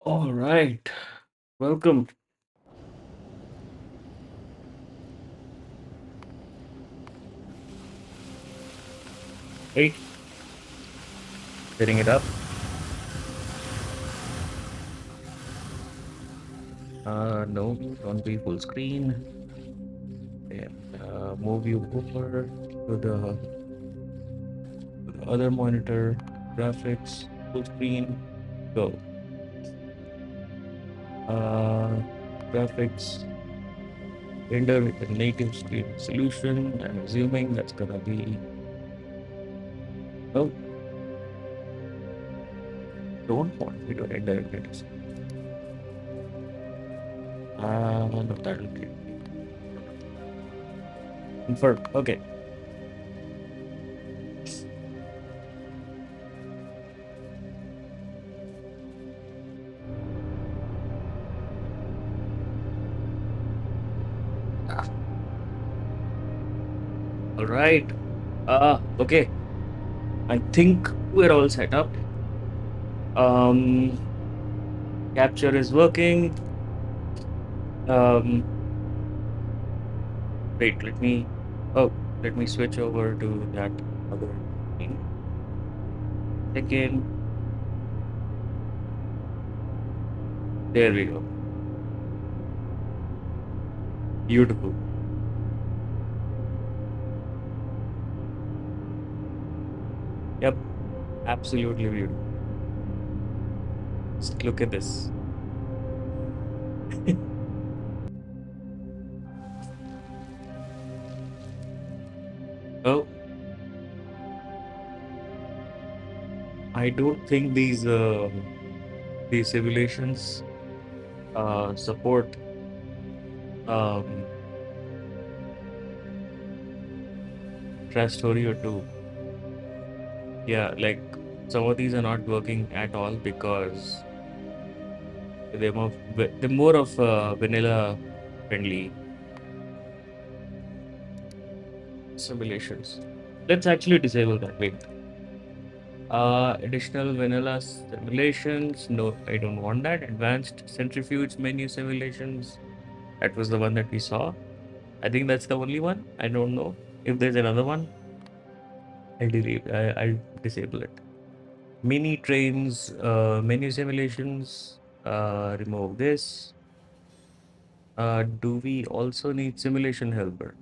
All right. Welcome. Hey, setting it up. No, don't be full screen. And move you over to the other monitor. Graphics, full screen, go. Uh, Graphics, render with a native screen solution. I'm assuming that's gonna be. Oh, don't want me to render in native screen. No, that'll be. Confirm. Okay. All right. Okay. I think we're all set up. Um, Capture is working. Um, Wait, oh, let me switch over to that other thing. Again, there we go. Beautiful. Yep, absolutely beautiful. Just look at this. Oh, I don't think these simulations support um Trastorio 2. Yeah, like some of these are not working at all because they're more of vanilla friendly simulations. Let's actually disable that. Wait. Additional vanilla simulations. No, I don't want that. Advanced centrifuge menu simulations. That was the one that we saw. I think that's the only one. I don't know if there's another one. I'll disable it. Mini trains, menu simulations. Remove this. Do we also need simulation helper?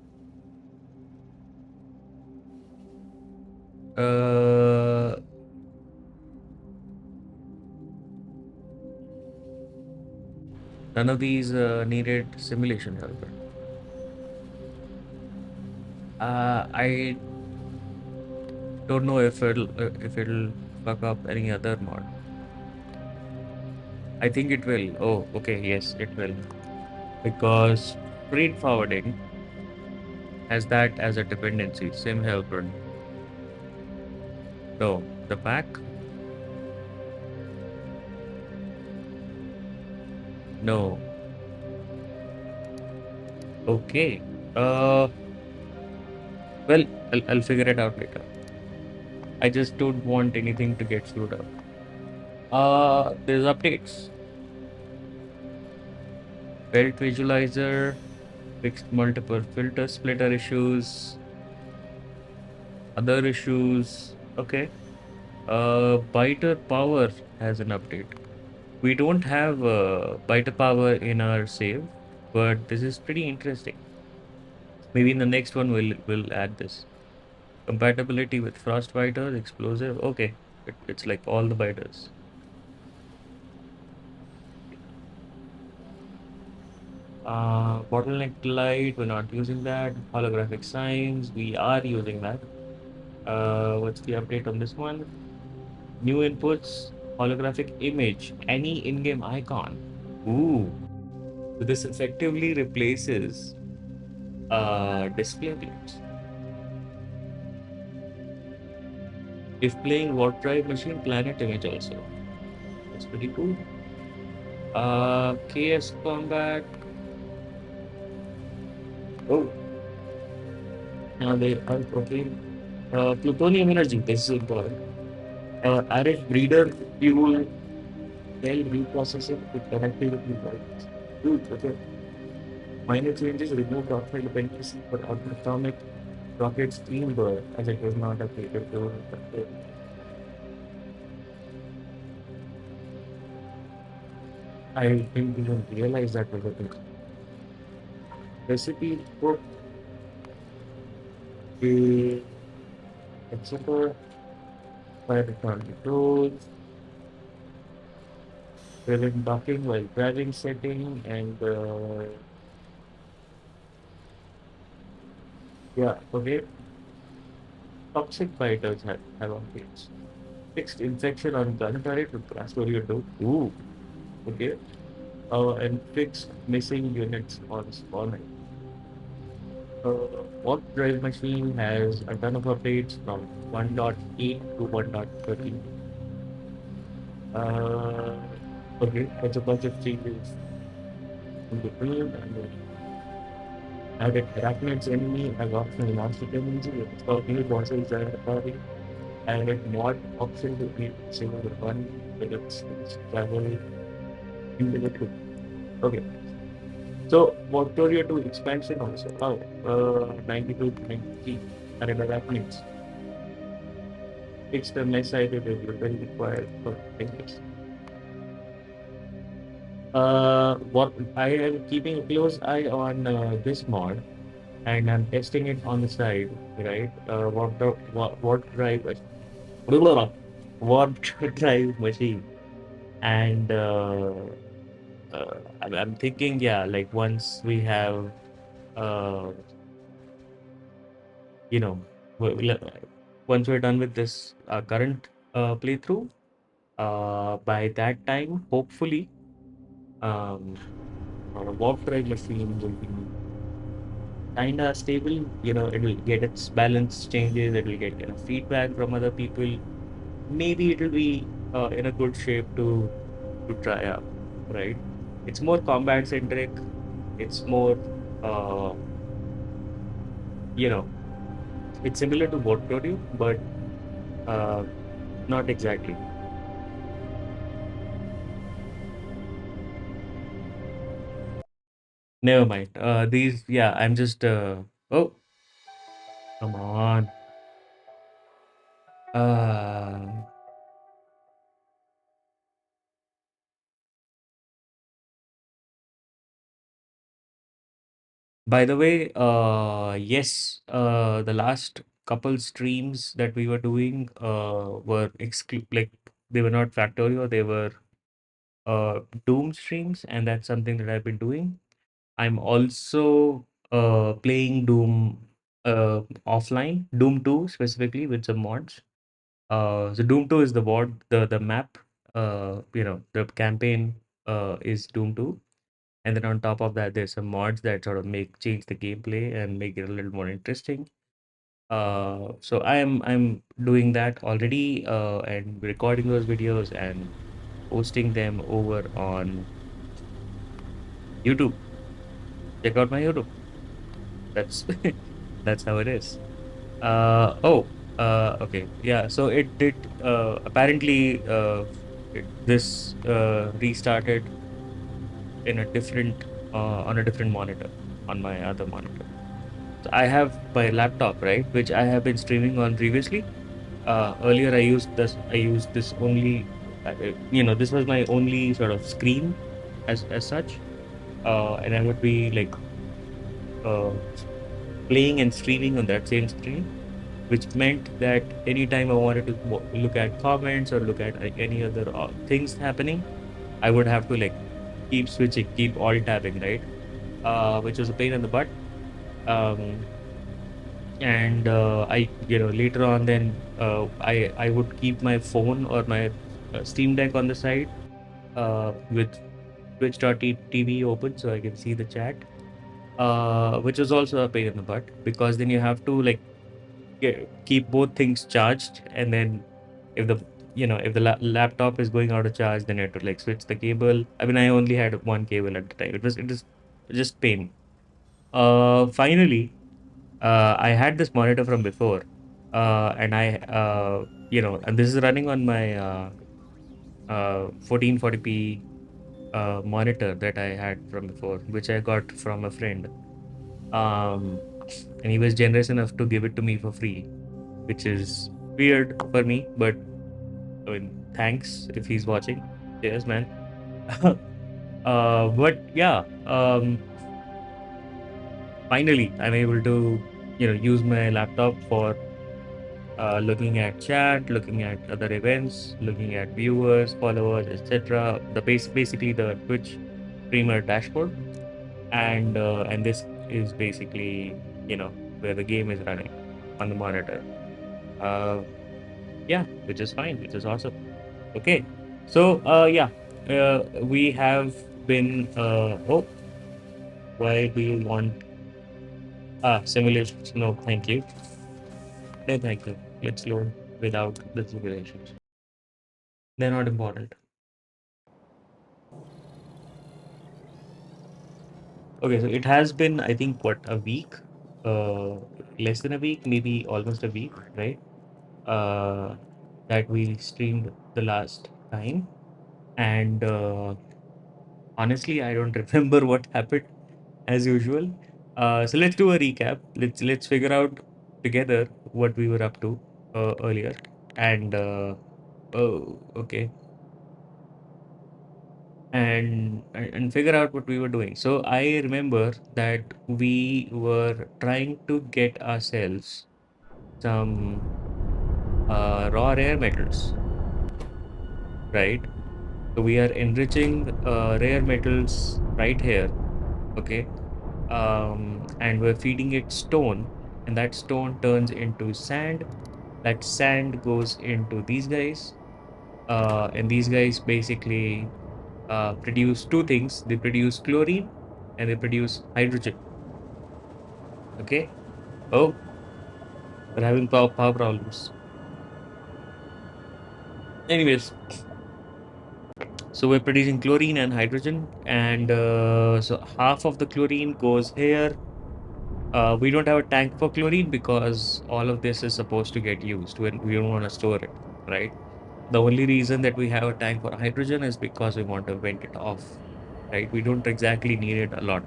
Uh, None of these needed simulation helper. I don't know if it'll fuck up any other mod. I think it will. Oh, okay, yes, it will. Because freight forwarding has that as a dependency. Sim helper. No, the pack. No. Okay. Uh, well, I'll figure it out later. I just don't want anything to get screwed up. There's updates. Belt visualizer fixed multiple filter splitter issues. Other issues. Okay. Biter Power has an update. We don't have Biter Power in our save, but this is pretty interesting. Maybe in the next one we'll add this. Compatibility with Frost Biters, Explosive. Okay, it's like all the biters. Bottleneck light, we're not using that. Holographic signs, we are using that. What's the update on this one? New inputs, holographic image, any in-game icon. Ooh, so this effectively replaces display plates. If playing Warp Drive Machine, Planet Image also. That's pretty cool. KS Combat. Oh, now they are okay. Plutonium energy, this is important. Added breeder fuel. While reprocessing with connectivity devices. Dude, okay. Minor changes removed optional dependency for atomic rocket stream burn as it was not updated to. I didn't even realize that was a thing. Recipe book, the etc. Fire controls, prevent docking while driving setting, and yeah, okay. Toxic biters have updates. Fixed infection on gun turret with Prastorio 2. Ooh, okay. And fixed missing units on spawning. What drive machine has a ton of updates from 1.8 to 1.13. Uh, okay, that's a bunch of changes in between. And added arachnids enemy as optional monster tendency with stock new bosses that are party. Added mod option to be single one with its travel individual. Okay, so Victoria 2 expansion also. Wow, 92 to 93 added arachnids. It's the mess I did is very required for things. What I am keeping a close eye on this mod, and I'm testing it on the side, right? What drive, blah, blah, blah. What drive machine, and I'm thinking, yeah, like once we have, uh, you know, once we're done with this current playthrough, by that time, hopefully, um, our warp drive machine will be kinda stable. You know, it will get its balance changes. It will get feedback from other people. Maybe it will be in a good shape to try out, right? It's more combat centric. It's more, uh, you know, it's similar to Boat Rodeo, but uh, not exactly. Never mind. These, yeah, I'm just. Oh, come on. Uh, By the way, yes, the last couple streams that we were doing were like they were not Factorio, they were Doom streams, and that's something that I've been doing. I'm also playing Doom offline, Doom 2 specifically with some mods. So Doom 2 is the the map, the campaign is Doom 2. And then on top of that, there's some mods that sort of change the gameplay and make it a little more interesting. So I'm doing that already and recording those videos and posting them over on YouTube. Check out my YouTube. That's that's how it is. Okay. Yeah. So it did apparently this restarted in a different on a different monitor on my other monitor. So I have my laptop, right, which I have been streaming on previously. Earlier, I used this only, this was my only sort of screen as such, and I would be like uh, playing and streaming on that same screen, which meant that anytime I wanted to look at comments or look at any other things happening, I would have to like keep switching, keep alt tabbing, right? Which was a pain in the butt. Um, and later on then I would keep my phone or my Steam Deck on the side with twitch.tv open so I can see the chat, which was also a pain in the butt because then you have to like keep both things charged, and then if the if the laptop is going out of charge, then you have to like switch the cable. I mean, I only had one cable at the time. It was just pain. Finally, I had this monitor from before, and and this is running on my 1440p monitor that I had from before, which I got from a friend. Um, and he was generous enough to give it to me for free, which is weird for me, but I mean, thanks if he's watching. Cheers, man. But yeah, finally, I'm able to, use my laptop for looking at chat, looking at other events, looking at viewers, followers, etc. Basically the Twitch streamer dashboard, and this is basically where the game is running on the monitor. Uh, yeah, which is fine, which is awesome. Okay, so yeah, we have been. Oh, why do you want simulations? No, thank you. No, thank you. Let's load without the simulations. They're not important. Okay, so it has been, I think, what, a week? Uh, Less than a week, maybe almost a week, right? Uh, that we streamed the last time. And honestly, I don't remember what happened as usual. So let's do a recap. Let's figure out together what we were up to earlier. And oh, okay. And figure out what we were doing. So I remember that we were trying to get ourselves some raw rare metals, right? So we are enriching rare metals right here, okay? And we're feeding it stone, and that stone turns into sand. That sand goes into these guys, and these guys basically produce two things. They produce chlorine and they produce hydrogen. Okay. Oh, we're having power problems. Anyways, so we're producing chlorine and hydrogen, and so half of the chlorine goes here. We don't have a tank for chlorine because all of this is supposed to get used when we don't want to store it, right? The only reason that we have a tank for hydrogen is because we want to vent it off, right? We don't exactly need it a lot.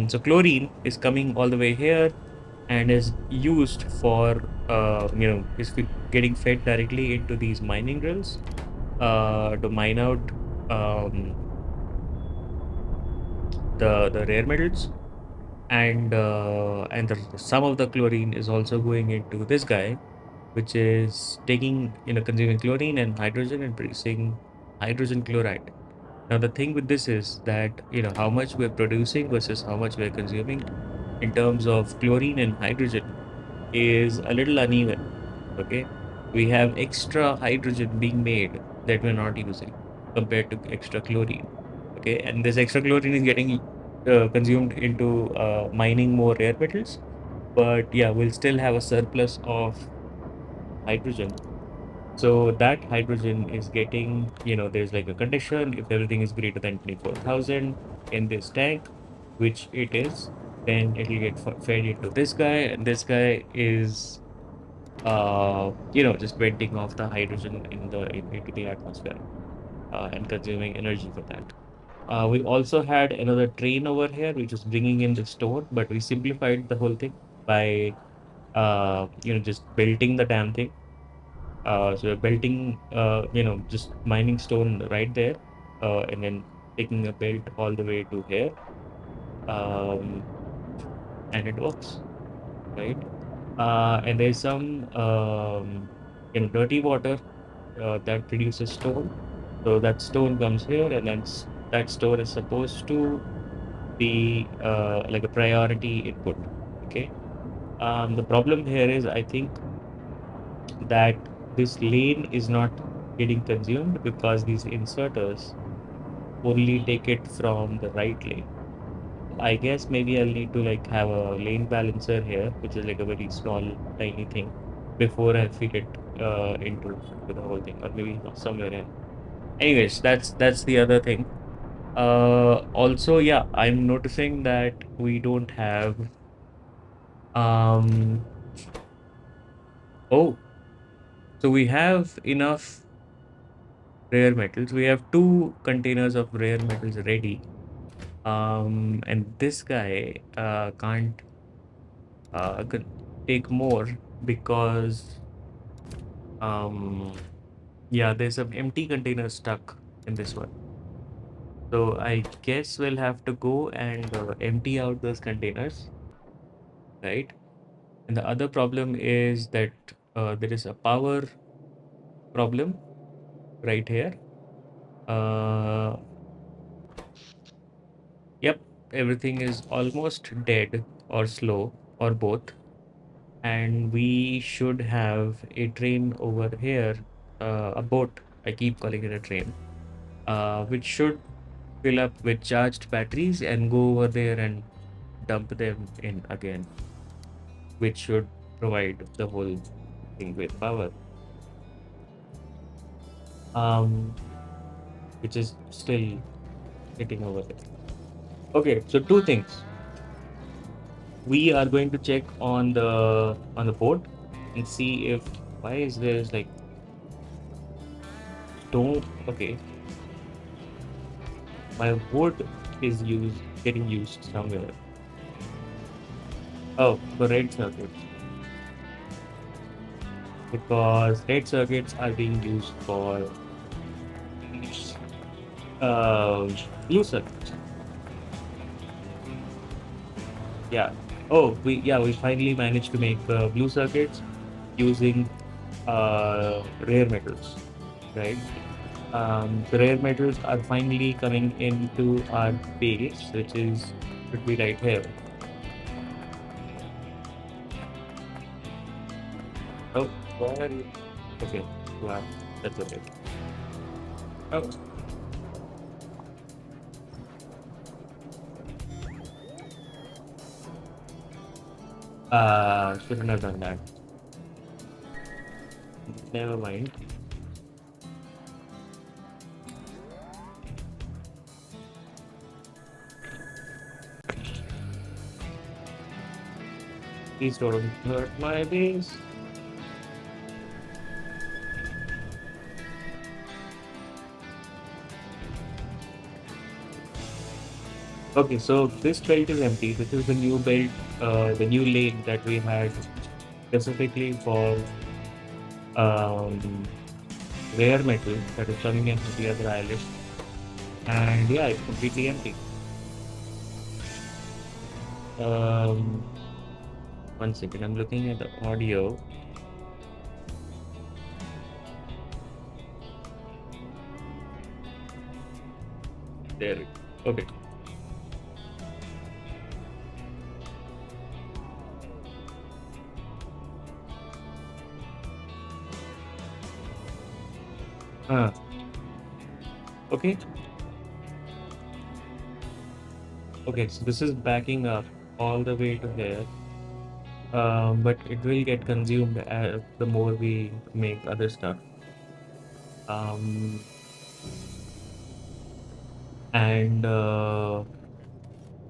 So chlorine is coming all the way here and is used for getting fed directly into these mining drills to mine out um, the rare metals, and some of the chlorine is also going into this guy, which is taking consuming chlorine and hydrogen and producing hydrogen chloride. Now the thing with this is that how much we're producing versus how much we're consuming in terms of chlorine and hydrogen is a little uneven. Okay, we have extra hydrogen being made that we're not using compared to extra chlorine. Okay, and this extra chlorine is getting consumed into mining more rare metals, but yeah, we'll still have a surplus of hydrogen. So that hydrogen is getting, there's like a condition. If everything is greater than 24,000 in this tank, which it is, then it'll get fed into this guy, and this guy is just venting off the hydrogen into the atmosphere and consuming energy for that. We also had another train over here, which was bringing in the stone, but we simplified the whole thing by just belting the damn thing. So we're belting, just mining stone right there, and then taking a belt all the way to here, um, and it works, right? And there's some dirty water that produces stone. So that stone comes here, and then that stone is supposed to be like a priority input. Okay. The problem here is I think that this lane is not getting consumed because these inserters only take it from the right lane. I guess maybe I'll need to like have a lane balancer here, which is like a very small, tiny thing, before I feed it into the whole thing, or maybe somewhere in. Anyways, that's the other thing. Also, yeah, I'm noticing that we don't have. Um, oh, so we have enough. rare metals. We have two containers of rare metals ready. And this guy can't could take more because um, yeah, there's some empty containers stuck in this one. So I guess we'll have to go and empty out those containers, right? And the other problem is that there is a power problem right here. Uh, yep, everything is almost dead or slow or both. And we should have a train over here, a boat. I keep calling it a train, which should fill up with charged batteries and go over there and dump them in again, which should provide the whole thing with power. Um, which is still hitting over there. Okay, so two things. We are going to check on the boat and see if why is there like stone. Okay, my wood is getting used somewhere. Oh, for red circuits because red circuits are being used for um blue circuits. Yeah. Oh, we finally managed to make blue circuits using rare metals, right? The rare metals are finally coming into our base, which is should be right here. Oh, where are you? Okay, wow, that's okay. Oh, shouldn't have done that. Never mind. Please don't hurt my base. Okay, so this belt is empty. This is the new belt, the new lane that we had specifically for um, rare metal that is coming in from the other island. And yeah, it's completely empty. Um, one second, I'm looking at the audio. There it is. Okay. Uh, okay. Okay, so this is backing up all the way to here. But it will get consumed the more we make other stuff. Um, and the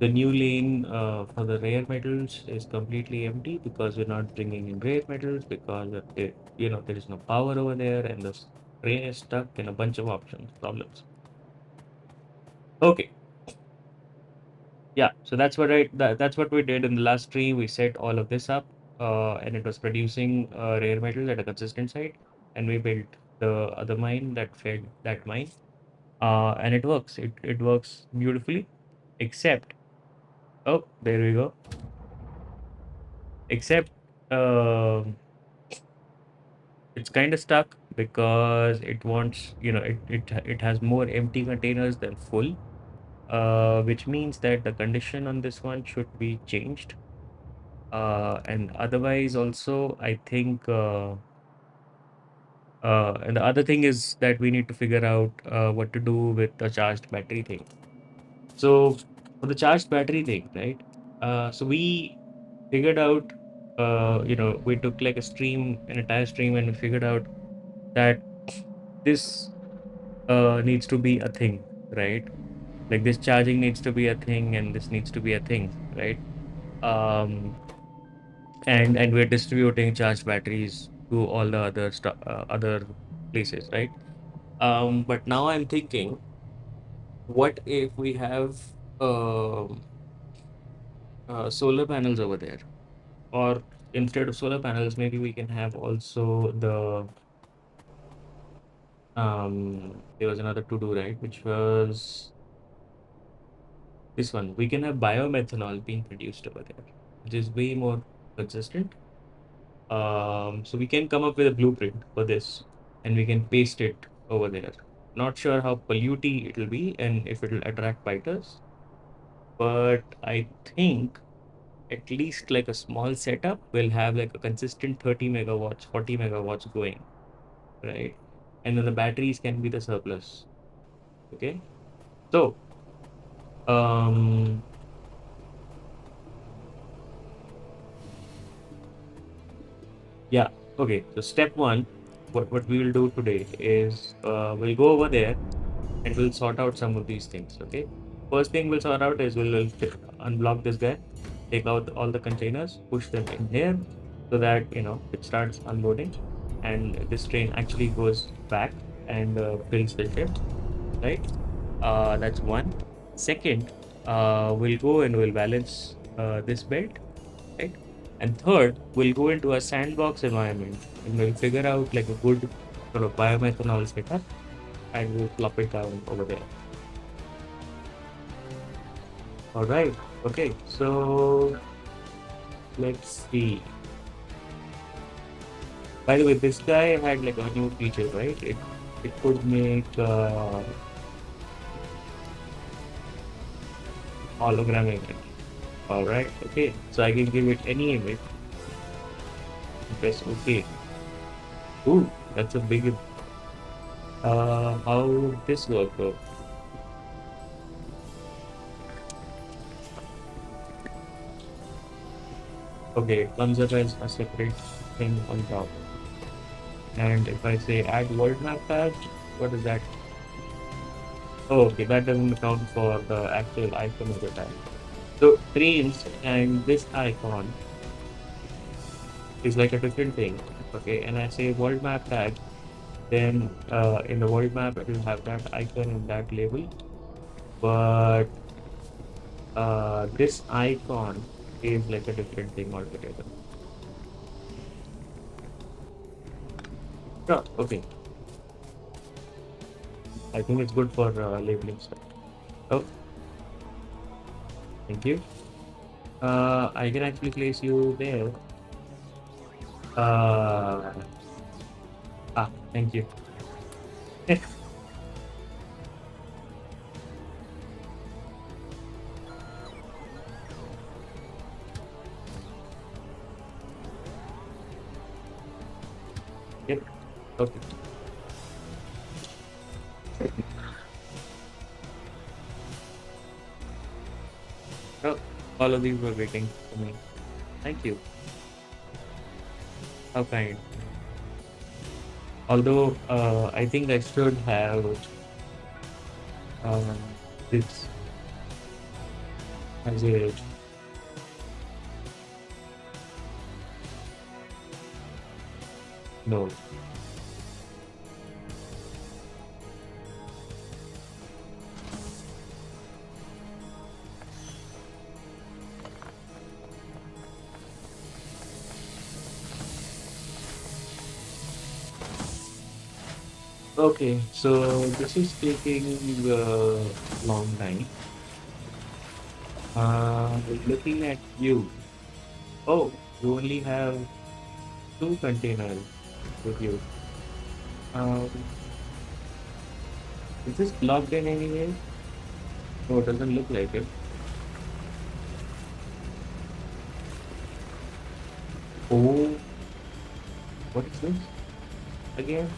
new lane for the rare metals is completely empty because we're not bringing in rare metals because of there is no power over there and the train is stuck in a bunch of options problems. Okay, yeah, so that's what we did in the last stream. We set all of this up, and it was producing rare metals at a consistent site, and we built the other mine that fed that mine, and it works. It works beautifully, except oh, there we go. Except um it's kind of stuck because it wants, it has more empty containers than full, which means that the condition on this one should be changed. And otherwise, also, I think, and the other thing is that we need to figure out what to do with the charged battery thing. So, for the charged battery thing, right? So we figured out, we took like a stream, an entire stream, and we figured out that this needs to be a thing, right? Like this charging needs to be a thing, and this needs to be a thing, right? Um, and we're distributing charged batteries to all the other stuff, other places, right? But now I'm thinking, what if we have um solar panels over there? Or instead of solar panels, maybe we can have also there was another to do, right? Which was this one. We can have biomethanol being produced over there, which is way more consistent. So we can come up with a blueprint for this and we can paste it over there. Not sure how polluting it will be and if it will attract biters, but I think at least like a small setup will have like a consistent 30 megawatts, 40 megawatts going, right? And then the batteries can be the surplus. Okay. So, um, yeah. Okay. So step one, what we will do today is we'll go over there and we'll sort out some of these things. Okay. First thing we'll sort out is we'll unblock this guy, take out all the containers, push them in here so that it starts unloading and this train actually goes back and fills the ship, right? That's one. Second, we'll go and we'll balance this belt, right? And third, we'll go into a sandbox environment and we'll figure out like a good sort of biomethanol setup and we'll plop it down over there. All right. Okay. So let's see. By the way, this guy had like a new feature, right? It could make hologram image. All right. Okay. So I can give it any image. Press OK. Ooh, that's a big. How this work though? Okay, it comes up as a separate thing on top. And if I say add world map tag, what is that? Oh, okay, that doesn't count for the actual icon of the tag. So trains and this icon is like a different thing. Okay, and I say world map tag, then in the world map it will have that icon and that label. But this icon is like a different thing altogether. Sure, okay. I think it's good for labeling stuff. Oh, thank you. I can actually place you there. Uh, Thank you. Yep. Okay. Oh, all of these were waiting for me. Thank you. How kind. Although I think I should have um, this as a no. Okay, so this is taking a long time. Looking at you. Oh, you only have two containers with you. Um, is this logged in anyway? No, it doesn't look like it. Oh, what is this again?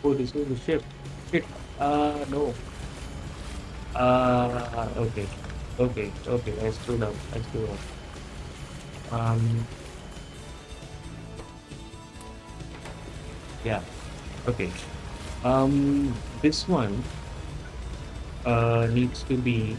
Oh, this is the ship. Shit. No. Okay. Okay. Okay. I screwed up. I screwed up. Um, yeah. Okay. This one needs to be.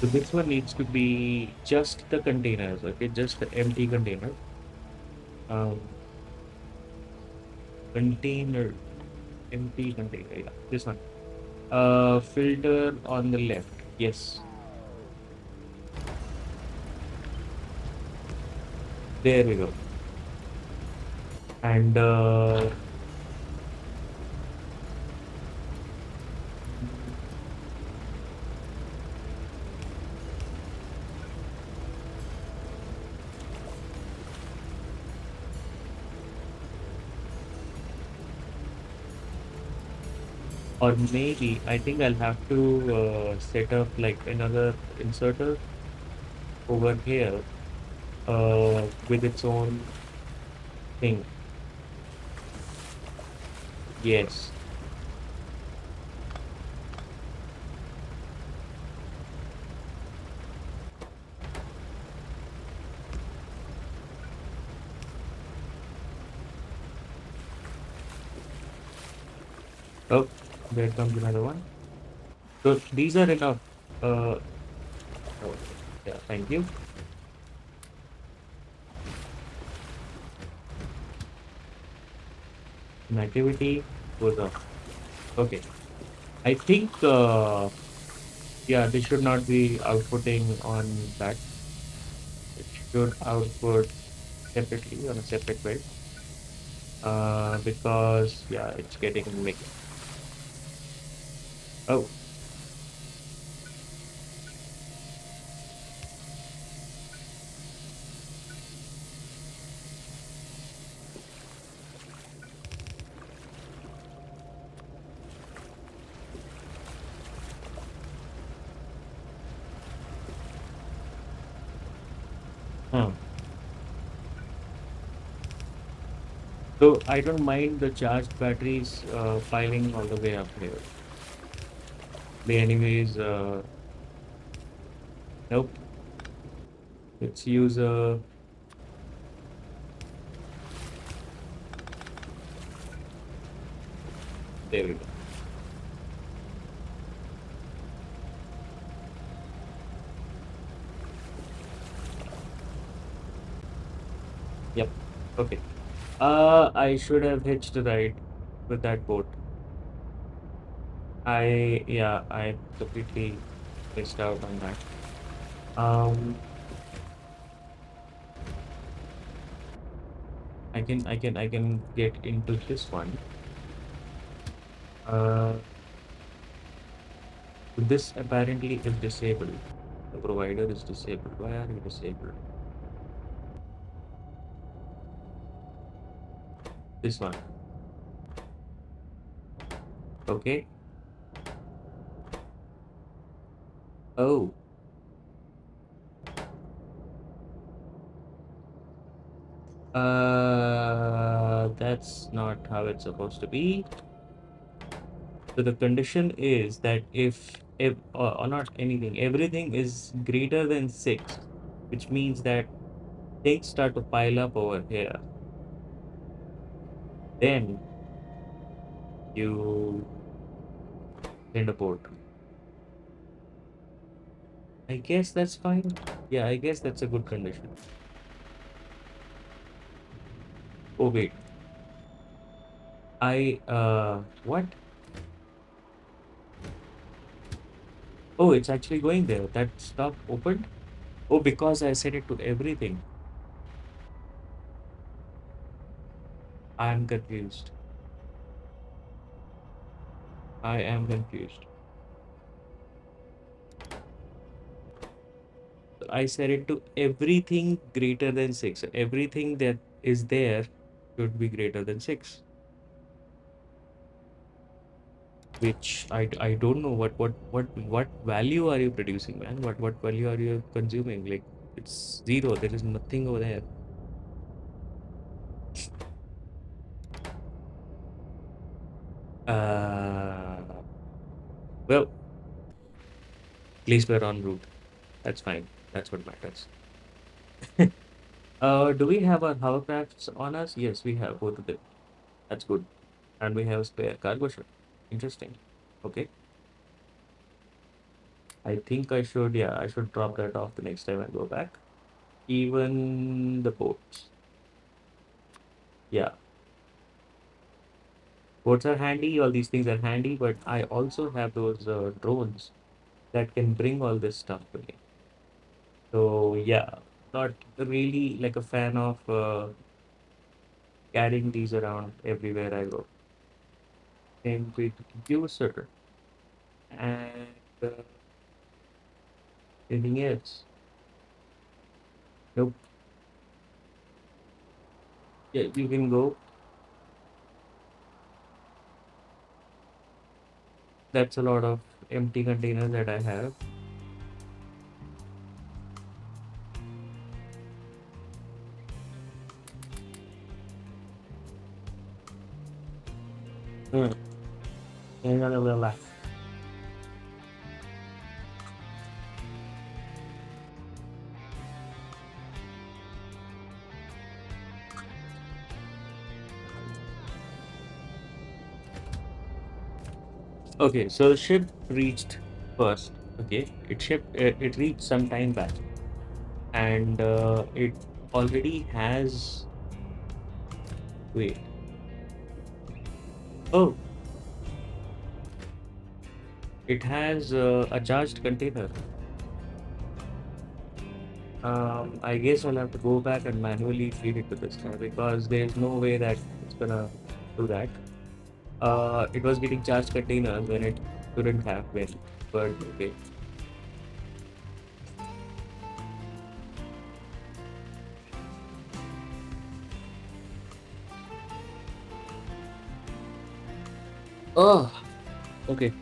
So this one needs to be just the containers, okay? Just the empty container. Um, container, empty container. Yeah, this one. Filter on the left. Yes, there we go. And or maybe I think I'll have to set up like another inserter over here with its own thing. Yes. Oh, there comes another one. So these are enough. Uh, oh, yeah, thank you. Connectivity goes up. Okay. I think, yeah, this should not be outputting on that. It should output separately on a separate bed. Because, yeah, it's getting mixed. Oh, huh. So I don't mind the charged batteries piling all the way up here. They anyways, nope. Let's use a, there we go. Yep. Okay. I should have hitched a ride with that boat. Yeah, I completely missed out on that. Um, I can get into this one. Uh, this apparently is disabled. The provider is disabled. Why are you disabled? This one. Okay. Oh, that's not how it's supposed to be. So the condition is that if or not anything, everything is greater than 6, which means that things start to pile up over here. Then you send a port. I guess that's fine. Yeah, I guess that's a good condition. Oh wait, what? Oh, it's actually going there. That stop opened. Oh, because I set it to everything. I'm confused. I am confused. I set it to everything greater than 6. Everything that is there should be greater than 6. Which I don't know what value are you producing, man? What value are you consuming? Like it's zero. There is nothing over there. Uh, well, at least we're en route. That's fine. That's what matters. Do we have our hovercrafts on us? Yes, we have both of them. That's good. And we have a spare cargo ship. Interesting. Okay. I think I should, yeah, I should drop that off the next time I go back. Even the boats. Yeah, boats are handy, all these things are handy, but I also have those drones that can bring all this stuff to me. So, yeah, not really like a fan of carrying these around everywhere I go. Same with user and anything else. Nope. Yeah, you can go. That's a lot of empty containers that I have. Hmm. And then I will laugh. Okay, so the ship reached first. Okay, it reached some time back, and it already has. Wait. Oh, it has a charged container. I guess I'll have to go back and manually feed it to this guy because there's no way that it's gonna do that. It was getting charged containers when it couldn't have been, but okay. Oh, okay.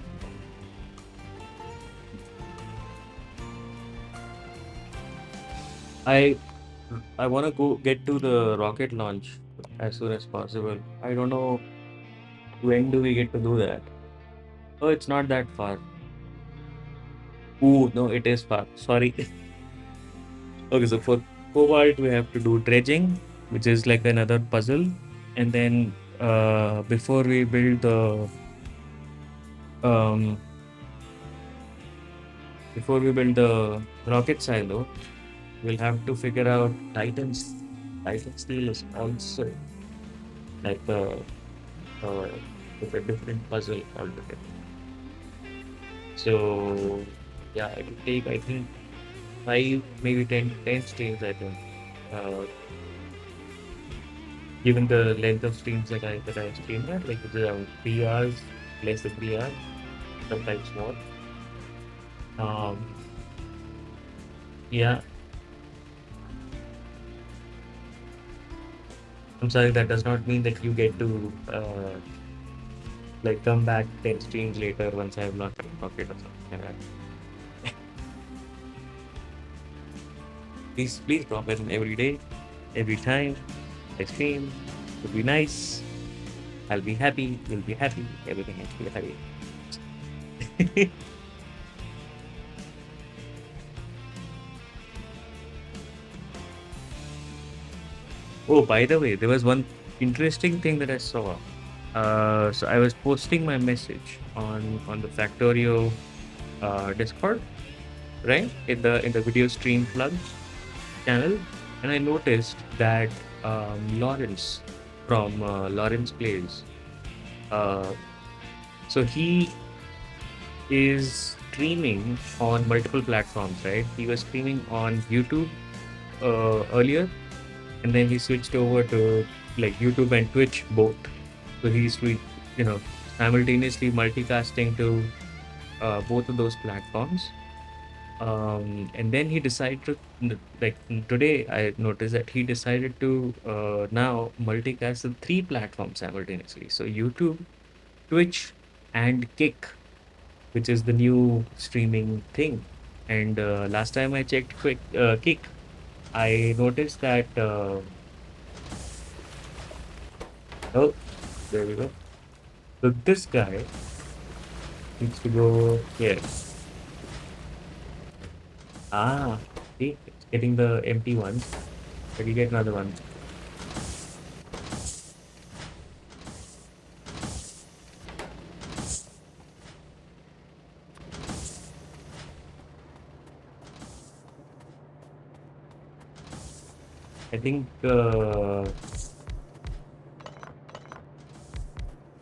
I I want to go get to the rocket launch as soon as possible. I don't know when do we get to do that. Oh, it's not that far. Ooh, no, it is far. Sorry. Okay, so for Cobalt, we have to do dredging, which is like another puzzle. And then before we build the um, before we build the rocket silo, we'll have to figure out Titan's Titan steel is also like uh, with a different puzzle altogether. So yeah, it will take I think 5 maybe 10 streams I think. Uh, Given the length of streams that I stream at, like it's around 3 hours, less than 3 hours, sometimes more. Um, yeah, I'm sorry, that does not mean that you get to like come back 10 streams later once I have locked a pocket or something like that. Please drop it in every day, every time I stream. It'll be nice. I'll be happy. You'll be happy. Everything will be happy. Oh, by the way, there was one interesting thing that I saw. So I was posting my message on the Factorio Discord, right? In the video stream plugs channel, and I noticed that Lawrence from Lawrence Plays. Uh, so he is streaming on multiple platforms, right? He was streaming on YouTube earlier, and then he switched over to like YouTube and Twitch both. So you know, simultaneously multicasting to both of those platforms. And then he decided to today I noticed that he decided to now multicast the three platforms simultaneously. So YouTube, Twitch, and Kick, which is the new streaming thing. And last time I checked Kick, I noticed that oh, there we go. So this guy needs to go here. Ah, see, it's getting the empty ones, but you get another one. I think,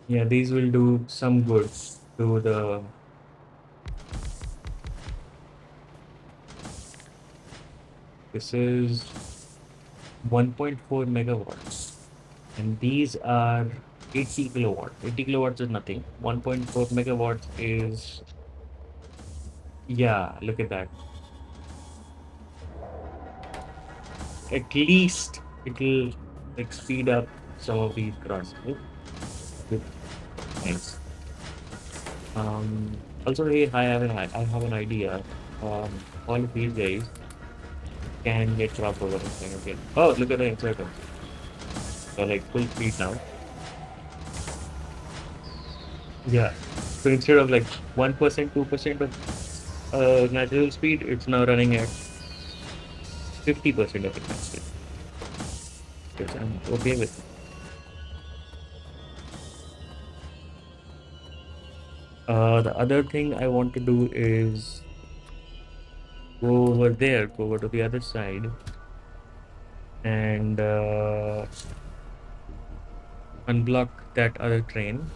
yeah, these will do some good to the. This is 1.4 megawatts, and these are 80 kilowatts. 80 kilowatts is nothing. 1.4 megawatts is, yeah, look at that. At least it'll like speed up some of these processes. Good. Thanks. Also, hey, I have an idea. Um, all of these guys can get dropped over this thing again. Oh, look at the inserters. They're like full speed now. Yeah. So instead of like 1%, 2% of natural speed, it's now running at 50% of its natural. Which I'm okay with. The other thing I want to do is go over there, go over to the other side, and unblock that other train.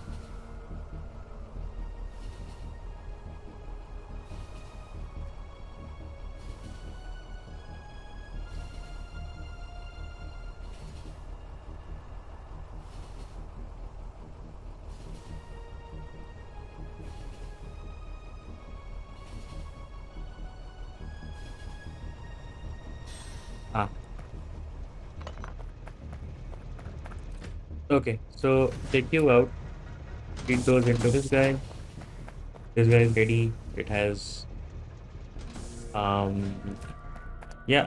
Ah, okay. So take you out. It goes into this guy. This guy is ready. It has um yeah,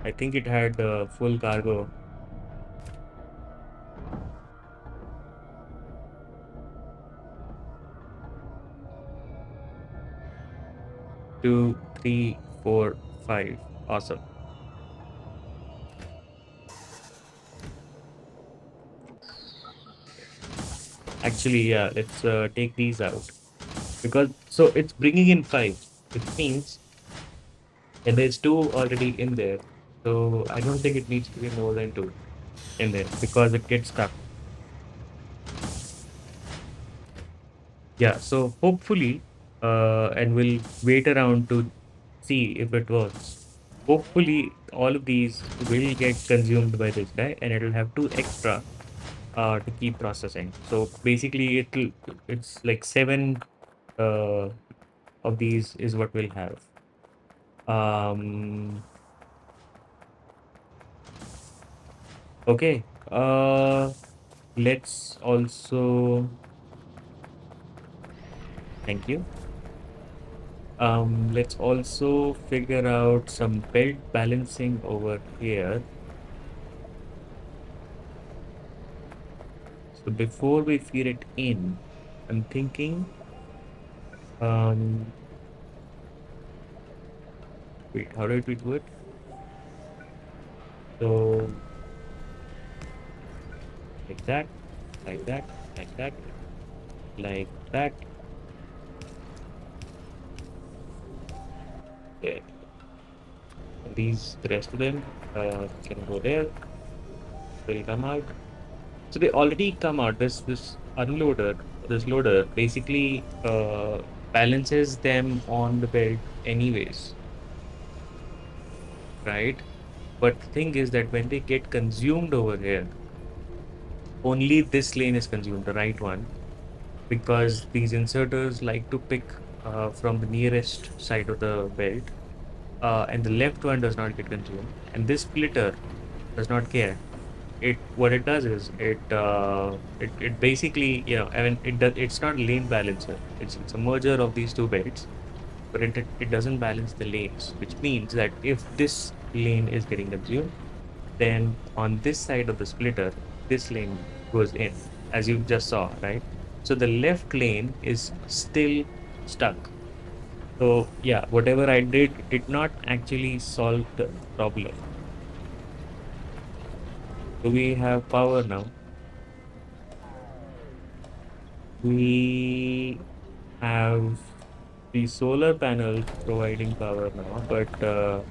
I think it had full cargo. 2, 3, 4, 5. Awesome. Actually, yeah, let's take these out because so it's bringing in 5, which means and there's 2 already in there. So I don't think it needs to be more than 2 in there because it gets stuck. Yeah, so hopefully, and we'll wait around to see if it works. Hopefully, all of these will get consumed by this guy, and it'll have 2 extra to keep processing. So basically, it's like 7 uh, of these is what we'll have. Um, okay. Let's also thank you. Let's also figure out some belt balancing over here. So before we feed it in, I'm thinking, um, wait, how did we do it? So like that, like that, like that, like that. There. These, the rest of them, can go there. They'll come out. So they already come out. This unloader, this loader, basically balances them on the belt anyways, right? But the thing is that when they get consumed over here, only this lane is consumed, the right one, because these inserters like to pick from the nearest side of the belt, and the left one does not get consumed. And this splitter does not care. It what it does is it basically, I mean, it's not lane balancer. It's a merger of these two belts, but it doesn't balance the lanes, which means that if this lane is getting consumed, then on this side of the splitter, this lane goes in, as you just saw, right? So the left lane is still stuck. So yeah, whatever I did not actually solve the problem. Do we have power now? We have the solar panels providing power now, but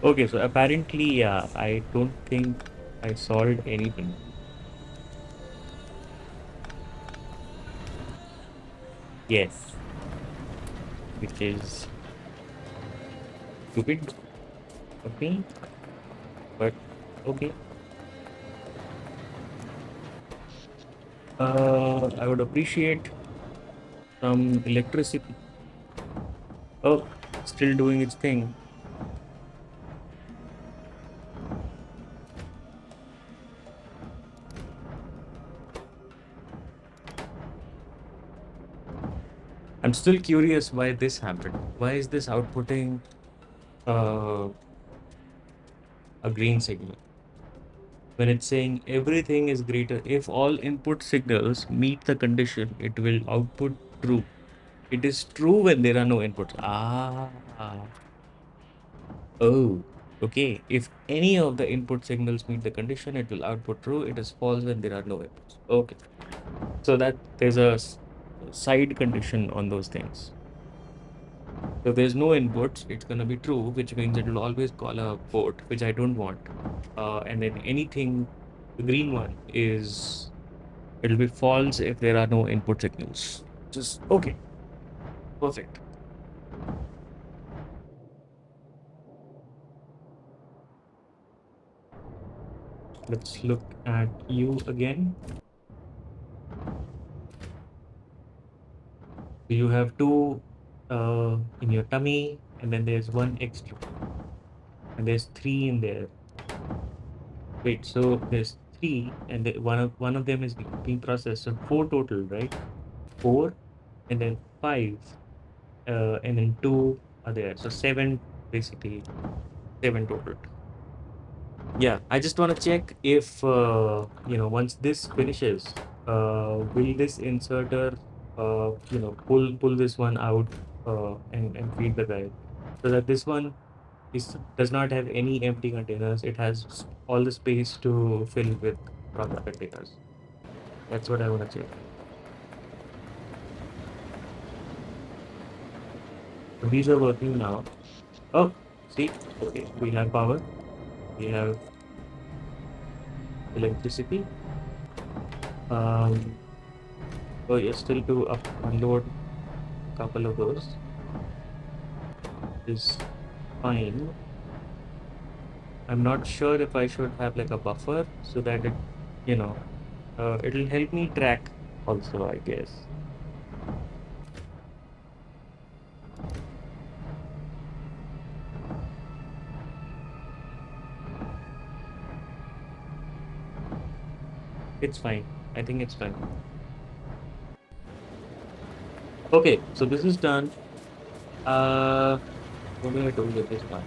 Okay, so apparently, yeah, I don't think I solved anything. Yes, which is stupid of me, but okay. I would appreciate some electricity. Oh, still doing its thing. I'm still curious why this happened. Why is this outputting uh, a green signal? When it's saying everything is greater, if all input signals meet the condition, it will output true. It is true when there are no inputs. Oh, okay. If any of the input signals meet the condition, it will output true. It is false when there are no inputs. Okay. So that there's a side condition on those things. So if there's no inputs, it's gonna be true, which means it will always call a port, which I don't want. And then anything, the green one is it'll be false if there are no input signals. Just okay, perfect. Let's look at you again. So you have two in your tummy, and then there's one extra, and there's three in there. Wait, so there's three, and one of them is being processed. So four total, right? Four, and then five, and then two are there. So seven, basically seven total. Yeah, I just want to check if once this finishes, will this inserter pull this one out and feed the guy, so that this one does not have any empty containers. It has all the space to fill with proper containers. That's what I want to check. So these are working now. Oh, see, okay, we have power, we have electricity. Um, so it's still to unload a couple of those is fine. I'm not sure if I should have like a buffer so that you know, it'll help me track also, I guess. It's fine. I think it's fine. Okay, so this is done. What do I do with this one?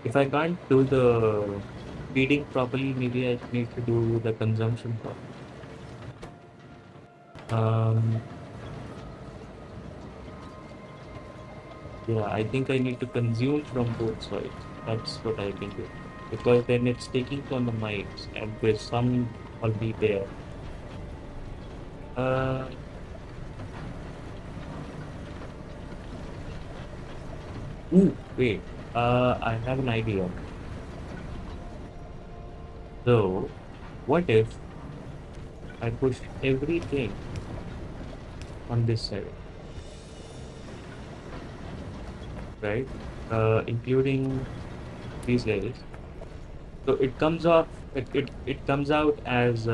If I can't do the feeding properly, maybe I need to do the consumption part. Um, yeah, I think I need to consume from both sides. That's what I can do. Because then it's taking from the mics and there's some already there. Uh, wait. I have an idea. So, what if I push everything on this side, right? Including these guys. So it comes off. It comes out as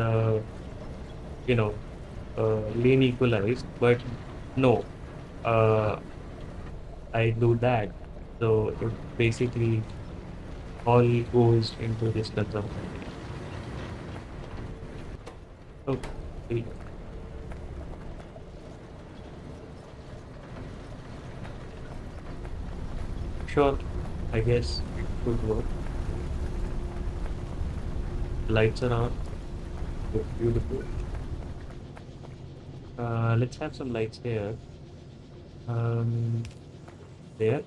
you know lane equalized, but no. Uh, I do that. So it basically all goes into this consumption. Okay. Sure, I guess it could work. Lights are on. Looks beautiful. Let's have some lights here. Um, there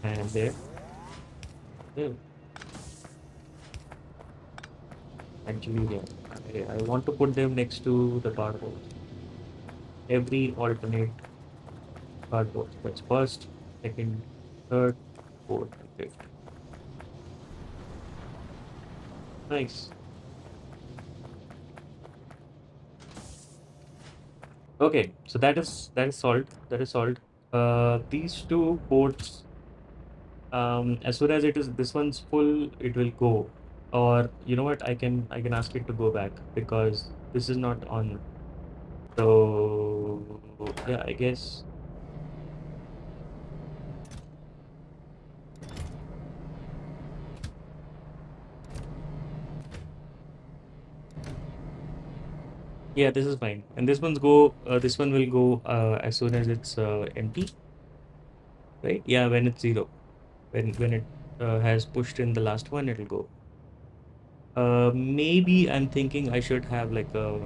and there. There. Actually, yeah. I want to put them next to the cardboard. Every alternate cardboard. That's first. second, third, fourth, and fifth. Nice. Okay, so that is solved. That is solved. These two ports, as soon as it is this one's full, it will go. Or you know what? I can ask it to go back because this is not on. So yeah, I guess yeah, this is fine. And this one's go. This one will go as soon as it's empty, right? Yeah, when it's zero. When it has pushed in the last one, it'll go. Maybe I'm thinking I should have like a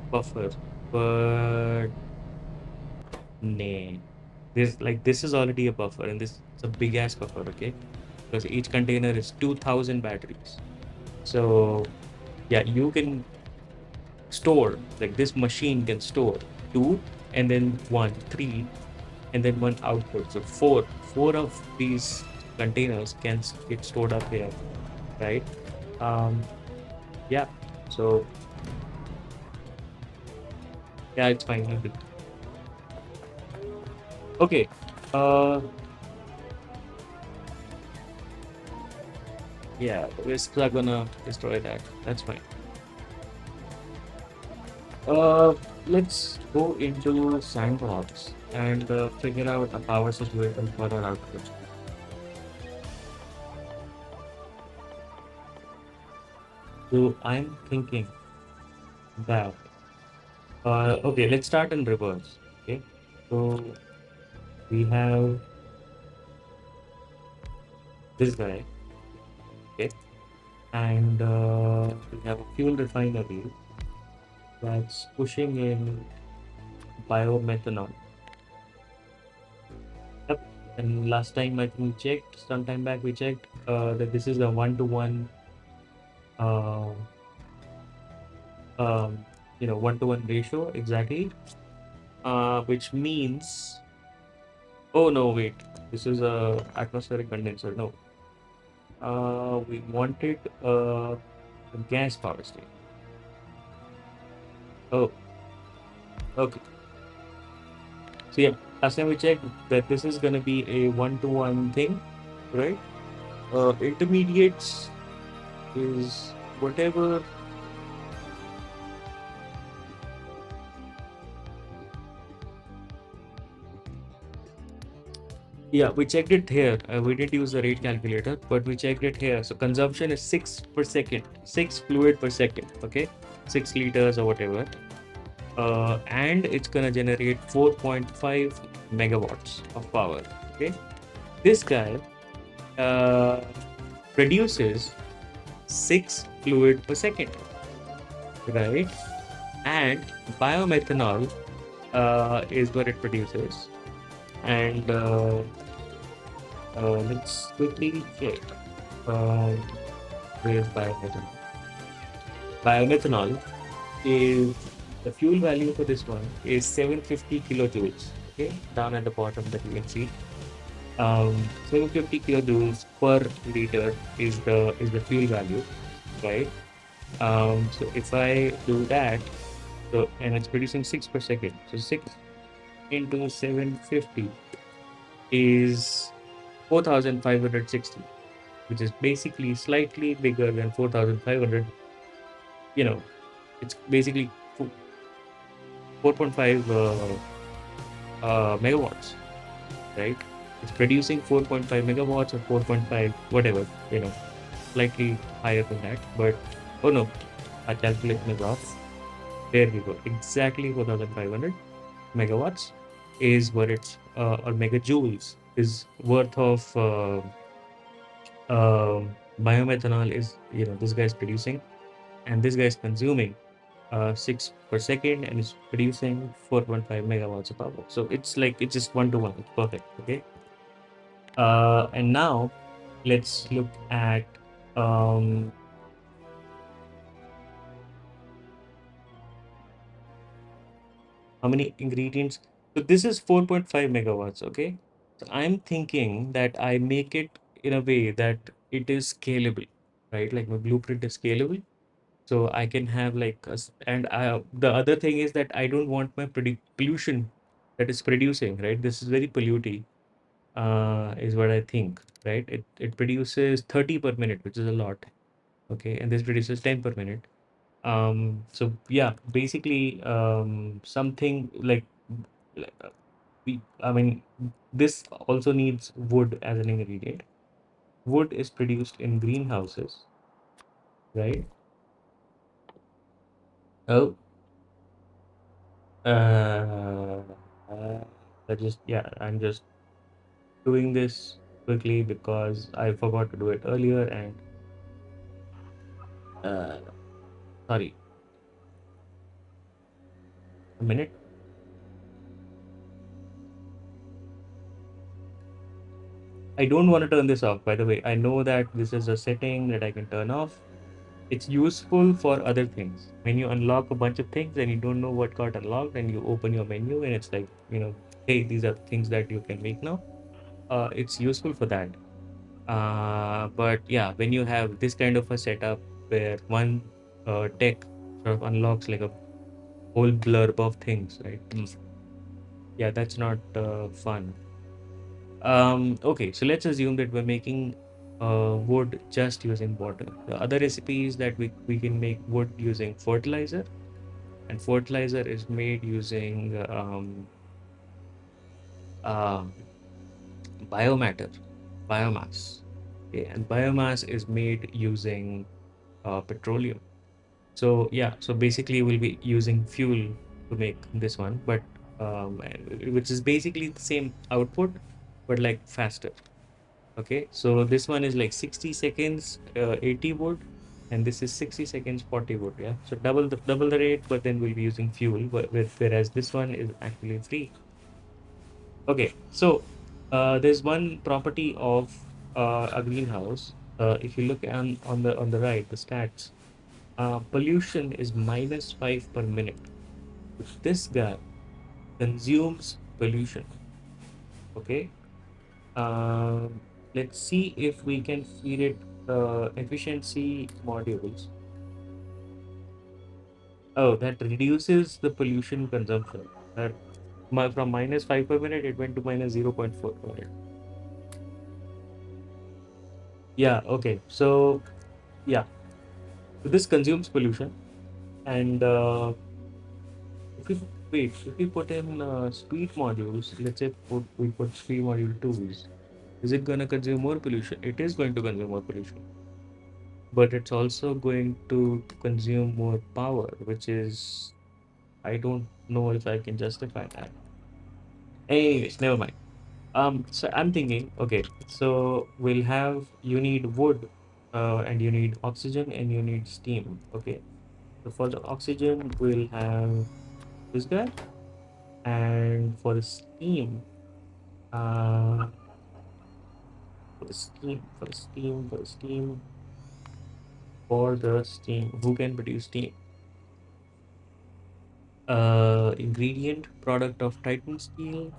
buffer, but nah. This is already a buffer, and this is a big ass buffer, okay? Because each container is 2,000 batteries. So yeah, you can store like this machine can store two, and then one, three, and then one output. So four of these containers can get stored up here, right? Um, yeah. So yeah, it's fine. Okay. Uh, yeah, we're still gonna destroy that. That's fine. Uh, let's go into Sandbox and figure out a power situation for our output. So I'm thinking that okay, let's start in reverse. Okay, so we have this guy, okay, and we have a fuel refinery that's pushing in biomethanol. Yep. And last time I think we checked, sometime back we checked that this is a 1-to-1, uh, um, 1-to-1 ratio exactly, which means, oh no, wait, this is a atmospheric condenser. No, we wanted a gas power station. Oh, okay. So yeah, last time we checked that this is gonna be a 1-to-1 thing, right? Intermediates is whatever. Yeah, we checked it here. We didn't use the rate calculator, but we checked it here. So consumption is 6 per second, 6 fluid per second. Okay, 6 liters or whatever. And it's gonna generate 4.5 megawatts of power. Okay, this guy uh, produces 6 fluid per second, right? And biomethanol is what it produces. And let's quickly check. Um, where's biomethanol? Biomethanol is the fuel value for this one is 750 kilojoules. Okay, down at the bottom that you can see. 750 kilojoules per liter is the fuel value, right? So if I do that, so and it's producing 6 per second, so 6 into 750 is 4,560, which is basically slightly bigger than 4,500. You know, it's basically 4.5 megawatts, right? It's producing 4.5 megawatts or 4.5, whatever, slightly higher than that. But oh no, our calculation is off. There we go. Exactly 4,500 megawatts is what it's, or megajoules is worth of biomethanol is, this guy's producing, and this guy's consuming 6 per second, and is producing 4.5 megawatts of power. So it's just 1-to-1. It's perfect. Okay. And now let's look at um, how many ingredients. So this is 4.5 megawatts, okay? So I'm thinking that I make it in a way that it is scalable, right? Like my blueprint is scalable. So I can have like the other thing is that I don't want my pollution that is producing, right? This is very polluting, is what I think, right? It produces 30 per minute, which is a lot, okay? And this produces 10 per minute. So yeah, basically, something like, I mean, this also needs wood as an ingredient. Wood is produced in greenhouses, right? Oh, uh, uh, I'm just doing this quickly because I forgot to do it earlier. And uh, sorry, a minute. I don't want to turn this off, by the way. I know that this is a setting that I can turn off. It's useful for other things. When you unlock a bunch of things and you don't know what got unlocked, and you open your menu and it's like, hey, these are things that you can make now. It's useful for that. But yeah, when you have this kind of a setup where one tech sort of unlocks like a whole blurb of things, right? Yeah, that's not fun. Okay, so let's assume that we're making wood just using water. The other recipe is that we can make wood using fertilizer, and fertilizer is made using um, biomatter, biomass. Okay, and biomass is made using petroleum. So yeah, so basically we'll be using fuel to make this one, but which is basically the same output, but like faster. Okay, so this one is like 60 seconds, 80 wood, and this is 60 seconds, 40 wood. Yeah, so double the rate, but then we'll be using fuel, whereas this one is actually free. Okay, so there's one property of a greenhouse. If you look on the right, the stats, pollution is -5 per minute. This guy consumes pollution. Okay, let's see if we can feed it efficiency modules. Oh, that reduces the pollution consumption. That from -5 per minute, it went to -0.4 per minute. Yeah, okay. So, yeah, so this consumes pollution. And if we if we put in speed modules, let's say we put speed module 2, is it going to consume more pollution? It is going to consume more pollution, but it's also going to consume more power, which is, I don't know if I can justify that. Anyways, never mind. So I'm thinking, okay, so you need wood, and you need oxygen, and you need steam. Okay, so for the oxygen, we'll have this guy, and for the steam, uh, who can produce steam? Ingredient product of Titan Steel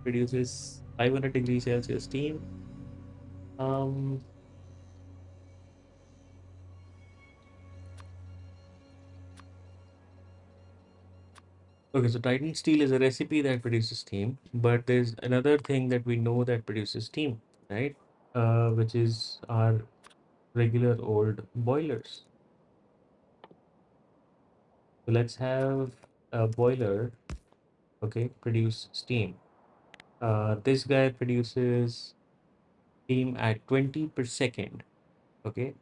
produces 500 degrees Celsius steam. Um, okay, so Titan Steel is a recipe that produces steam, but there's another thing that we know that produces steam, right? Which is our regular old boilers. So let's have a boiler, okay, produce steam. This guy produces steam at 20 per second, okay?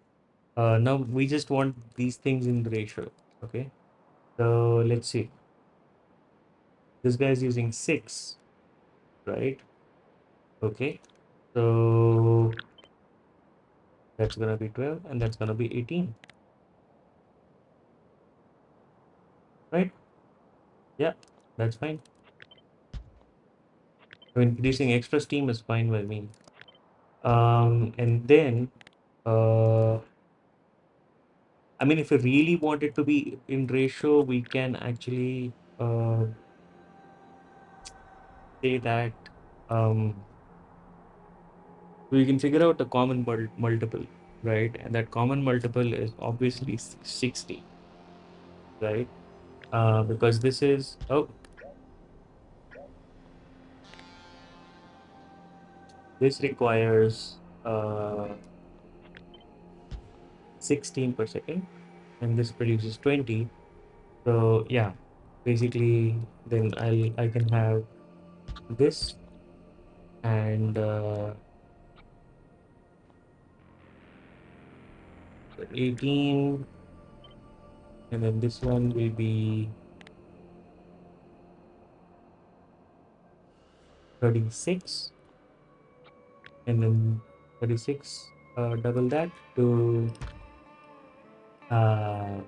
Now we just want these things in the ratio, okay? So let's see. This guy is using 6, right? Okay. So that's gonna be 12 and that's gonna be 18, right? Yeah, that's fine. I mean, producing extra steam is fine by me. And then, uh, I mean, if we really want it to be in ratio, we can actually, uh, say that um, we can figure out a common multiple, right? And that common multiple is obviously 60, right? Because this is, oh, this requires 16 per second, and this produces 20. So yeah, basically, then I can have this and 18, and then this one will be 36, and then 36 double that to uh,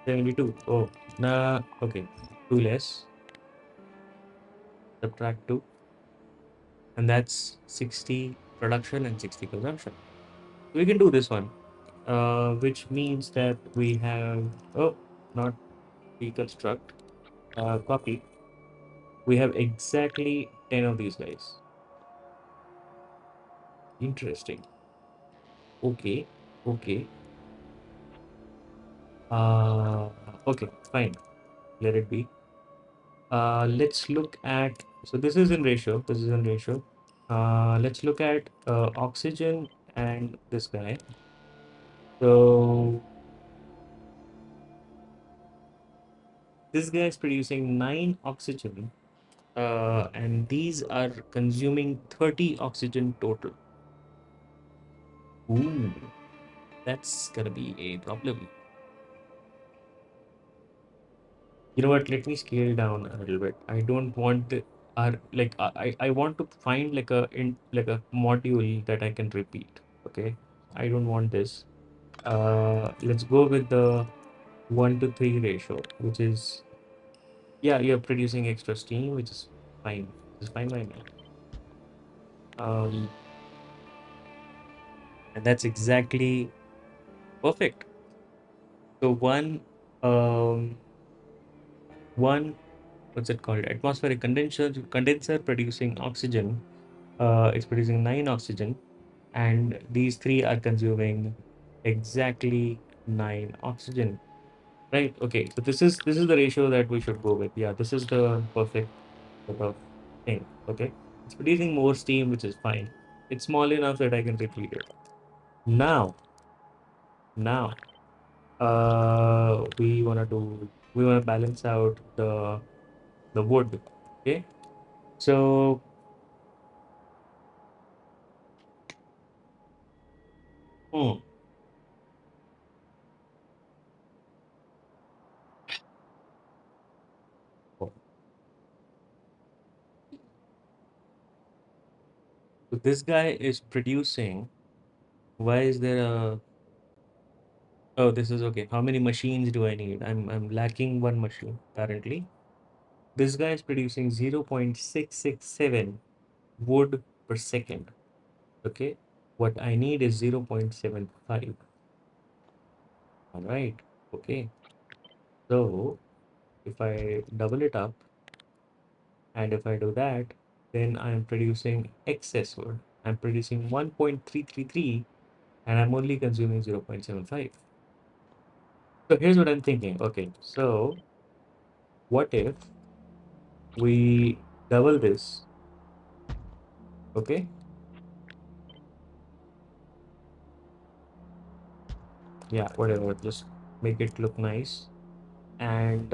72. Oh, nah, okay, 2 less, subtract 2, and that's 60 production and 60 consumption. We can do this one, which means that we have, oh, not reconstruct, copy. We have exactly 10 of these guys. Interesting. Okay, okay. Uh, okay, fine. Let it be. Let's look at, so this is in ratio. This is in ratio. Let's look at oxygen and this guy. So this guy is producing 9 oxygen, and these are consuming 30 oxygen total. Ooh, that's gonna be a problem. You know what? Let me scale down a little bit. I don't want the our like I want to find like a module that I can repeat. Okay, I don't want this. Let's go with the 1 to 3 ratio, which is, yeah, you're producing extra steam, which is fine. It's fine by me. Um, and that's exactly perfect. So um one what's it called? Atmospheric condenser producing oxygen. It's producing 9 oxygen, and these three are consuming exactly 9 oxygen. Right. Okay. So this is the ratio that we should go with. Yeah, this is the perfect sort of thing. Okay. It's producing more steam, which is fine. It's small enough that I can repeat it. Now, we wanna balance out the wood. Okay. So hmm, so this guy is producing. Why is there a Oh, this is okay. How many machines do I need? I'm lacking one machine apparently. This guy is producing 0.667 wood per second. Okay. What I need is 0.75. All right. Okay. So if I double it up and if I do that, then I'm producing excess wood. I'm producing 1.333 and I'm only consuming 0.75. So here's what I'm thinking. Okay. So what if we double this? Okay. Yeah, whatever, just make it look nice, and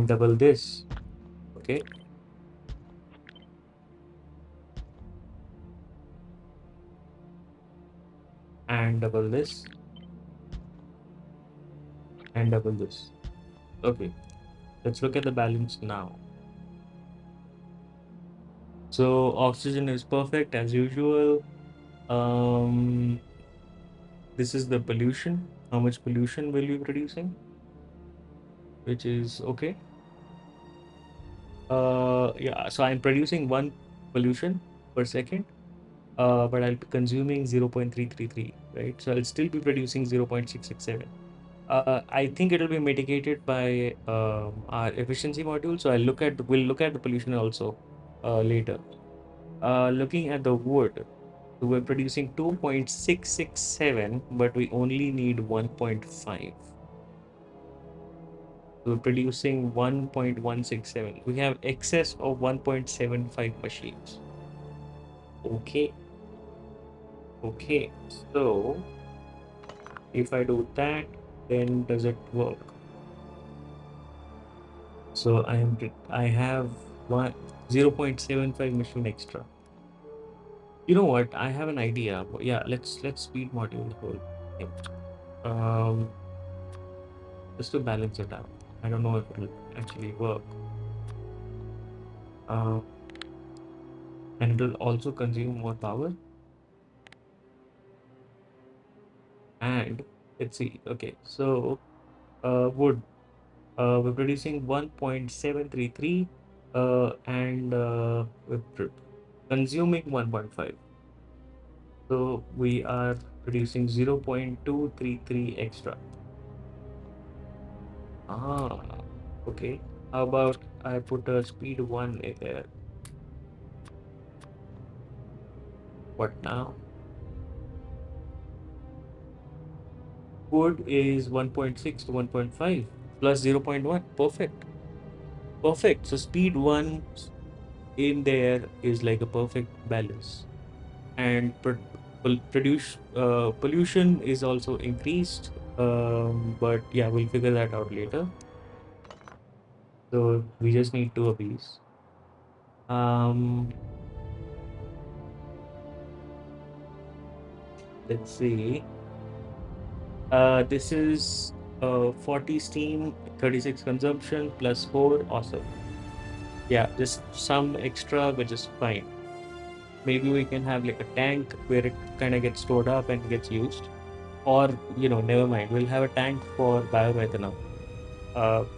double this. Okay, and double this, and double this. Okay, let's look at the balance now. So oxygen is perfect as usual. um this is the pollution. How much pollution will you be producing, which is okay. Yeah, so I'm producing one pollution. per second, but I'll be consuming 0.333, right? So I'll still be producing 0.667. I think it'll be mitigated by our efficiency module. So we'll look at the pollution also later. Looking at the wood, so we're producing 2.667, but we only need 1.5. We're producing 1.167. We have excess of 1.75 machines. Okay, okay. So if I do that, then does it work? So I have one 0.75 machine extra. You know what? I have an idea. Yeah, let's speed module the whole thing. Um, just to balance it out. I don't know if it'll actually work. Uh, and it'll also consume more power. And let's see. Okay, so wood. We're producing 1.733, and consuming 1.5. So we are producing 0.233 extra. Ah, okay. How about I put a speed 1 in there? What now? Wood is 1.6 to 1.5 plus 0.1. Perfect. Perfect. So speed 1 in there is like a perfect balance. And pollution is also increased. But yeah, we'll figure that out later. So we just need two of these. Um, let's see. This is 40 steam, 36 consumption plus 4. Awesome. Yeah, just some extra, which is fine. Maybe we can have like a tank where it kind of gets stored up and gets used. Or, never mind. We'll have a tank for biomethanol.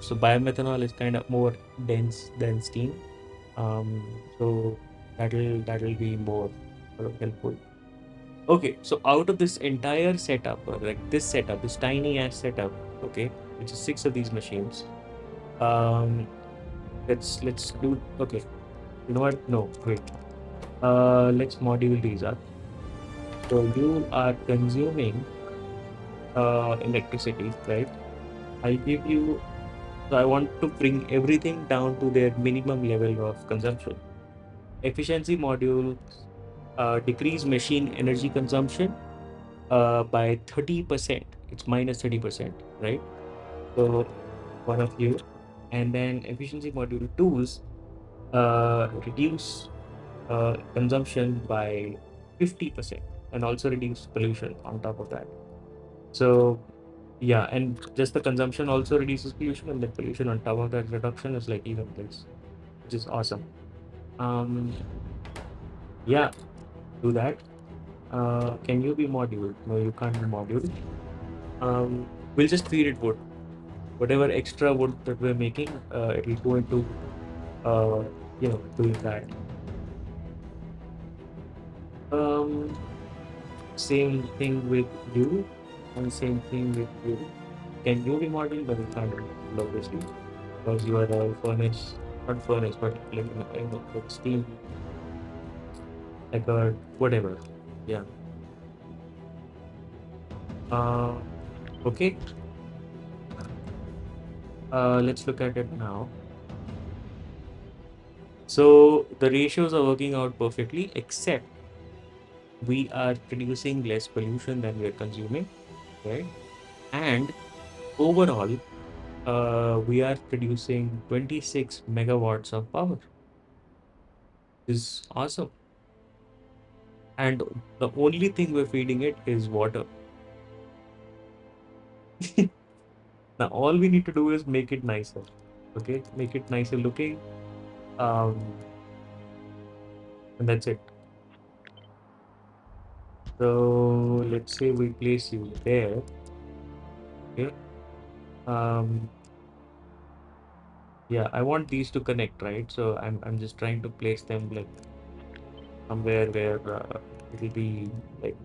So biomethanol is kind of more dense than steam. So that'll be more sort of helpful. Okay, so out of this entire setup, or like this setup, this tiny ass setup, okay, which is six of these machines. Um, let's do. Okay, you know what? No, wait. Let's module these up. So you are consuming electricity, right? I'll give you. So I want to bring everything down to their minimum level of consumption. Efficiency module decrease machine energy consumption by 30%. It's minus 30%, right? So one of you, and then efficiency module twos reduce consumption by 50% and also reduce pollution on top of that. So yeah, and just the consumption also reduces pollution, and the pollution on top of that reduction is like even this, which is awesome. Um, yeah, do that. Can you be module? No, you can't be module. We'll just feed it wood. Whatever extra wood that we're making, it'll go into uh, doing that. Um, Same thing with you, and same thing with you. Can you be model? But you can't, obviously, because you are a furnace, not furnace, but like steam, like a whatever. Yeah. Uh, okay. Let's look at it now. So the ratios are working out perfectly, except we are producing less pollution than we are consuming, right? And overall, we are producing 26 megawatts of power. This is awesome. And the only thing we're feeding it is water. Now, all we need to do is make it nicer. Okay, make it nicer looking. Um, and that's it. So let's say we place you there. Okay. Um, yeah, I want these to connect, right? So I'm just trying to place them like somewhere where it'll be like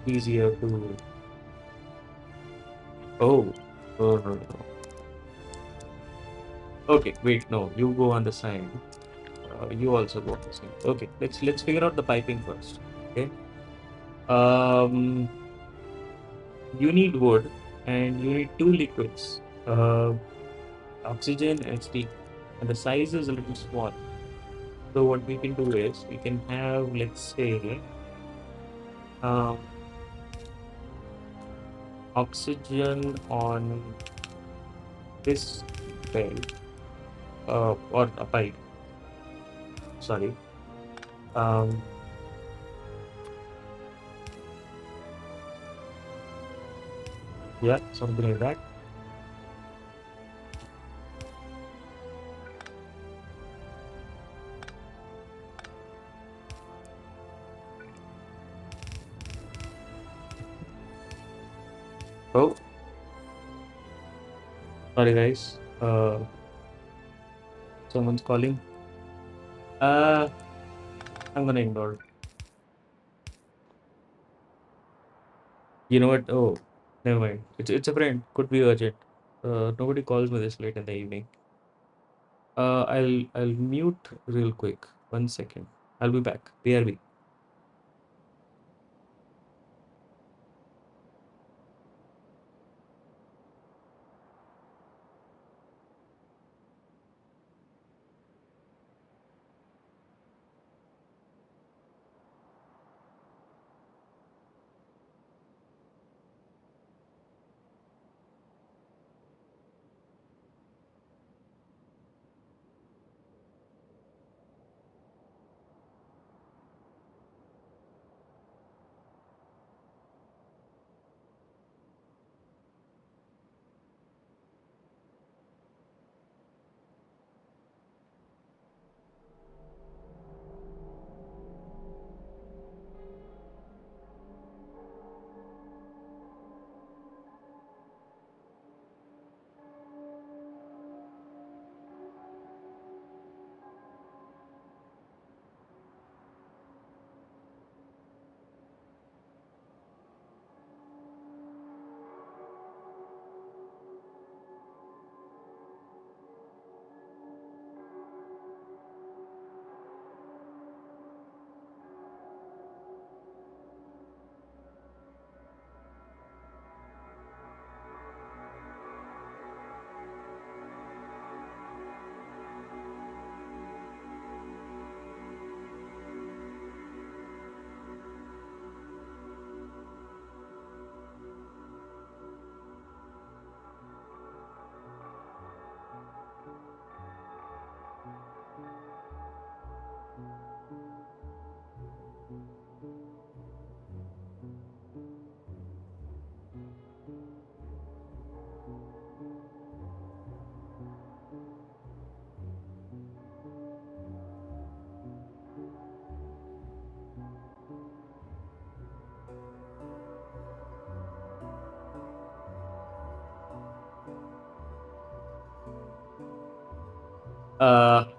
easier to. Oh, no, no, no. Okay, wait, no, you go on the side. You also go on the side. Okay, let's figure out the piping first. Okay. Um, you need wood, and you need two liquids, oxygen and steam, and the size is a little small. So what we can do is we can have, let's say, um, oxygen on this bed, or a pipe. Sorry. Um, yeah, something like that. Oh, sorry guys. Someone's calling. Uh, I'm gonna ignore. You know what? Oh, never mind. It's a friend. Could be urgent. Nobody calls me this late in the evening. I'll mute real quick. 1 second. I'll be back. BRB.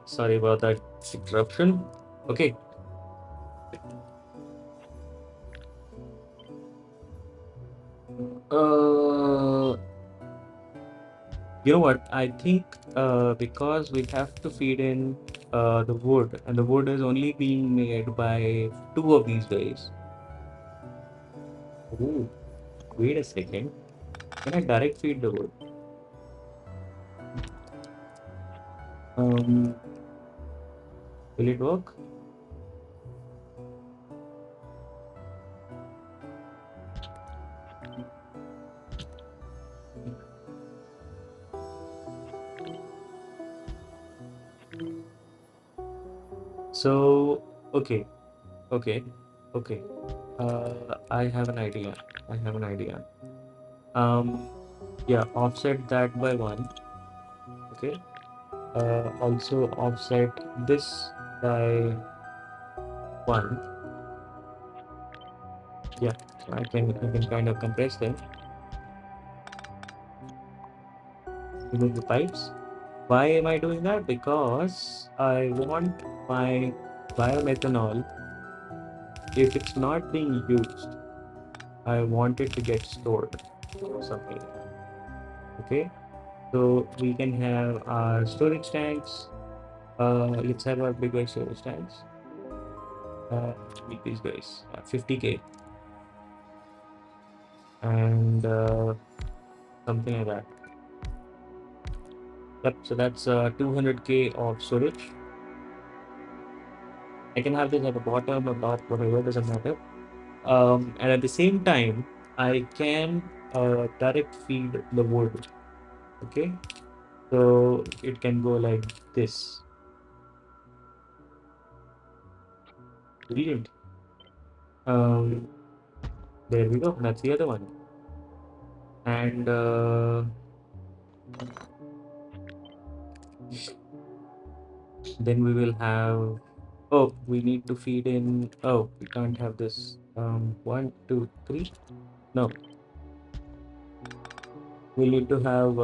Sorry about that interruption. Okay. Uh, you know what? I think because we have to feed in the wood, and the wood is only being made by two of these guys. Ooh, wait a second. Can I direct feed the wood? Um, will it work? So, okay, okay, okay. I have an idea. I have an idea. Um, yeah, offset that by one. Okay. Also offset this by one. Yeah, so I can kind of compress them. Remove the pipes. Why am I doing that? Because I want my biomethanol, if it's not being used, I want it to get stored somewhere. Okay, so we can have our storage tanks. Let's have our bigger storage tanks. Uh, with these guys, 50K and something like that. Yep, so that's 200K of storage. I can have this at the bottom or top, whatever, doesn't matter. And at the same time, I can direct feed the wood. Okay, so it can go like this. Brilliant. Um, there we go. That's the other one. And then we will have. Oh, we need to feed in. Oh, we can't have this. One, two, three. No, we need to have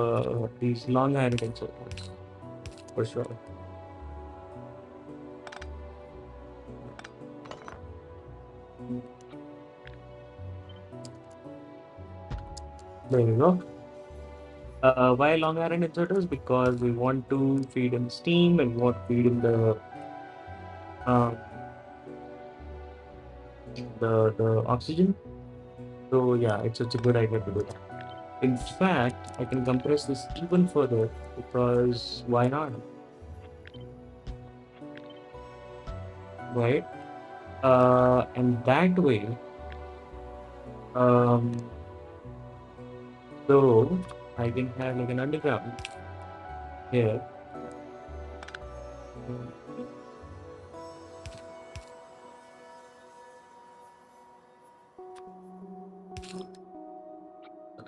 these long iron circuits for sure. There we go. Why long iron inserters? Because we want to feed in steam and we want to feed in uh, the oxygen. So yeah, it's a good idea to do that. In fact, I can compress this even further because why not, right? And that way, um, so I can have like an underground here.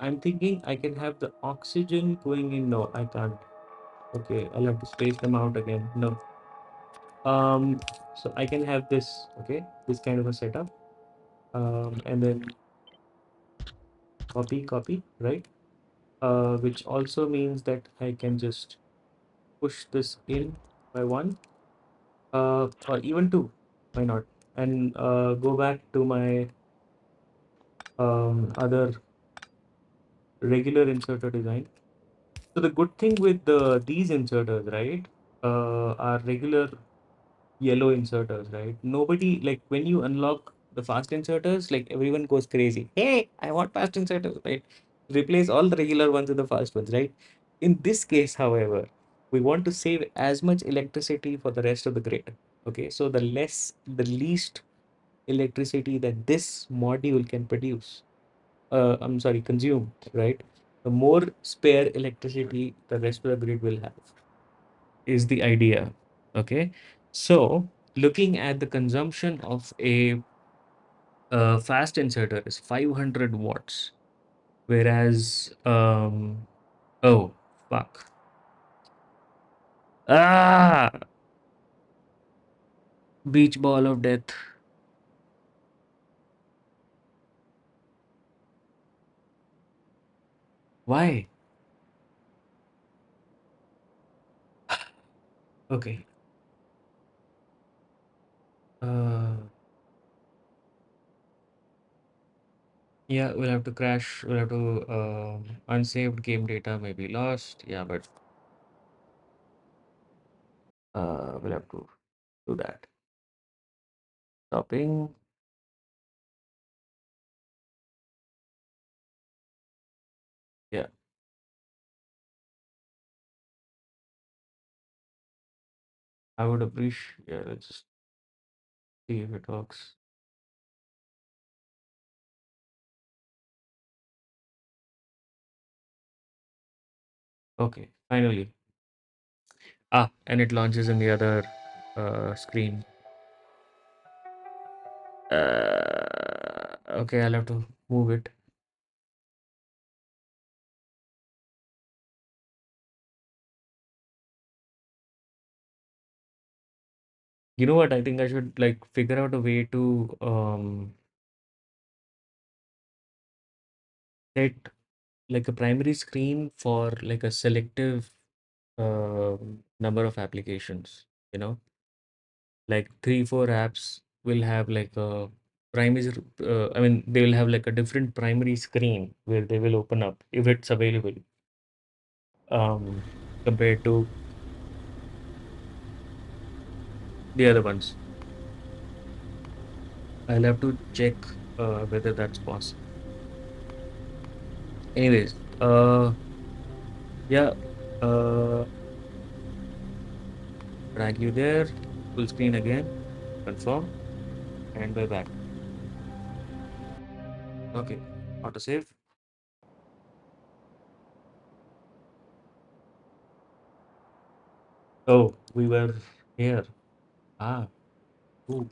I'm thinking I can have the oxygen going in. No, I can't. Okay, I'll have to space them out again. No. Um, so I can have this, okay, this kind of a setup. And then copy, right? Which also means that I can just push this in by one, or even two. Why not? And go back to my other regular inserter design. So the good thing with these inserters, right, are regular yellow inserters, right? Nobody, like when you unlock the fast inserters, like everyone goes crazy. Hey, I want fast inserters, right? Replace all the regular ones with the fast ones, right? In this case, however, we want to save as much electricity for the rest of the grid. Okay, so the least electricity that this module can produce, I'm sorry, consume, right? The more spare electricity the rest of the grid will have is the idea. Okay. So looking at the consumption of a fast inserter is 500 watts, whereas, oh, fuck. Ah, beach ball of death. Why? Okay. Uh, yeah, we'll have to crash. We'll have to, unsaved game data may be lost. Yeah, but we'll have to do that. Stopping. Yeah, I would appreciate. Yeah, let's just see if it works. Okay, finally. Ah, and it launches in the other screen. Okay, I'll have to move it. You know what? I think I should like figure out a way to set like a primary screen for like a selective number of applications, you know? like 3 4 apps will have like a primary I mean they will have like a different primary screen where they will open up if it's available, um compared to the other ones. I'll have to check whether that's possible. Anyways, yeah, uh drag you there, full screen again, confirm, and we're back. Okay, autosave. Oh, we were here. Ah, cool.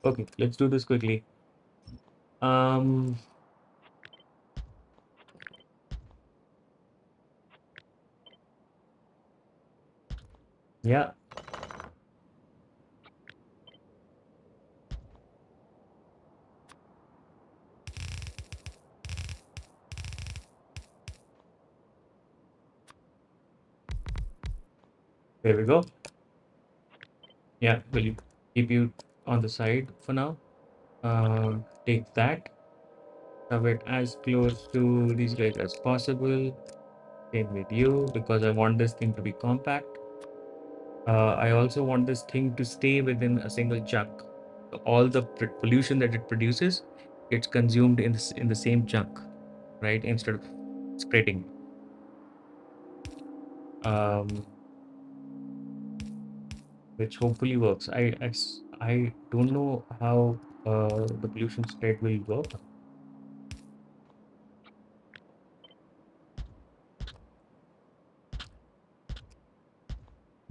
Okay, let's do this quickly. Um, yeah, there we go. Yeah, will keep you on the side for now. Take that, have it as close to these guys as possible. Same with you because I want this thing to be compact. I also want this thing to stay within a single chunk. So all the pollution that it produces gets consumed in the same chunk, right? Instead of spreading. Um, which hopefully works. I don't know how the pollution spread will work.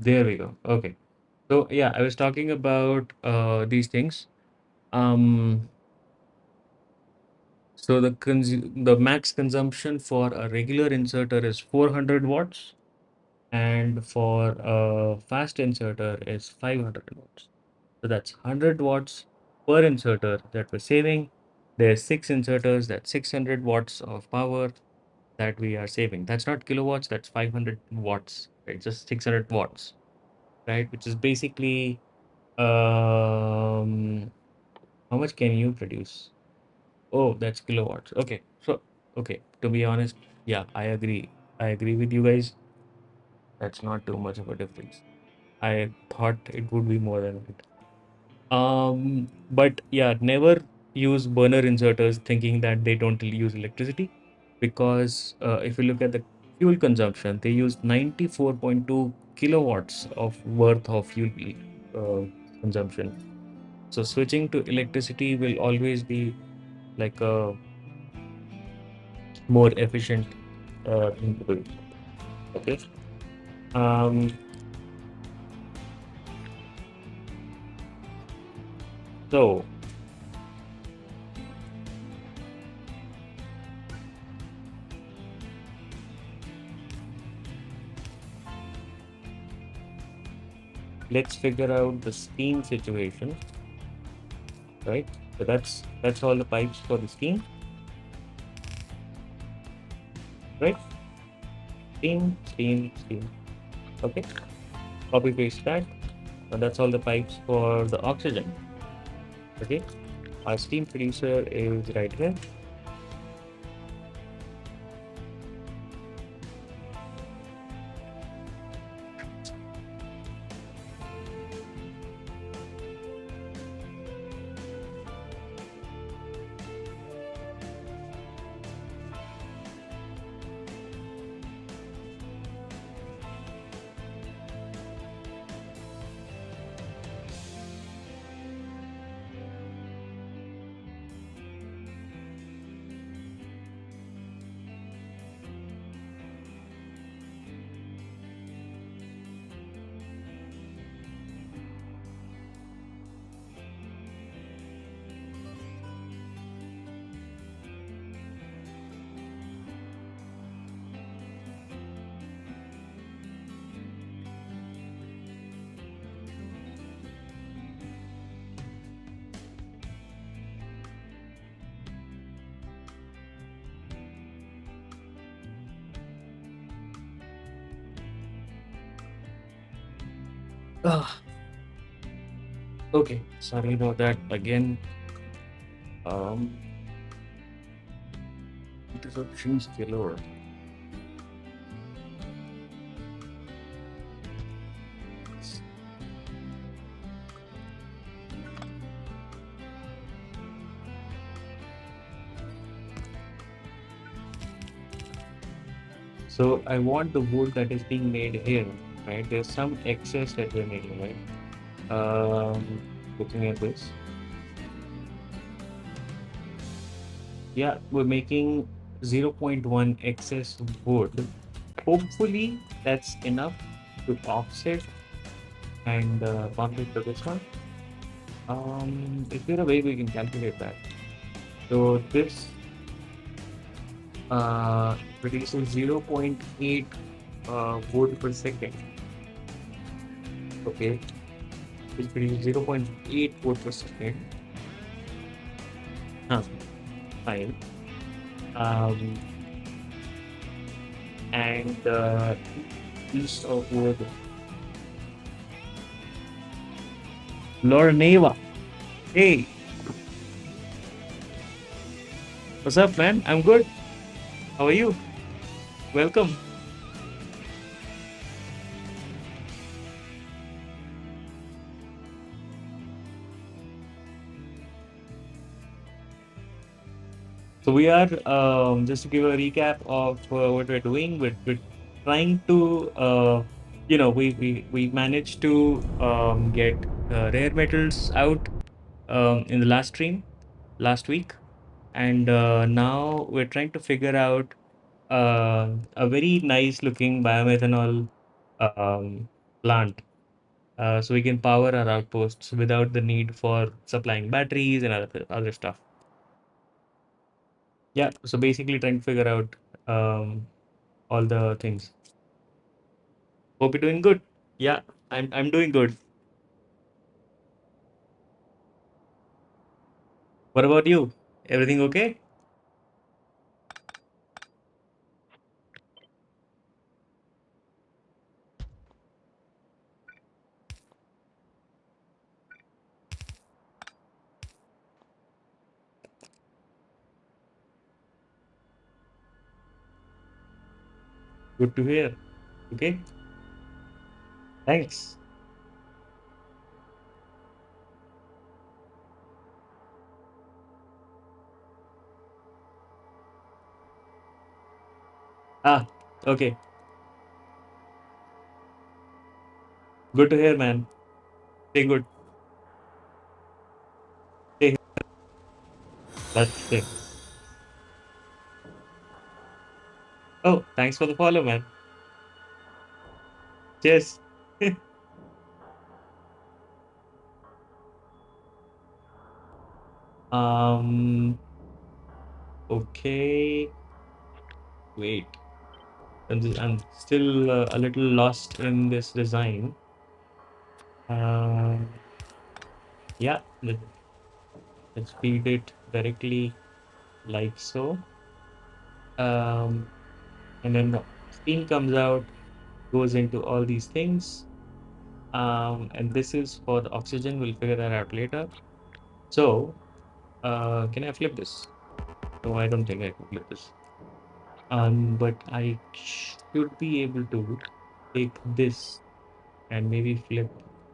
There we go. Okay. So yeah, I was talking about these things. Um, so the max consumption for a regular inserter is 400 watts, and for a fast inserter is 500 watts. So that's 100 watts per inserter that we're saving. There's 6 inserters, that's 600 watts of power that we are saving. That's not kilowatts, that's 500 watts, right? Just 600 watts, right? Which is basically, um, how much can you produce? Oh, that's kilowatts. Okay. So, okay. To be honest, yeah, I agree. I agree with you guys. That's not too much of a difference. I thought it would be more than it. But yeah, never use burner inserters thinking that they don't use electricity, because if you look at the fuel consumption, they use 94.2 kilowatts of worth of fuel uh, consumption. So switching to electricity will always be like a more efficient thing to do. Okay. Um, so let's figure out the steam situation, right? So that's all the pipes for the steam, right? Steam, steam, steam. Okay. Copy paste that. And that's all the pipes for the oxygen. Okay. Our steam producer is right here. Ah, Okay, sorry about that again. Um, it is options galore. So I want the wood that is being made here, right? There's some excess that we're making, right? Looking at this, yeah, we're making 0.1 excess wood. Hopefully, that's enough to offset and bump it to this one. Is there a way we can calculate that? So this produces 0.8 wood per second. Okay, it produces 0.8 wood per second. Huh, fine. Um, and piece of wood. Lorneva. Hey, what's up, man? I'm good. How are you? Welcome. So we are just to give a recap of what we're doing. We're trying to we managed to get rare metals out in the last stream last week, and now we're trying to figure out a very nice looking biomethanol plant, so we can power our outposts without the need for supplying batteries and other stuff. Yeah, so basically trying to figure out um, all the things. Hope you're doing good. Yeah, I'm doing good. What about you? Everything okay? Good to hear. Okay, thanks. Ah, okay. Good to hear, man. Stay good. Stay. That's it. Oh, thanks for the follow, man. Cheers. um. Okay. Wait. I'm still a little lost in this design. Um. Yeah. Let's feed it directly like so. Um. And then the steam comes out, goes into all these things. And this is for the oxygen. We'll figure that out later. So, can I flip this? No, I don't think I can flip this. But I should be able to take this and maybe flip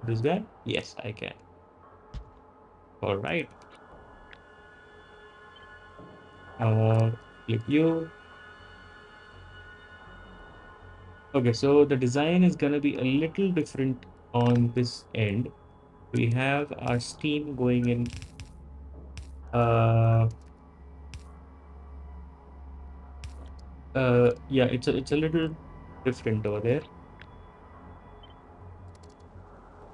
this guy. Yes, I can. All right. Uh, Flip you. Okay, so the design is gonna be a little different on this end. We have our steam going in. Uh, yeah, it's a little different over there.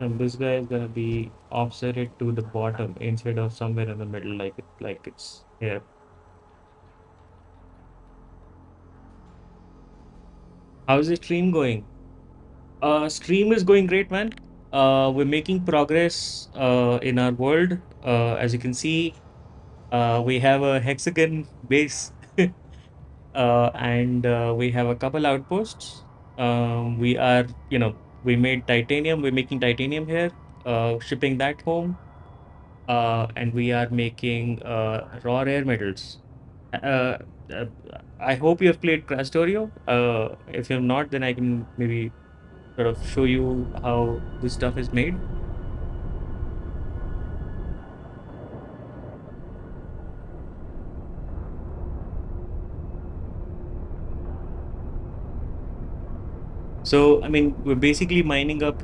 And this guy is gonna be offsetted to the bottom instead of somewhere in the middle, like it's here. How's the stream going? Stream is going great, man. We're making progress in our world. As you can see, we have a hexagon base, and we have a couple outposts. We are, we made titanium. We're making titanium here. shipping that home, and we are making raw rare metals. Uh, uh, I hope you have played Crastorio. If you're not, then I can maybe sort of show you how this stuff is made. So, I mean, we're basically mining up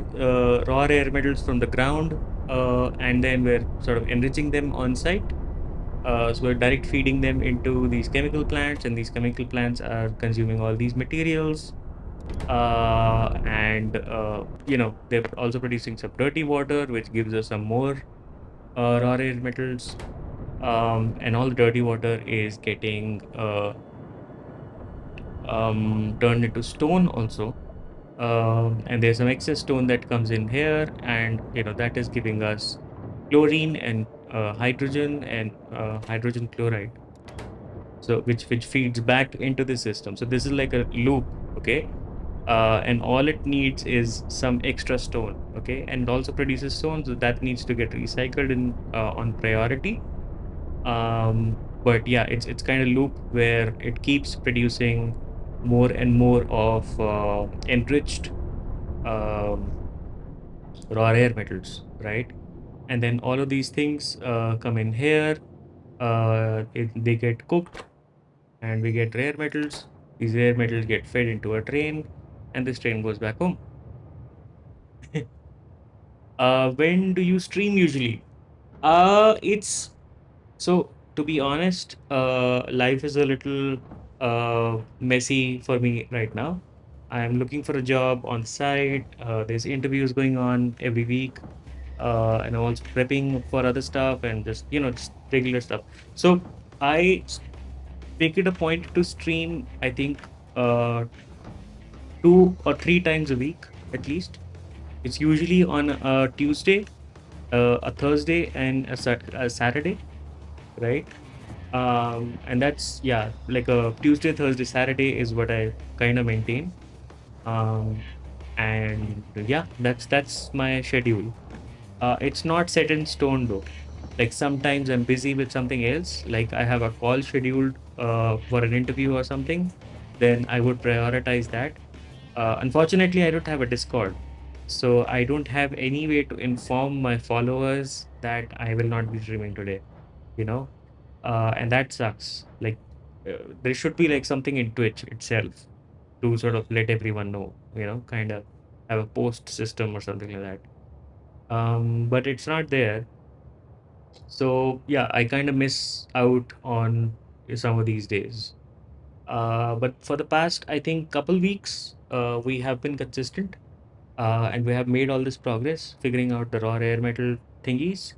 raw rare metals from the ground, and then we're sort of enriching them on site. So we're direct feeding them into these chemical plants, and these chemical plants are consuming all these materials. And they're also producing some dirty water, which gives us some more raw rare metals. And all the dirty water is getting turned into stone also. And there's some excess stone that comes in here, and that is giving us chlorine and hydrogen and hydrogen chloride, so which feeds back into the system. So this is like a loop, okay? And all it needs is some extra stone, okay? And it also produces stone, so that needs to get recycled in on priority. But yeah, it's kind of loop where it keeps producing more and more of enriched um, raw rare metals, right? And then all of these things come in here. They get cooked, and we get rare metals. These rare metals get fed into a train, and this train goes back home. When do you stream usually? It's so, to be honest, life is a little messy for me right now. I'm looking for a job on site. There's interviews going on every week, and I'm also prepping for other stuff and just regular stuff. So I make it a point to stream, I think, uh, 2 or 3 times a week at least. It's usually on a Tuesday, a Thursday, and a Saturday, right? And that's, yeah, like a Tuesday, Thursday, Saturday is what I kind of maintain. Um, and yeah, that's my schedule. It's not set in stone though. Like sometimes I'm busy with something else, like I have a call scheduled for an interview or something, then I would prioritize that. Unfortunately, I don't have a Discord, so I don't have any way to inform my followers that I will not be streaming today, you know? And that sucks. Like, there should be like something in Twitch itself to sort of let everyone know, kind of have a post system or something like that. But it's not there. So yeah, I kind of miss out on some of these days. But for the past, I think, couple weeks, we have been consistent, and we have made all this progress figuring out the raw rare metal thingies.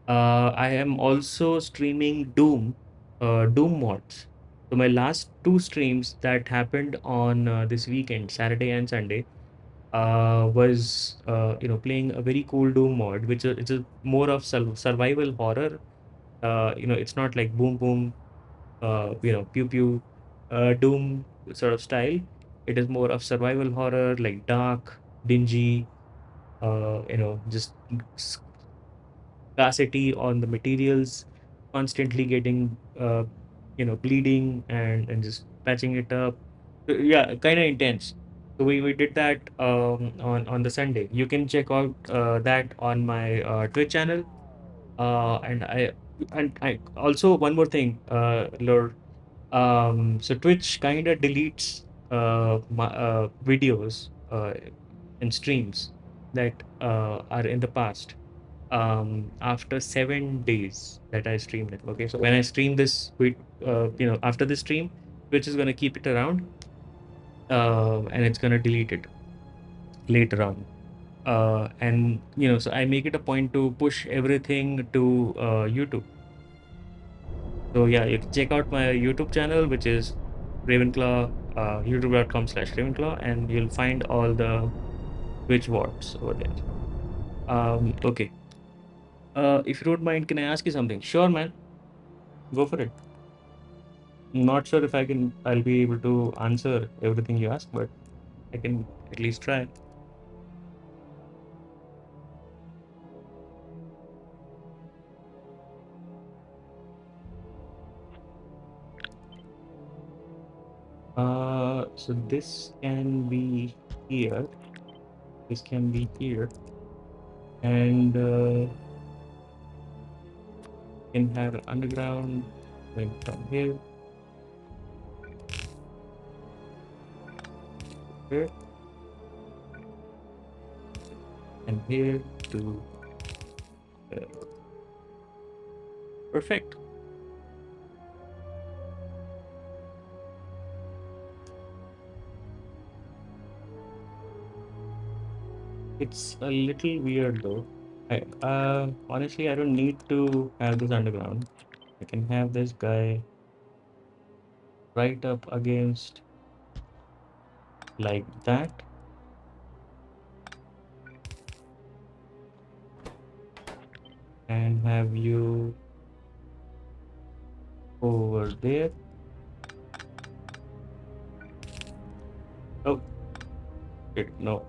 I am also streaming Doom mods. So my last two streams that happened on this weekend, Saturday and Sunday, was playing a very cool Doom mod, which it's a more of survival horror. It's not like boom boom, pew pew, Doom sort of style. It is more of survival horror, like dark, dingy, just scarcity on the materials, constantly getting bleeding and just patching it up. Yeah, kind of intense. So we did that on the Sunday. You can check out that on my Twitch channel. And I also, one more thing, Lord. So Twitch kind of deletes videos and streams that are in the past, after 7 days that I streamed it. Okay, so when I stream this, after the stream, Twitch is gonna keep it around, and it's gonna delete it later on. And so I make it a point to push everything to YouTube. So yeah, you can check out my YouTube channel, which is Ravenclaw, youtube.com/Ravenclaw, and you'll find all the Twitch VODs over there. Okay. If you don't mind, can I ask you something? Sure, man. Go for it. Not sure if I'll be able to answer everything you ask, but I can at least try. So this can be here. This can be here, and can have an underground going from here, here, and here to perfect. It's a little weird though. Honestly, I don't need to have this underground. I can have this guy right up against like that, and have you over there. Oh, shit, no.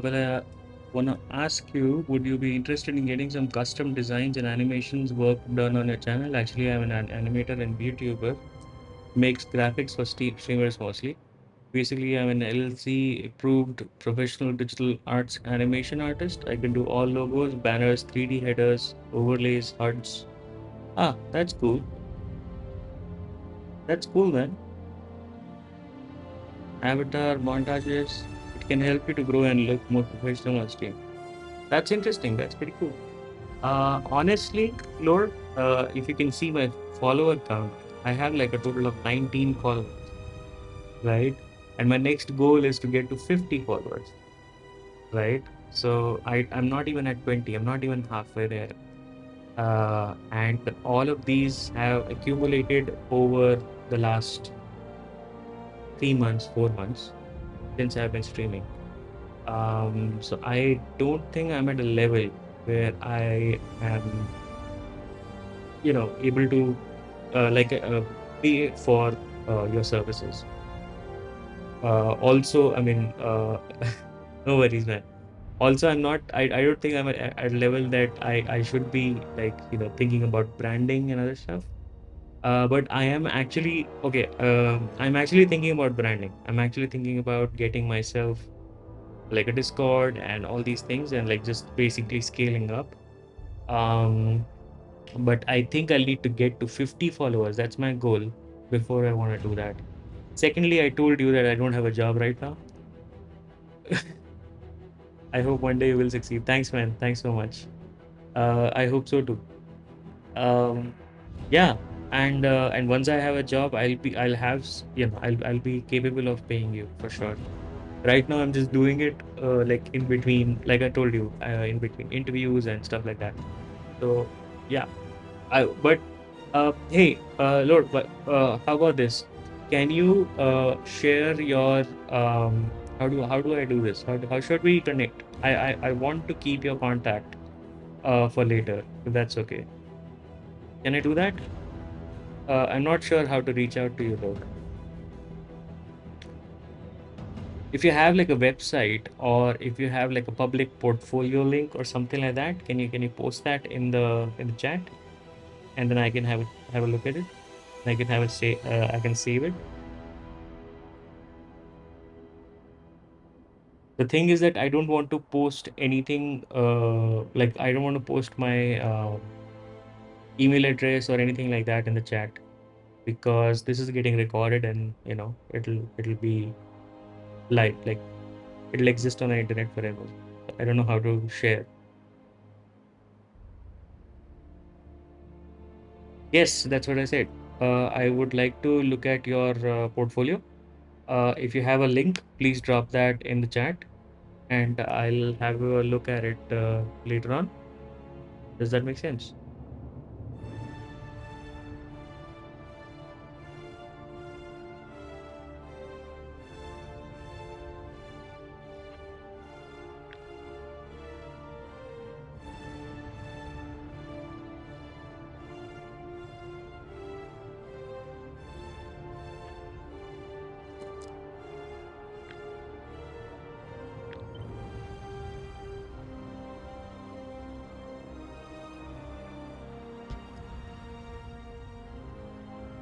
But I wanna ask you, would you be interested in getting some custom designs and animations work done on your channel? Actually, I'm an animator and VTuber, makes graphics for streamers mostly. Basically, I'm an LLC approved professional digital arts animation artist. I can do all logos, banners, 3D headers, overlays, HUDs. Ah, that's cool. That's cool, man. Avatar, montages, it can help you to grow and look more professional on stream. That's interesting. That's pretty cool. Honestly, Lord, if you can see my follower count, I have like a total of 19 followers, right? And my next goal is to get to 50 followers, right? So I'm not even at 20, I'm not even halfway there. And all of these have accumulated over the last 3 months, 4 months since I've been streaming. So I don't think I'm at a level where I am, able to pay for your services. Also, I mean, no worries, man. Also, I don't think I'm at a level that I should be like, thinking about branding and other stuff. But I am actually, okay, I'm actually thinking about branding. I'm actually thinking about getting myself like a Discord and all these things and like just basically scaling up. Um, but I think I'll need to get to 50 followers. That's my goal before I want to do that. Secondly, I told you that I don't have a job right now. I hope one day you will succeed. Thanks, man. Thanks so much. I hope so too. Um, yeah, and once I have a job, I'll have I'll be capable of paying you for sure. Right now, I'm just doing it like in between, like I told you, in between interviews and stuff like that. So yeah, but hey, Lord, but how about this? Can you share your how do I do this? How should we connect? I want to keep your contact for later, if that's okay. Can I do that? I'm not sure how to reach out to you though. If you have like a website or if you have like a public portfolio link or something like that, can you post that in the chat, and then I can have a look at it. I can have it say I can save it. The thing is that I don't want to post anything like I don't want to post my email address or anything like that in the chat, because this is getting recorded and it'll be live, like it'll exist on the internet forever. I don't know how to share. Yes, that's what I said. I would like to look at your portfolio. If you have a link, please drop that in the chat and I'll have a look at it later on. Does that make sense?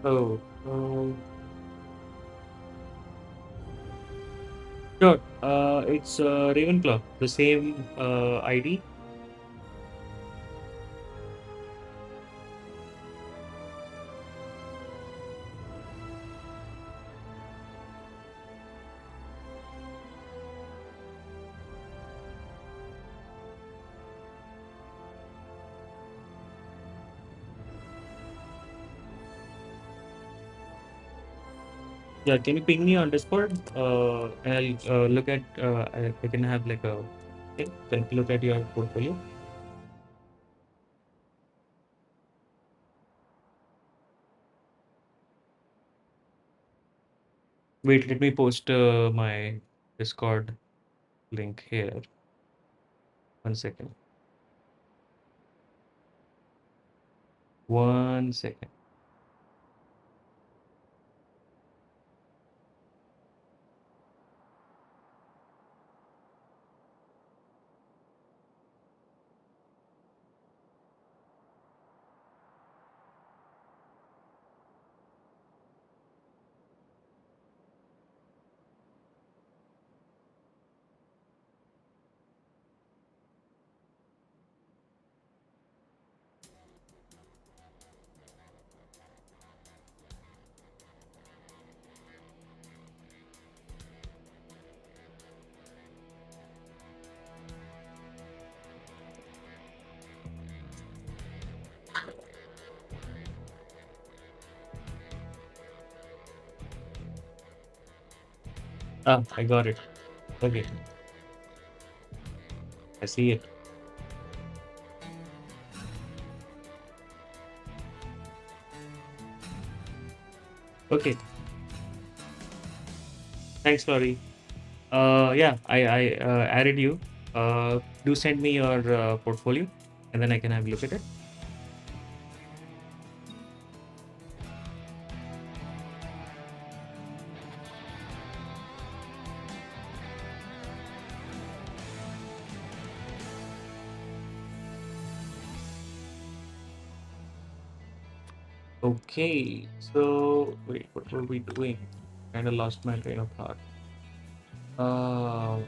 Oh, sure. It's Ravenclaw, the same ID. Yeah, can you ping me on Discord? And I'll look at. I can have like a. Okay, can look at your portfolio. Wait, let me post my Discord link here. 1 second. 1 second. Ah, I got it. Okay, I see it. Okay, thanks, Laurie. Yeah, I added you. Do send me your portfolio, and then I can have a look at it. Okay, so wait, what were we doing? Kind of lost my train of thought. Uh,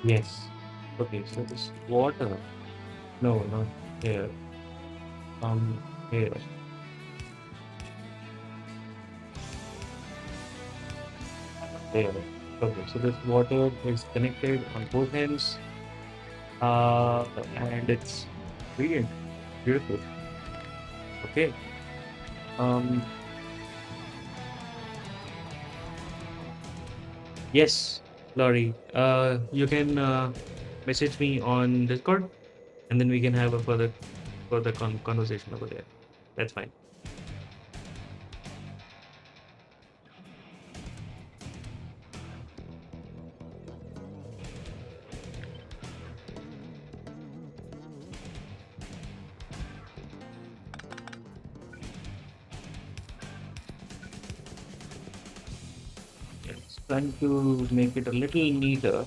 yes. Okay, so this water. No, not here. Here. There. Okay, so this water is connected on both ends. And it's brilliant, beautiful. Okay. Um, yes, Laurie. You can message me on Discord, and then we can have a further conversation over there. That's fine. Yes. Trying to make it a little neater.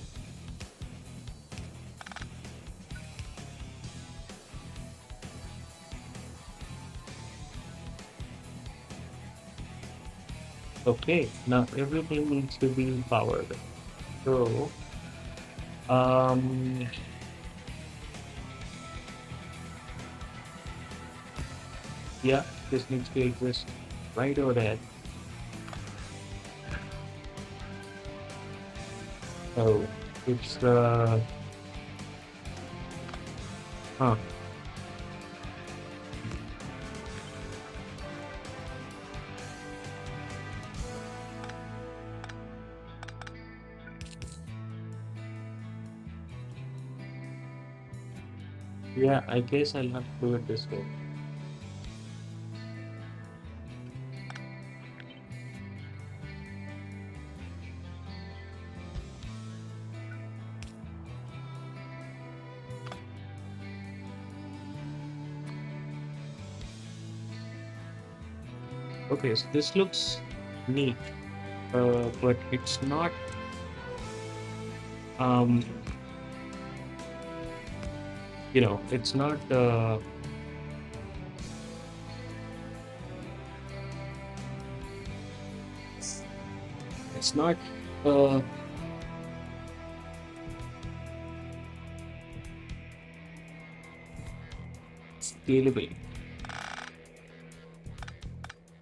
Okay. Now everything needs to be powered. So, um, yeah, this needs to exist right over there. Oh, it's huh. Yeah, I guess I'll have to do it this way. Okay, so this looks neat, but it's not. Um, it's not it's not uh, scalable.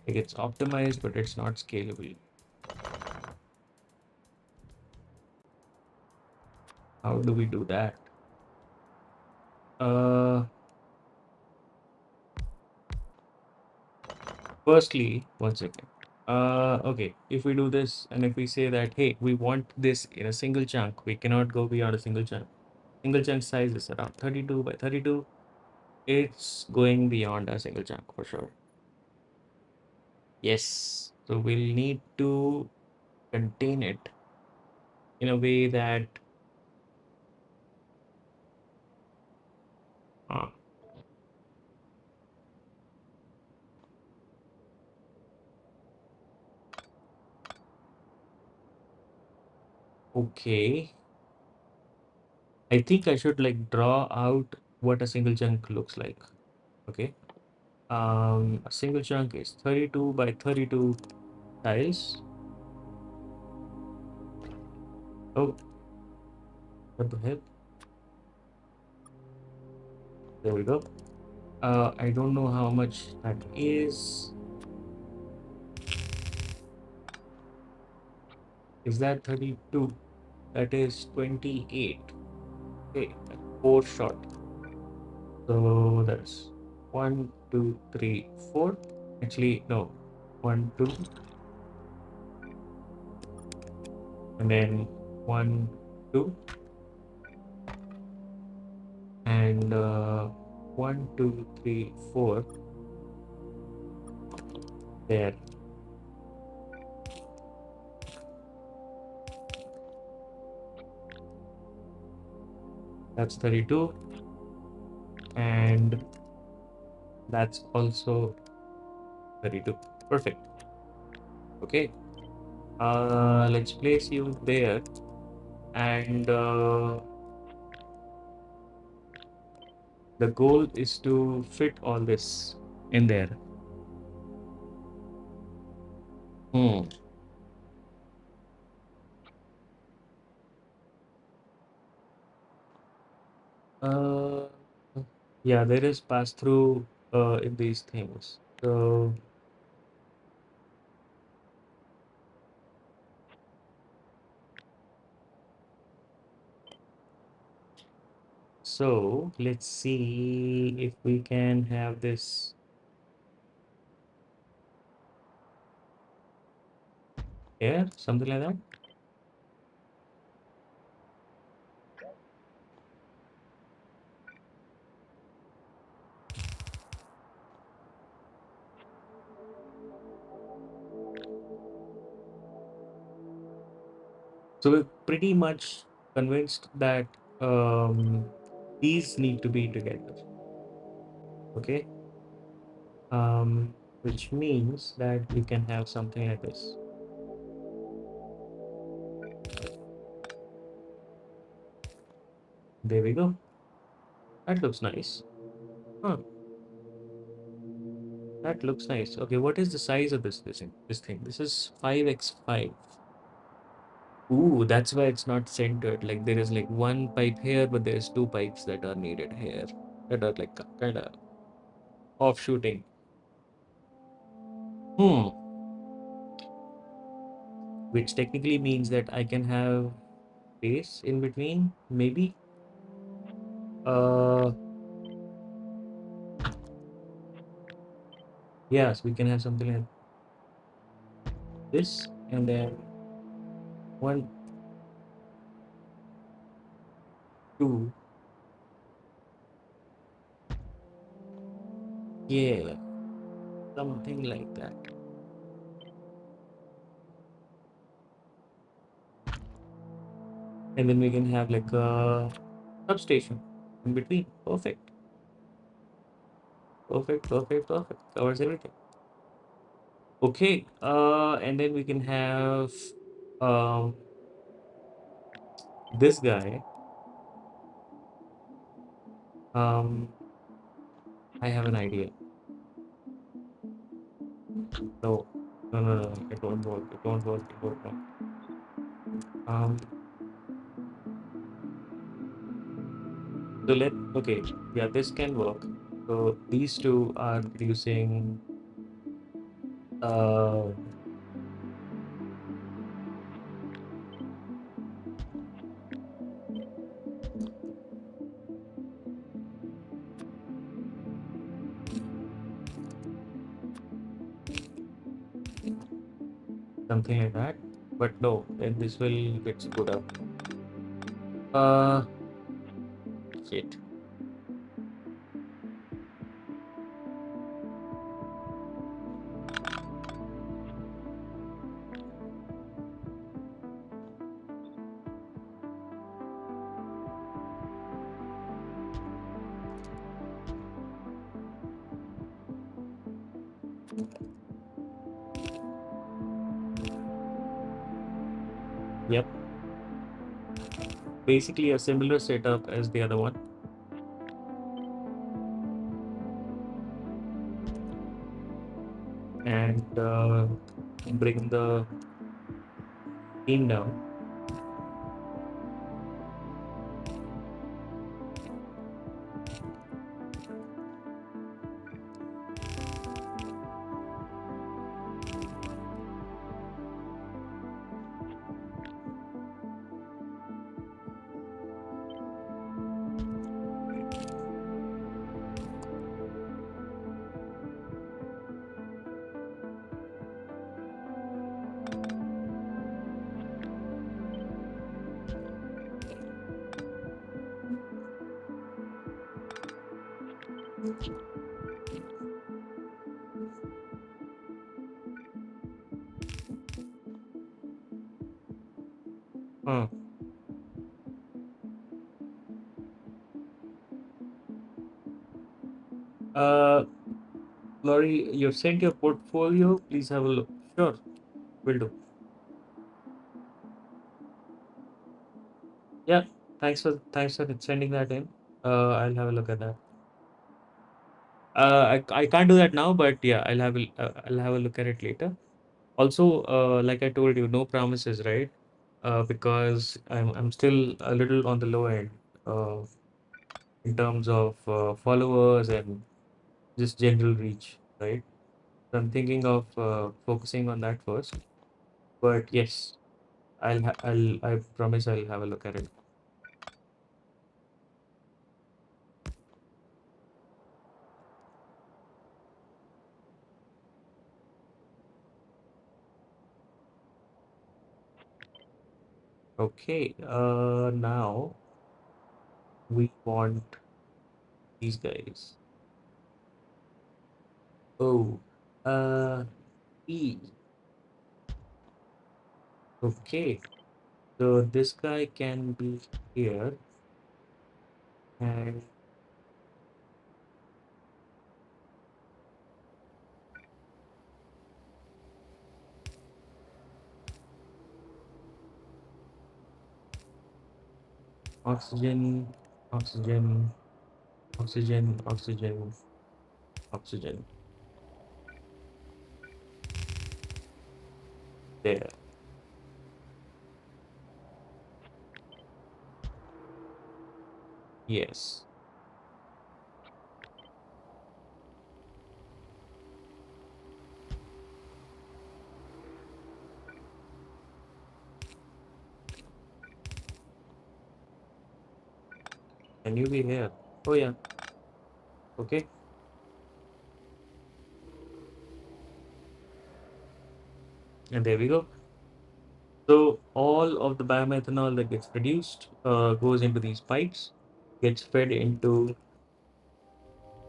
Like it's optimized, but it's not scalable. How do we do that? Uh, Firstly, one second. Okay, if we do this and if we say that, hey, we want this in a single chunk, we cannot go beyond a single chunk. Single chunk size is around 32 by 32. It's going beyond a single chunk for sure. Yes. So we'll need to contain it in a way that, uh, okay. I think I should like draw out what a single chunk looks like. Okay. A single chunk is 32 by 32 tiles. Oh, what the hell? There we go. I don't know how much that is. Is that 32? That is 28. Okay, four short. So that's one, two, three, four. Actually, no. One, two, and then one, two, and one, two, three, four. There. That's 32. And that's also 32. Perfect. Okay. Let's place you there. And the goal is to fit all this in there. Hmm. Uh, yeah, there is pass through in these things. So let's see if we can have this here, something like that. So we're pretty much convinced that um, these need to be together. Okay. Which means that we can have something like this. There we go. That looks nice. Huh. That looks nice. Okay, what is the size of this thing? This is 5x5. Ooh, that's why it's not centered. Like there is like one pipe here, but there's two pipes that are needed here that are like kind of offshooting. Hmm. Which technically means that I can have space in between, maybe. Uh, yes, we can have something like this, and then one, two, yeah, something like that. And then we can have like a substation in between. Perfect. Perfect, perfect, perfect. Covers everything. Okay. And then we can have um this guy Um, I have an idea. No, no. It won't work. It won't work. It won't work. Um, okay, yeah, this can work. So these two are producing uh something like that. But no, then this will get screwed up. Uh, shit. Yep. Basically a similar setup as the other one. And bring the team down. Huh. Uh, Laurie, you've sent your portfolio. Please have a look. Sure, will do. Yeah, thanks for sending that in. I'll have a look at that. I can't do that now, but yeah, I'll have a look at it later. Also, like I told you, no promises, right? Because I'm still a little on the low end uh, in terms of followers and just general reach, right? So I'm thinking of focusing on that first. But yes, I promise I'll have a look at it. Okay. Now we want these guys. Oh, uh, E. Okay. So this guy can be here and oxygen, oxygen, oxygen, oxygen, oxygen. There. Yes. Can you be here? Oh yeah. Okay. And there we go. So all of the biomethanol that gets produced goes into these pipes, gets fed into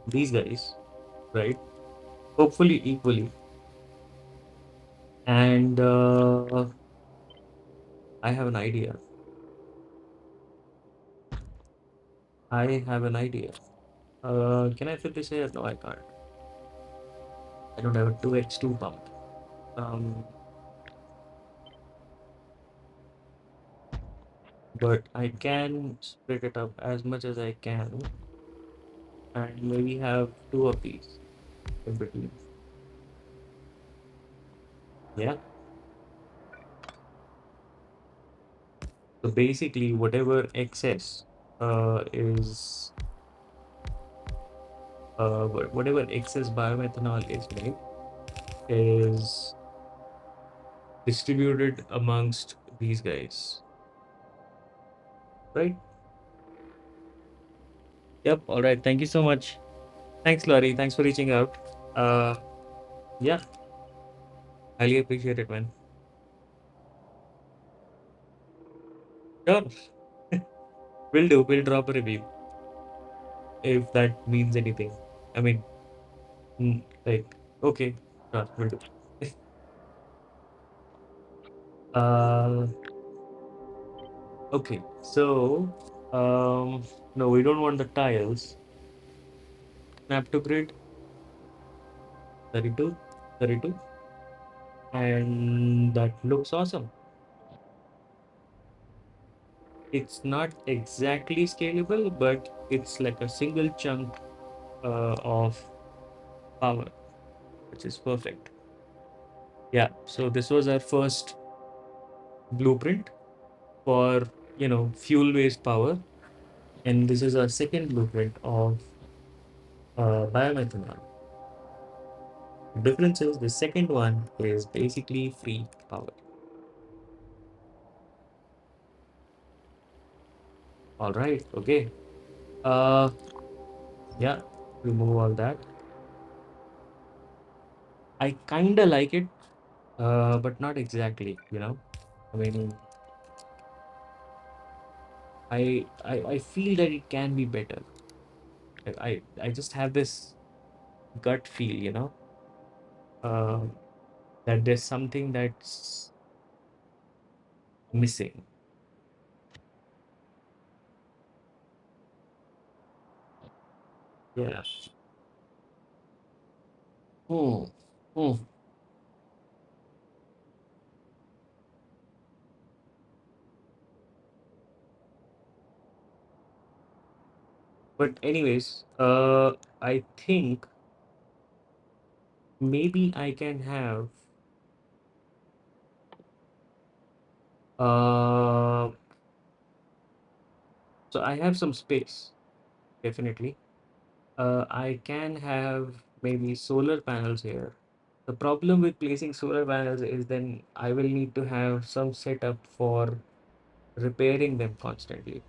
these guys, right? Hopefully equally. And I have an idea. I have an idea. Can I fit this here? No, I can't. I don't have a 2x2 pump. Um, but I can split it up as much as I can. and maybe have two of these in between. Yeah. So basically, whatever excess is whatever excess biomethanol is made is distributed amongst these guys, right? Yep. All right. Thank you so much. Thanks, Laurie. Thanks for reaching out. Uh, yeah, highly appreciate it, man. Sure. Will do. We'll drop a review if that means anything. I mean, like, okay, sure, will do. uh, okay. So, no, we don't want the tiles. Snap to grid 32, 32, and that looks awesome. It's not exactly scalable, but it's like a single chunk of power, which is perfect. Yeah. So this was our first blueprint for fuel based power, and this is our second blueprint of biomethanol. Difference is the second one is basically free power. All right. Okay. Uh, yeah. Remove all that. I kinda like it, but not exactly. I mean, I feel that it can be better. I just have this gut feel, uh, that there's something that's missing. Yeah. Hmm. Hmm. But anyways, I think maybe I can have uh so I have some space, definitely. I can have maybe solar panels here. The problem with placing solar panels is then I will need to have some setup for repairing them constantly,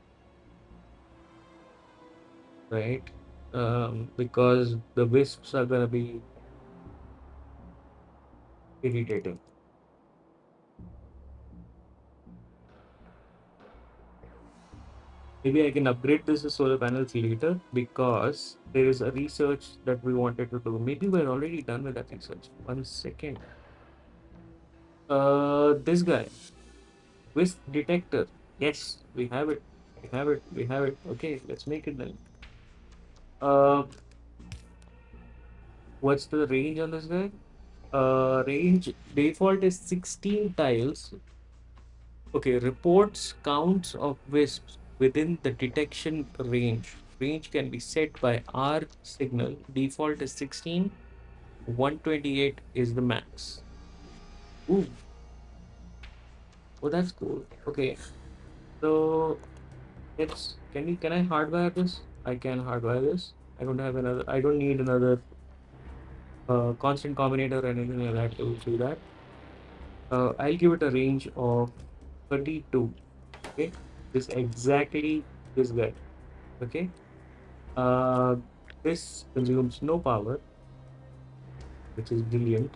right? Because the wisps are gonna be irritating. Maybe I can upgrade this to solar panels later because there is a research that we wanted to do. Maybe we're already done with that research. One second. This guy, wisp detector. Yes, we have it. We have it. We have it. Okay, let's make it then. Uh, what's the range on this guy? Range default is 16 tiles. Okay, reports counts of wisps within the detection range. Range can be set by R signal. Default is 16. 128 is the max. Ooh, oh, that's cool. Okay, so can I hardwire this? I can hardwire this. I don't need another constant combinator or anything like that to do that. I'll give it a range of 32. Okay, this exactly this guy. Okay. Uh, this consumes no power, which is brilliant.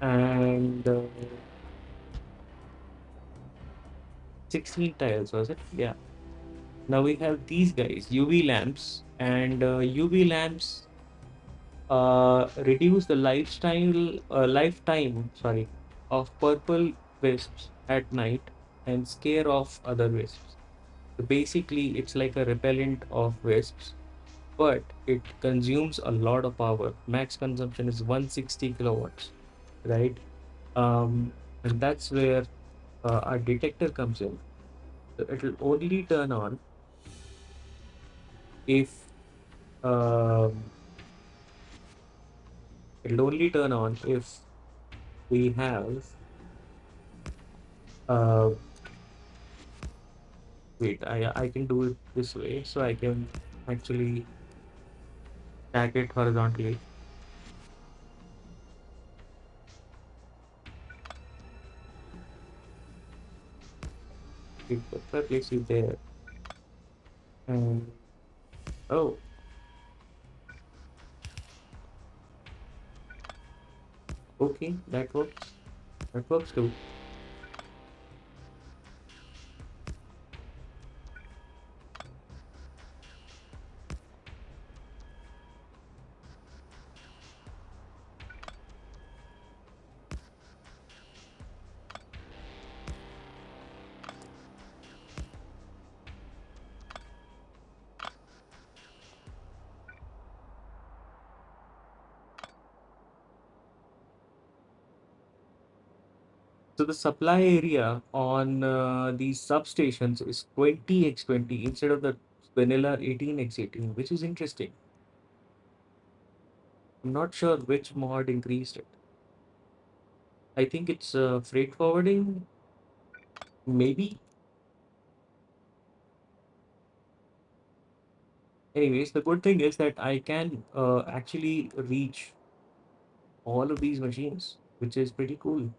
And 16 tiles, was it? Yeah. Now we have these guys, UV lamps, and UV lamps reduce the lifetime, sorry, of purple wisps at night and scare off other wisps. So basically, it's like a repellent of wisps, but it consumes a lot of power. Max consumption is 160 kilowatts, right? And that's where our detector comes in. So it will only turn on if Um, it'll only turn on if we have uh, wait, I can do it this way, so I can actually stack it horizontally. If I place it there, and oh, okay, that works. That works too. So the supply area on these substations is 20x20 instead of the vanilla 18x18, which is interesting. I'm not sure which mod increased it. I think it's freight forwarding, maybe. Anyways, the good thing is that I can actually reach all of these machines, which is pretty cool.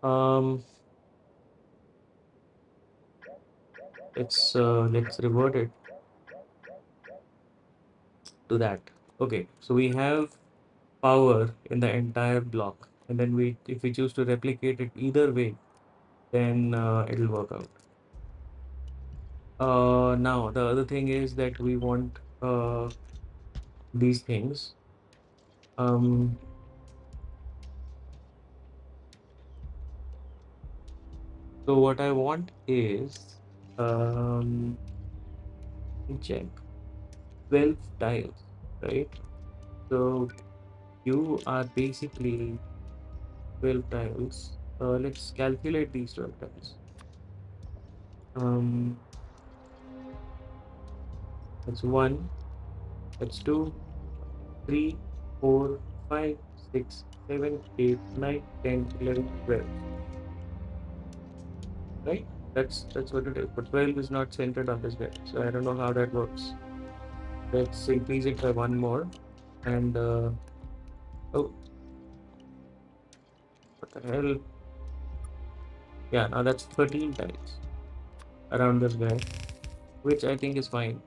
Um, let's revert it to that. Okay, so we have power in the entire block, and then we, if we choose to replicate it either way, then it'll work out. Now the other thing is that we want these things. Um, so what I want is let me check 12 tiles, right? So you are basically 12 tiles. Let's calculate these 12 tiles. Um, that's one, that's two, three, four, five, six, seven, eight, nine, 10, 11, 12. Right? That's what it is. But 12 is not centered on this guy, so I don't know how that works. Let's increase it by one more, and oh, what the hell? Yeah, now that's 13 tiles around this guy, which I think is fine.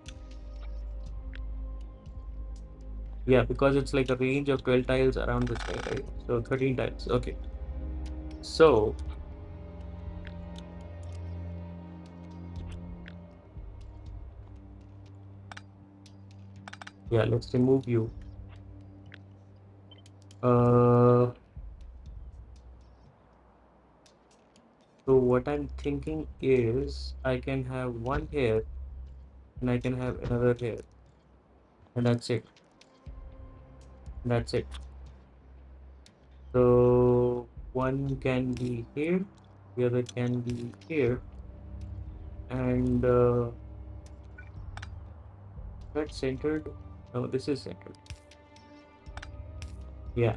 Yeah, because it's like a range of 12 tiles around this guy, right? So 13 tiles. Okay. So yeah, let's remove you. Uh, so what I'm thinking is I can have one here and I can have another here, and that's it. That's it. So one can be here, the other can be here, and that's centered. No, this is centered. Yeah,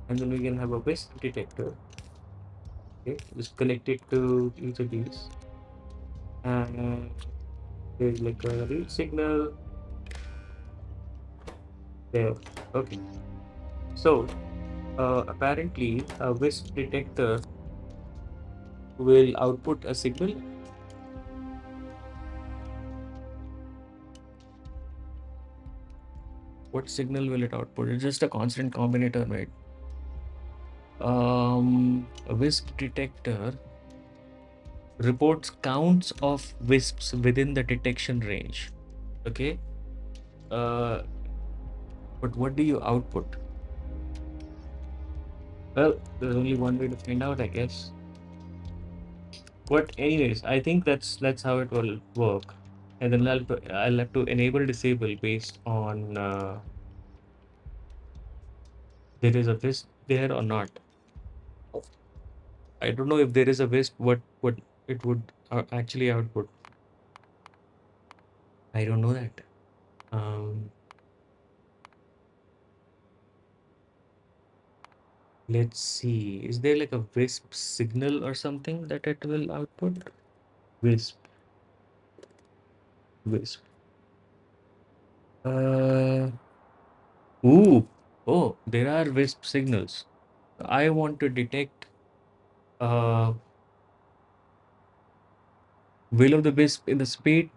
and then we can have a wisp detector. Okay, just connect it to each of these, and there's like a read signal there. Okay, so apparently a wisp detector will output a signal. What signal will it output? It's just a constant combinator, right? A wisp detector reports counts of wisps within the detection range. Okay. Uh, but what do you output? Well, there's only one way to find out, I guess. But anyways, I think that's how it will work. And then I'll have to enable disable based on there is a wisp there or not. I don't know if there is a wisp, what it would actually output. I don't know that. Um, let's see. Is there like a Wisp signal or something that it will output? Wisp, Wisp. Uh, ooh, oh, there are Wisp signals. I want to detect uh, will of the wisp in the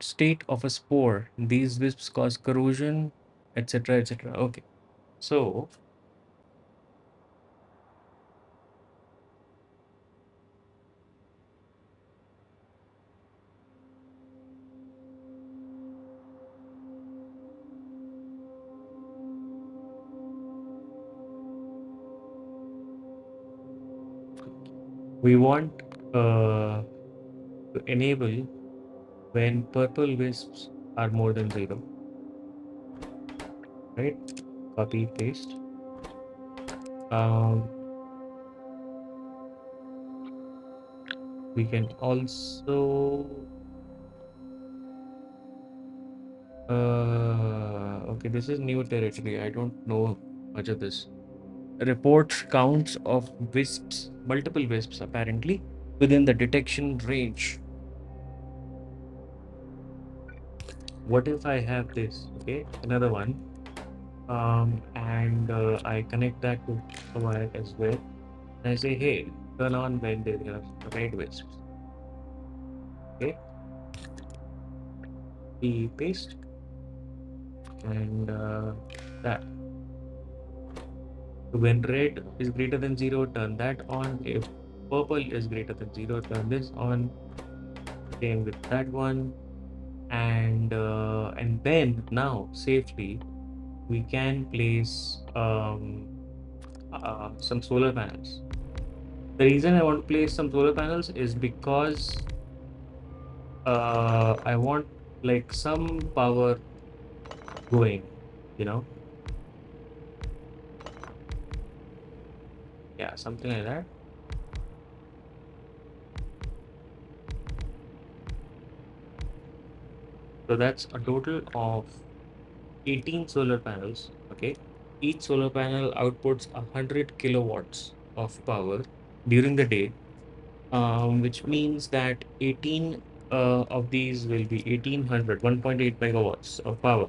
state of a spore. These wisps cause corrosion, etc., etc. Okay, so we want to enable when purple wisps are more than zero, right? Copy, paste. Um, we can also okay, this is new territory. I don't know much of this. Report counts of wisps, multiple wisps apparently, within the detection range. What if I have this? Okay, another one. And I connect that to the wire as well. And I say, hey, turn on when there are red wisps. Okay, we paste and that. So when red is greater than zero, turn that on. If purple is greater than zero, turn this on. Same with that one. And then now safely we can place some solar panels. The reason I want to place some solar panels is because I want like some power going, you know, yeah, something like that. So that's a total of 18 solar panels. Okay, each solar panel outputs 100 kilowatts of power during the day, which means that 18 of these will be 1800, 1.8 megawatts of power.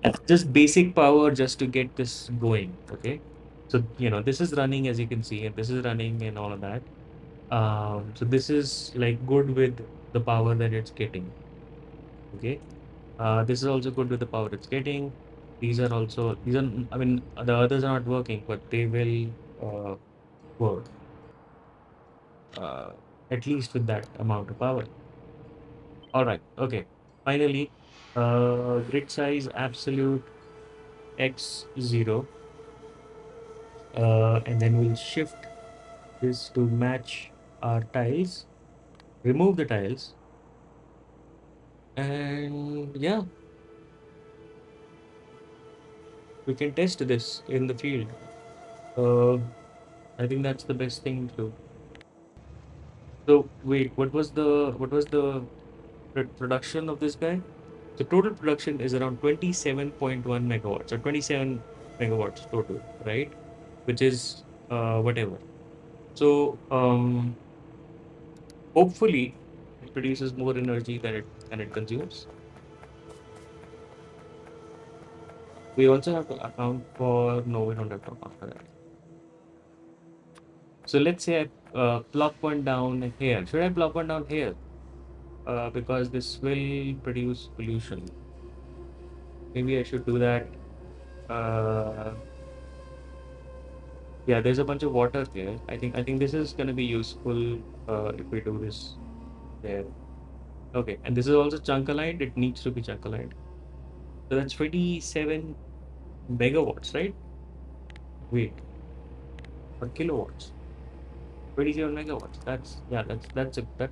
That's just basic power just to get this going. Okay. So, you know, this is running as you can see, and this is running and all of that. So this is like good with the power that it's getting. Okay. This is also good with the power it's getting. These are also, these are, I mean, the others are not working, but they will work uh, at least with that amount of power. All right. Okay. Finally, grid size absolute x0, and then we'll shift this to match our tiles. Remove the tiles, and yeah, we can test this in the field. Uh, I think that's the best thing to do. So wait, what was the production of this guy? The total production is around 27.1 megawatts or 27 megawatts total, right? Which is whatever. So hopefully it produces more energy than it consumes. We also have to account for no, we don't have to account for that. So let's say I plop one down here. Should I plop one down here? Because this will produce pollution. Maybe I should do that. Uh, yeah, there's a bunch of water here. I think this is gonna be useful if we do this there. Okay, and this is also chunk aligned. It needs to be chunk aligned. So that's 27 megawatts, right? Wait, or kilowatts. 27 megawatts. That's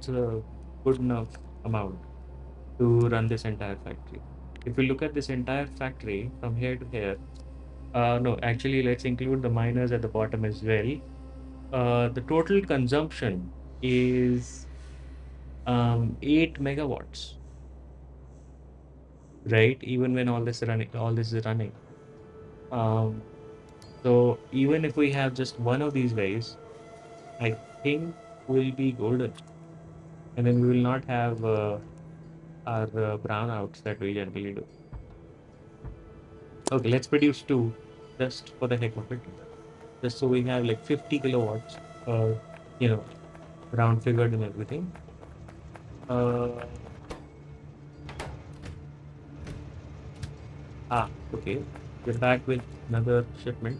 a good enough amount to run this entire factory. If we look at this entire factory from here to here, no, actually, let's include the miners at the bottom as well. The total consumption is 8 megawatts. right? Even when all this is running. Um, so even if we have just one of these guys, I think we'll be golden, and then we will not have our brownouts that we generally do. Okay, let's produce two, just for the heck of it, just so we have like 50 kilowatts, you know, round figured and everything. Uh, okay. We're back with another shipment.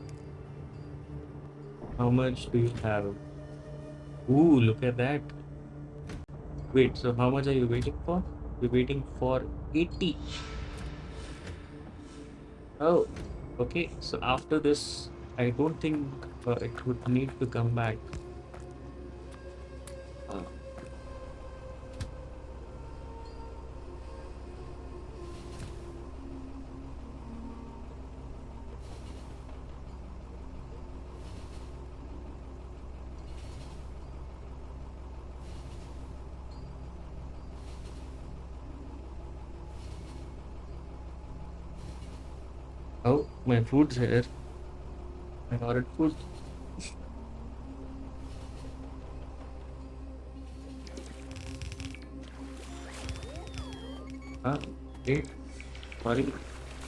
How much do you have? Ooh, look at that. Wait, so how much are you waiting for? You're waiting for 80. Oh, okay. So after this, I don't think it would need to come back. Uh, oh, my food's here. I ordered food. Ah, okay. Sorry.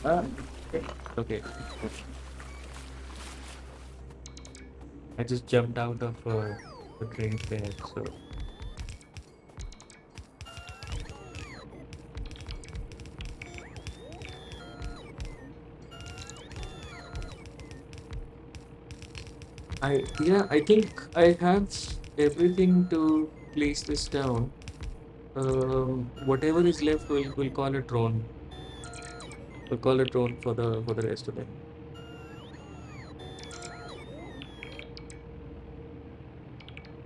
Ah, okay. Okay. I just jumped out of the train there, so. I think I have everything to place this down. Whatever is left, we'll call it drone. We'll call it drone for the rest of them.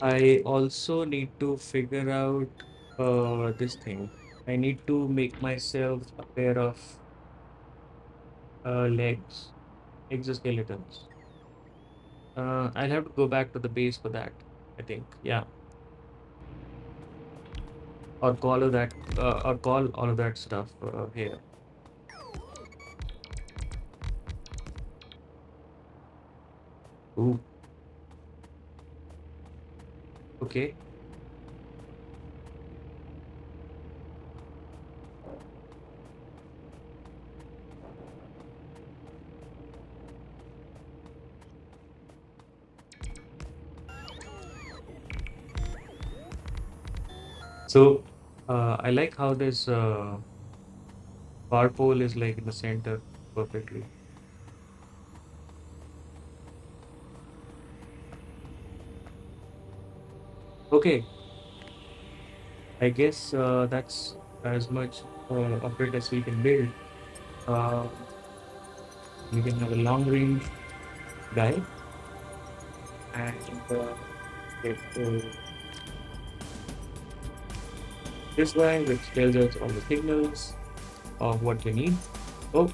I also need to figure out this thing. I need to make myself a pair of legs, exoskeletons. I'll have to go back to the base for that, I think. Yeah. Or call all of that stuff here. Ooh, okay. So I like how this bar pole is like in the center perfectly. Okay, I guess that's as much of it as we can build. Uh, we can have a long range guy and get this guy, which tells us all the signals of what we need. Oh,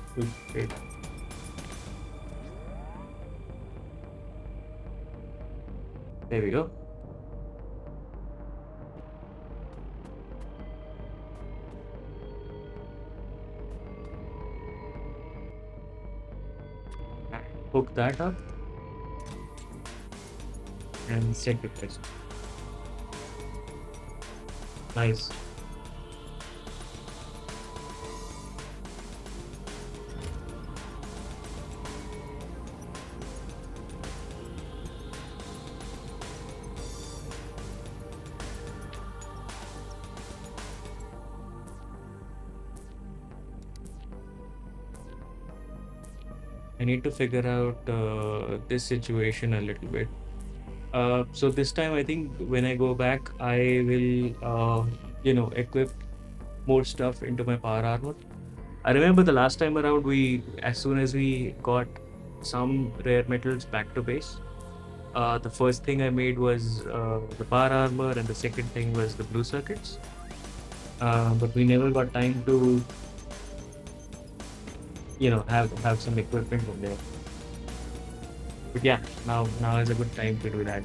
wait, there we go. And hook that up and set request. Nice. I need to figure out this situation a little bit. So this time, I think when I go back, I will, equip more stuff into my power armor. I remember the last time around, as soon as we got some rare metals back to base, the first thing I made was the power armor, and the second thing was the blue circuits. But we never got time to, have some equipment in there. But yeah, now is a good time to do that.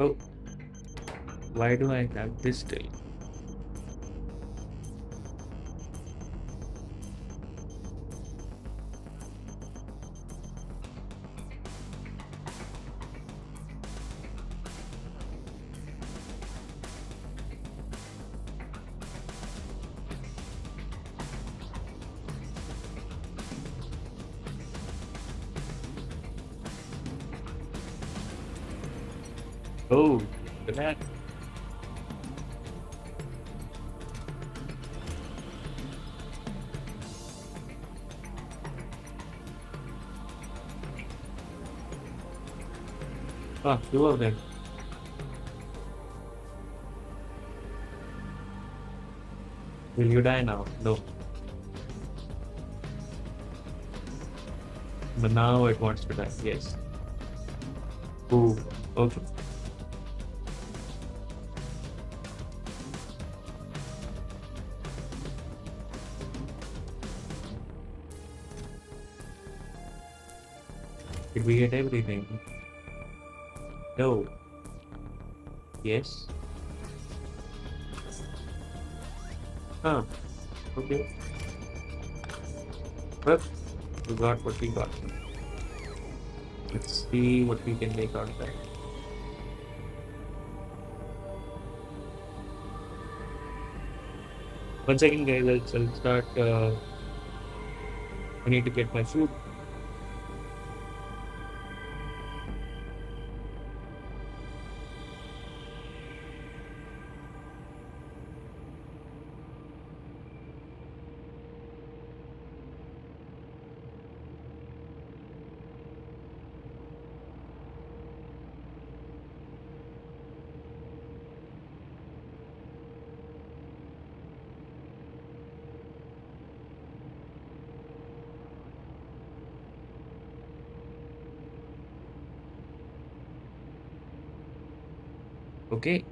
Oh, why do I have this still? Oh, relax. Ah, two of them. Will you die now? No. But now it wants to die. Yes. Oh, okay. Did we get everything? No. Yes. Huh. Okay. Well, we got what we got. Let's see what we can make out of that. One second, guys. I'll start. I need to get my food. Okay.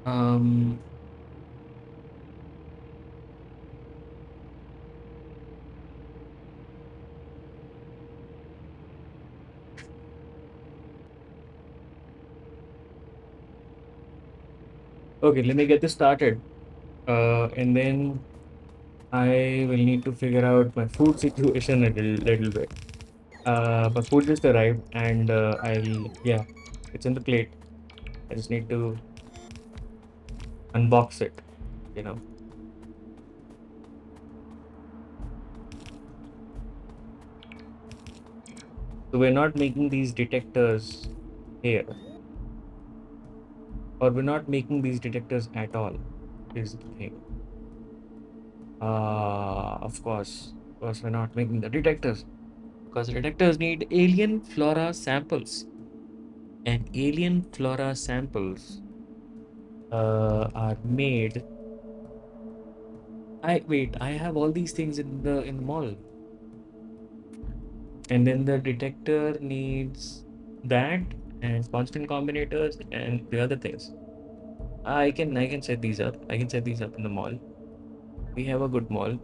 Um. Okay. Let me get this started. And then I will need to figure out my food situation a little bit. My food just arrived, and yeah, it's in the plate. I just need to unbox it. You know. So we're not making these detectors here, or we're not making these detectors at all. Is the thing. Of course, we're not making the detectors because the detectors need alien flora samples, and alien flora samples are made. I wait. I have all these things in the mall, and then the detector needs that and constant combinators and the other things. I can set these up. I can set these up in the mall. We have a good mall.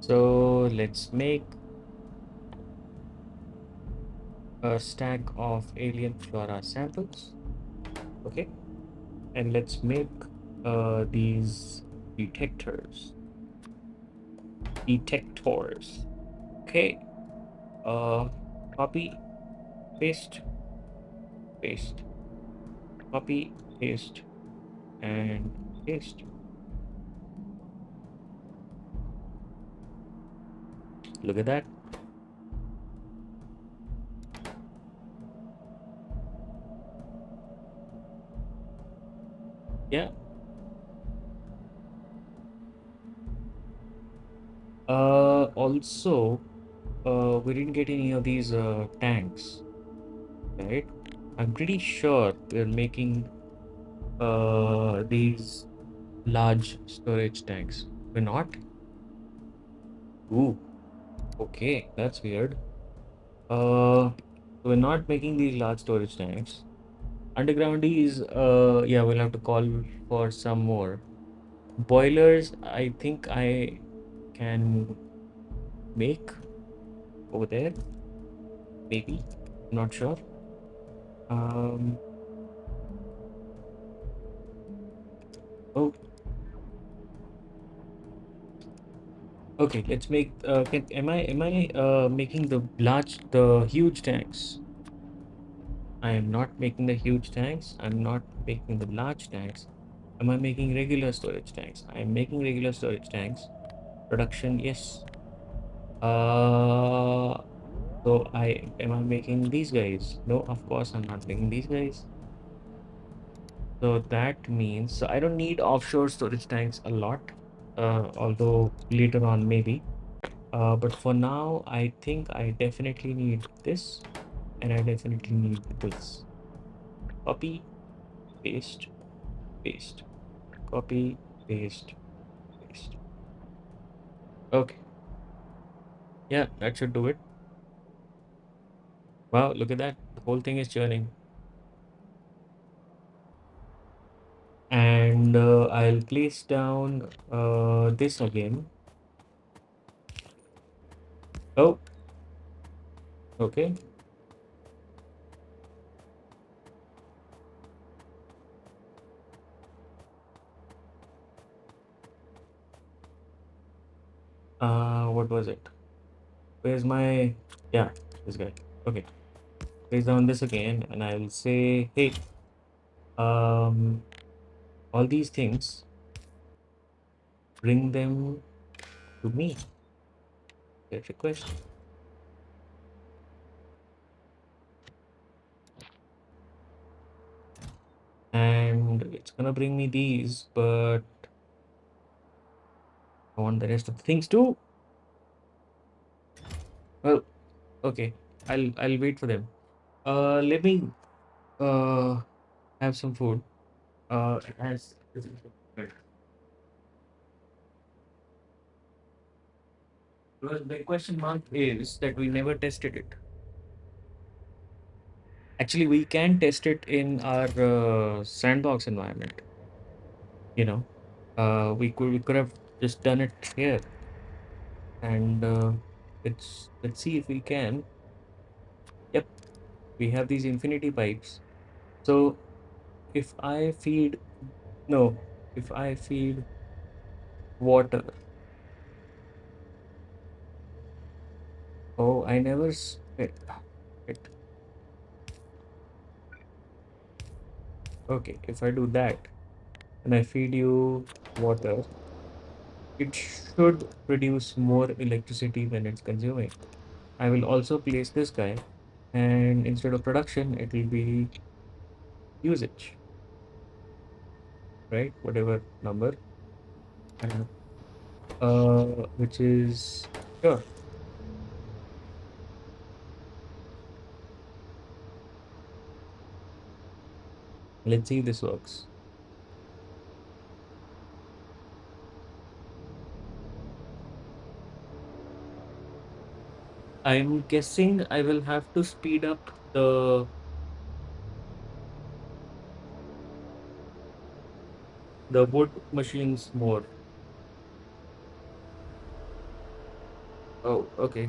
So let's make a stack of alien flora samples. Okay, and let's make these detectors. Detectors. Okay. Uh, copy, paste, paste, copy, paste, and paste. Look at that. Yeah. Also, we didn't get any of these tanks, right? I'm pretty sure we're making these large storage tanks. We're not? Ooh, okay, that's weird. We're not making these large storage tanks. Underground is, yeah, we'll have to call for some more. Boilers, I think I can make over there, maybe. Not sure. Um, oh, okay. Let's make. Am I making the huge tanks? I am not making the huge tanks. I'm not making the large tanks. Am I making regular storage tanks? I am making regular storage tanks. Production, yes. Uh, so I am I making these guys? No, of course I'm not making these guys. So that means so I don't need offshore storage tanks a lot, although later on maybe. But for now, I think I definitely need this, and I definitely need this. Copy, paste, paste, copy, paste, paste. Okay, yeah, that should do it. Wow, look at that. The whole thing is churning. And I'll place down this again. Oh, okay. What was it? Where's my, yeah, this guy. Okay, place down this again, and I will say, hey, um, all these things, bring them to me. Get request, and it's gonna bring me these, but I want the rest of the things too. Well, okay, I'll wait for them. Let me uh have some food. As because the question mark is that we never tested it. Actually, we can test it in our sandbox environment. You know, we could have just done it here, and let's see if we can. Yep, we have these infinity pipes. So if I feed no, if I feed water. Oh, I never spit. It. Okay, if I do that and I feed you water, it should produce more electricity than it's consuming. I will also place this guy, and instead of production, it will be usage, right? Whatever number, uh, which is sure. Let's see if this works. I'm guessing I will have to speed up the wood machines more. Oh, okay.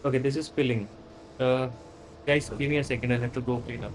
Okay, this is spilling. Uh, guys, give me a second. I have to go clean up.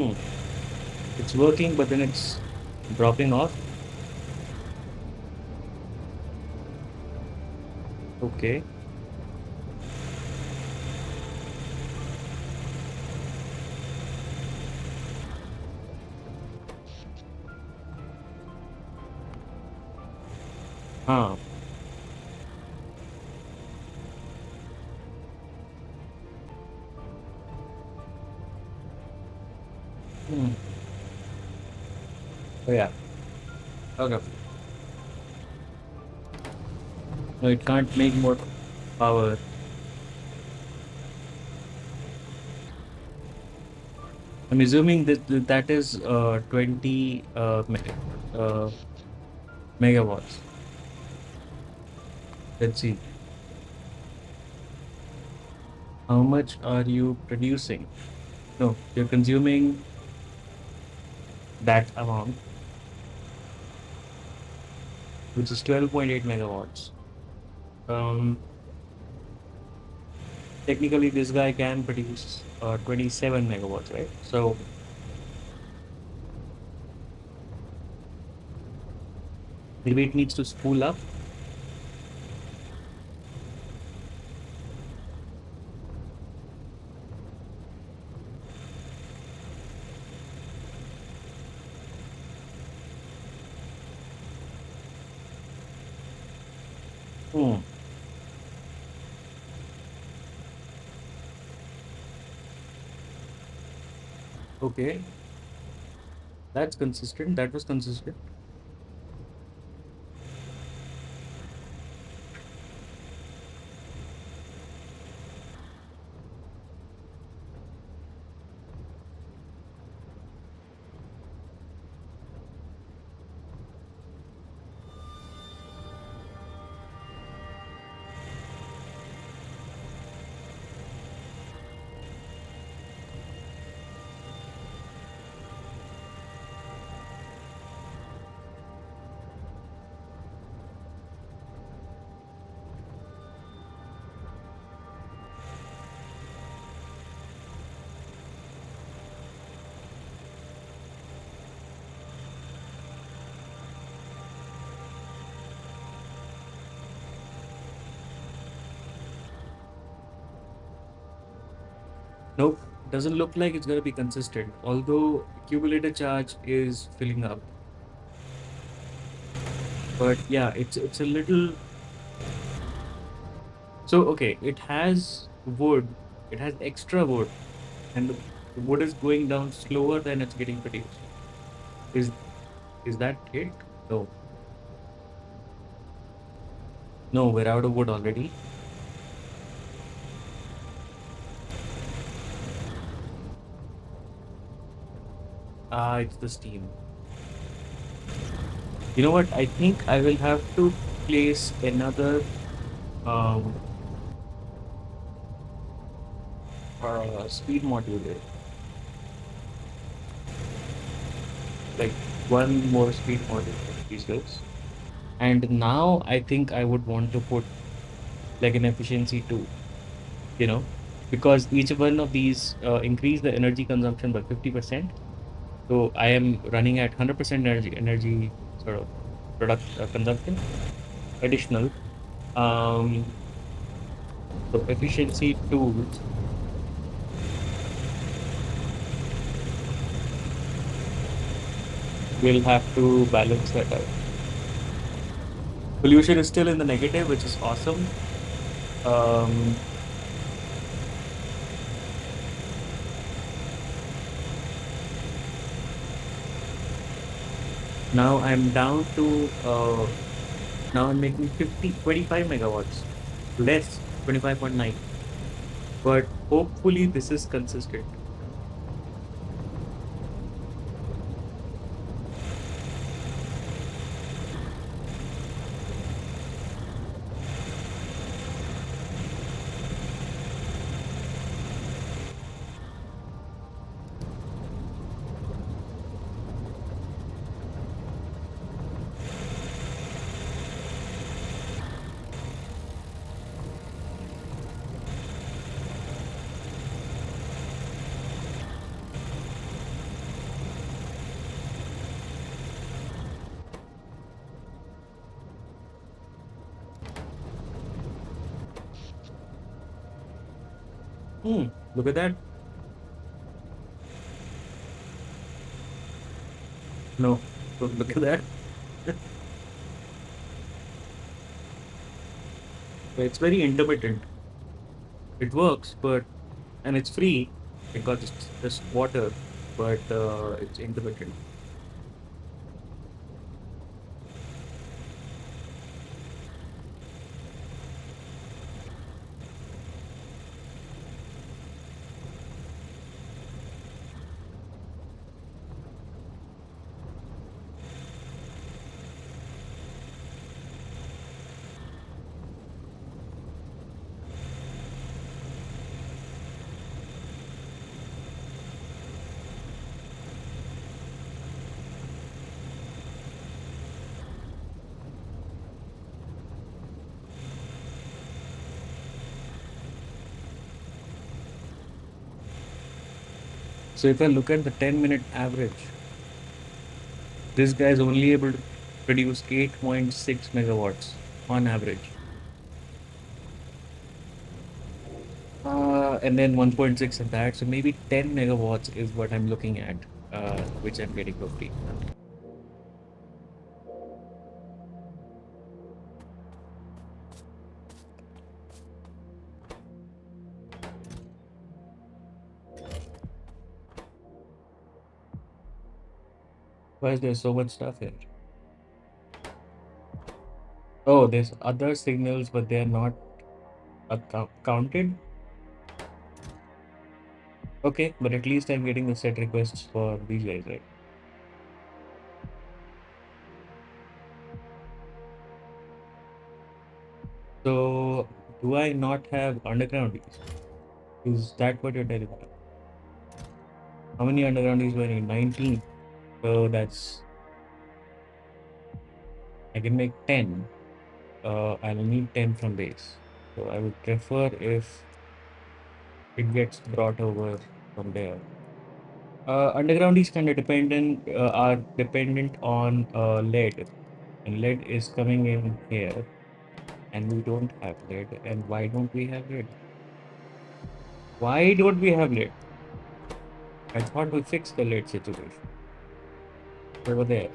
Hmm. It's working, but then it's dropping off. Okay. Huh. Hmm. Oh yeah. Okay. No, it can't make more power. I'm assuming that is 20 megawatts. Let's see. How much are you producing? No, you're consuming that amount, which is 12.8 megawatts. Um, Technically, this guy can produce 27 megawatts, right? So maybe it needs to spool up. Hmm. Okay, that's consistent. That was consistent. Nope, doesn't look like it's gonna be consistent. Although accumulator charge is filling up, but yeah, it's a little. So okay, it has wood. It has extra wood, and the wood is going down slower than it's getting produced. Is is that it? No, no, we're out of wood already. Ah, it's the steam. You know what? I think I will have to place another um speed module there, like one more speed module for these guys. And now I think I would want to put like an efficiency too, you know, because each one of these increase the energy consumption by 50%. So I am running at 100% energy sort of product consumption additional. Um, so efficiency tools will have to balance that out. Pollution is still in the negative, which is awesome. Um, Now I'm down to now I'm making 25 megawatts, less 25.9. But hopefully this is consistent. Hmm, look at that. No, look at that. It's very intermittent. It works, but and it's free because it's just water, but it's intermittent. So if I look at the 10-minute average, this guy is only able to produce 8.6 megawatts on average. And then 1.6 of that. So maybe 10 megawatts is what I'm looking at, which I'm getting for free. Why is there so much stuff here? Oh, there's other signals, but they're not counted. Okay, but at least I'm getting the set requests for these guys, right? So, do I not have undergroundies? Is that what you're telling me? How many undergroundies do I need? 19. So that's, I can make 10. I'll need 10 from base. So I would prefer if it gets brought over from there. Undergroundies kind of are dependent on lead, and lead is coming in here, and we don't have lead. And why don't we have lead? Why don't we have lead? I thought we fixed the lead situation over there.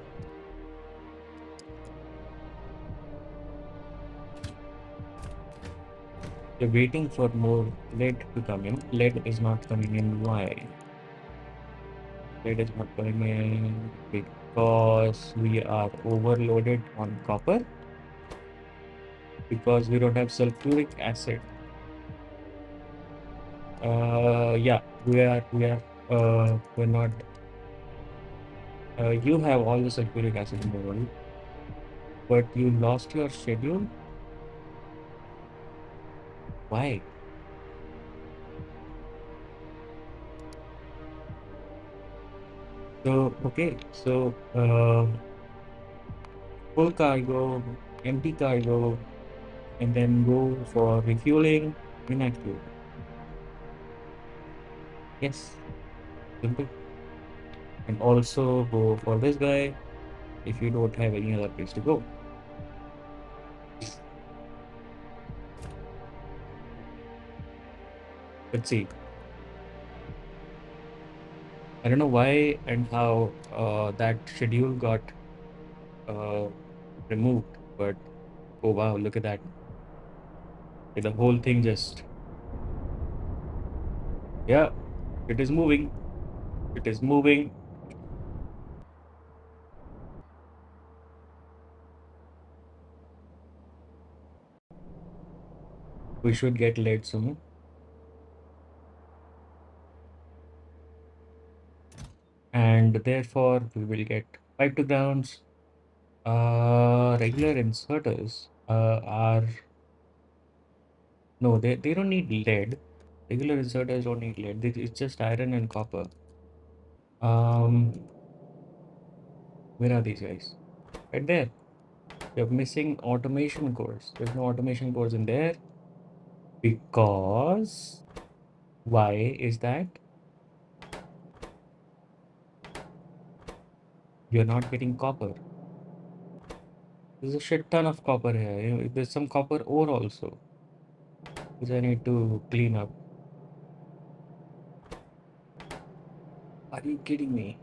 We're waiting for more lead to come in. Lead is not coming in. Why? Lead is not coming in because we are overloaded on copper, because we don't have sulfuric acid. Yeah, we're not. You have all the sulfuric acid in the world, but you lost your schedule. Why? So okay, so full cargo, empty cargo, and then go for refueling, inactive. Yes, simple. And also go for this guy if you don't have any other place to go. Let's see. I don't know why and how that schedule got uh, removed, but oh wow, look at that. The whole thing just, yeah, it is moving. It is moving. We should get late soon. And therefore, we will get pipe to grounds. Regular inserters are, no, they don't need lead. Regular inserters don't need lead. It's just iron and copper. Um, where are these guys? Right there. You're missing automation cores. There's no automation cores in there because why is that? You're not getting copper. There's a shit ton of copper here. There's some copper ore also, which I need to clean up. you kidding me?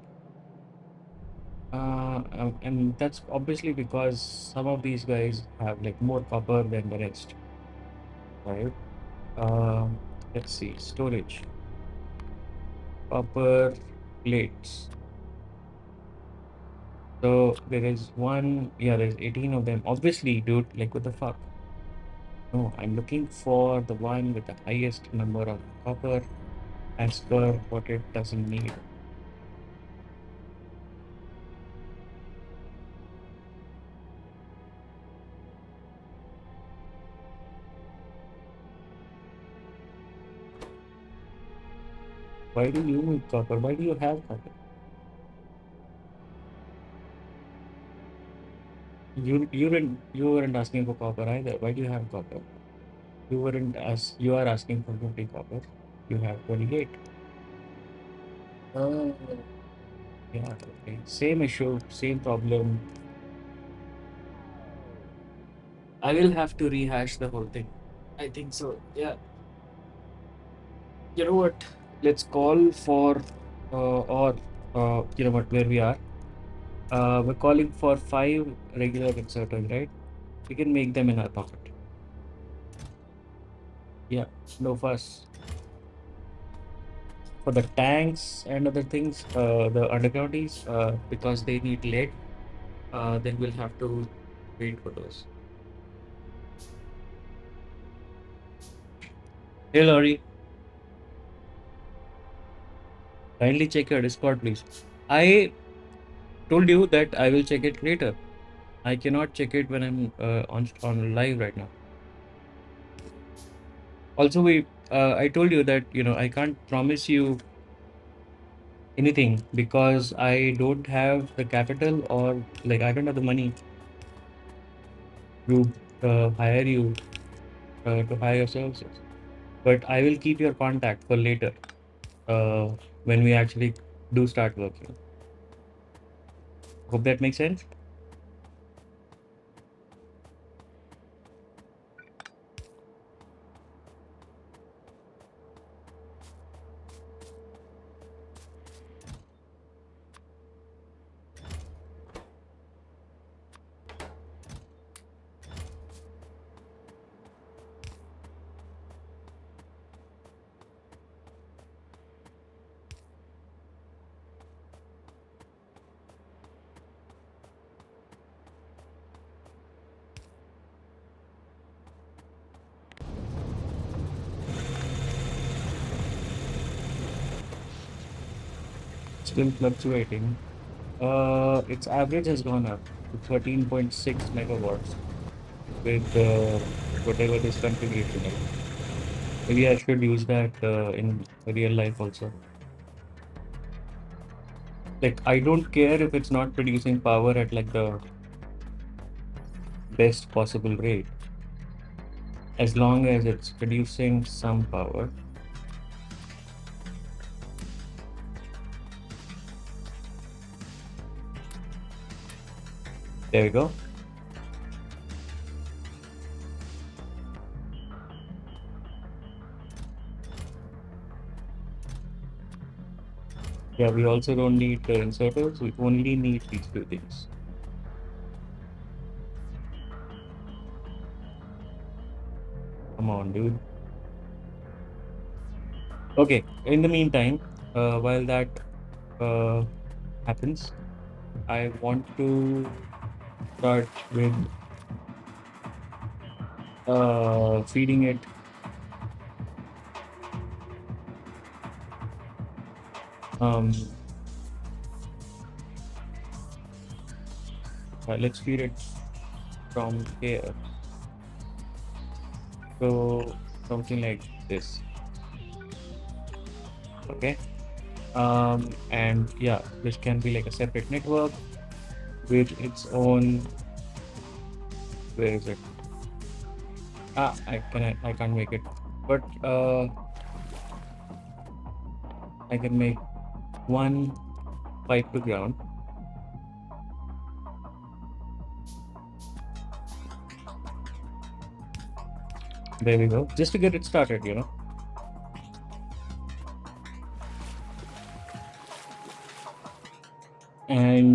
And that's obviously because some of these guys have like more copper than the rest, right? Um, let's see, storage, copper plates. So there is one, yeah, there's 18 of them. Obviously, dude, like what the fuck? No, I'm looking for the one with the highest number of copper as per what it doesn't need. Why do you need copper? Why do you have copper? You weren't asking for copper either. Why do you have copper? You are asking for 50 copper. You have 28. Oh. Yeah, okay. Same issue, same problem. I will have to rehash the whole thing. I think so. Yeah. You know what? Let's call for or you know what, where we are. We're calling for 5 regular inserters, right? We can make them in our pocket. Yeah, no fuss. For the tanks and other things, the undergroundies, because they need lead, then we'll have to wait for those. Hey Laurie, kindly check your Discord, please. I told you that I will check it later. I cannot check it when I'm on live right now. Also, I told you that I can't promise you anything because I don't have the capital, or like I don't have the money to hire you to hire your services. But I will keep your contact for later uh, when we actually do start working. Hope that makes sense. Still fluctuating. Its average has gone up to 13.6 megawatts with whatever this configuration is. Maybe I should use that in real life also. Like, I don't care if it's not producing power at like the best possible rate, as long as it's producing some power. There we go. Yeah, we also don't need the inserters. We only need these two things. Come on, dude. Okay, in the meantime, while that uh, happens, I want to start with feeding it. Let's feed it from here. So something like this. Okay. And yeah, this can be like a separate network with its own. Where is it? I can't make it, but I can make one pipe to ground. There we go. Just to get it started.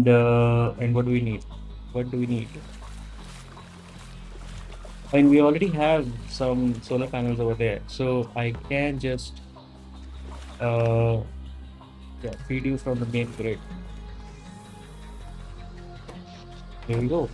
And what do we need? What do we need? I mean, we already have some solar panels over there, so I can just uh, yeah, feed you from the main grid. There we go.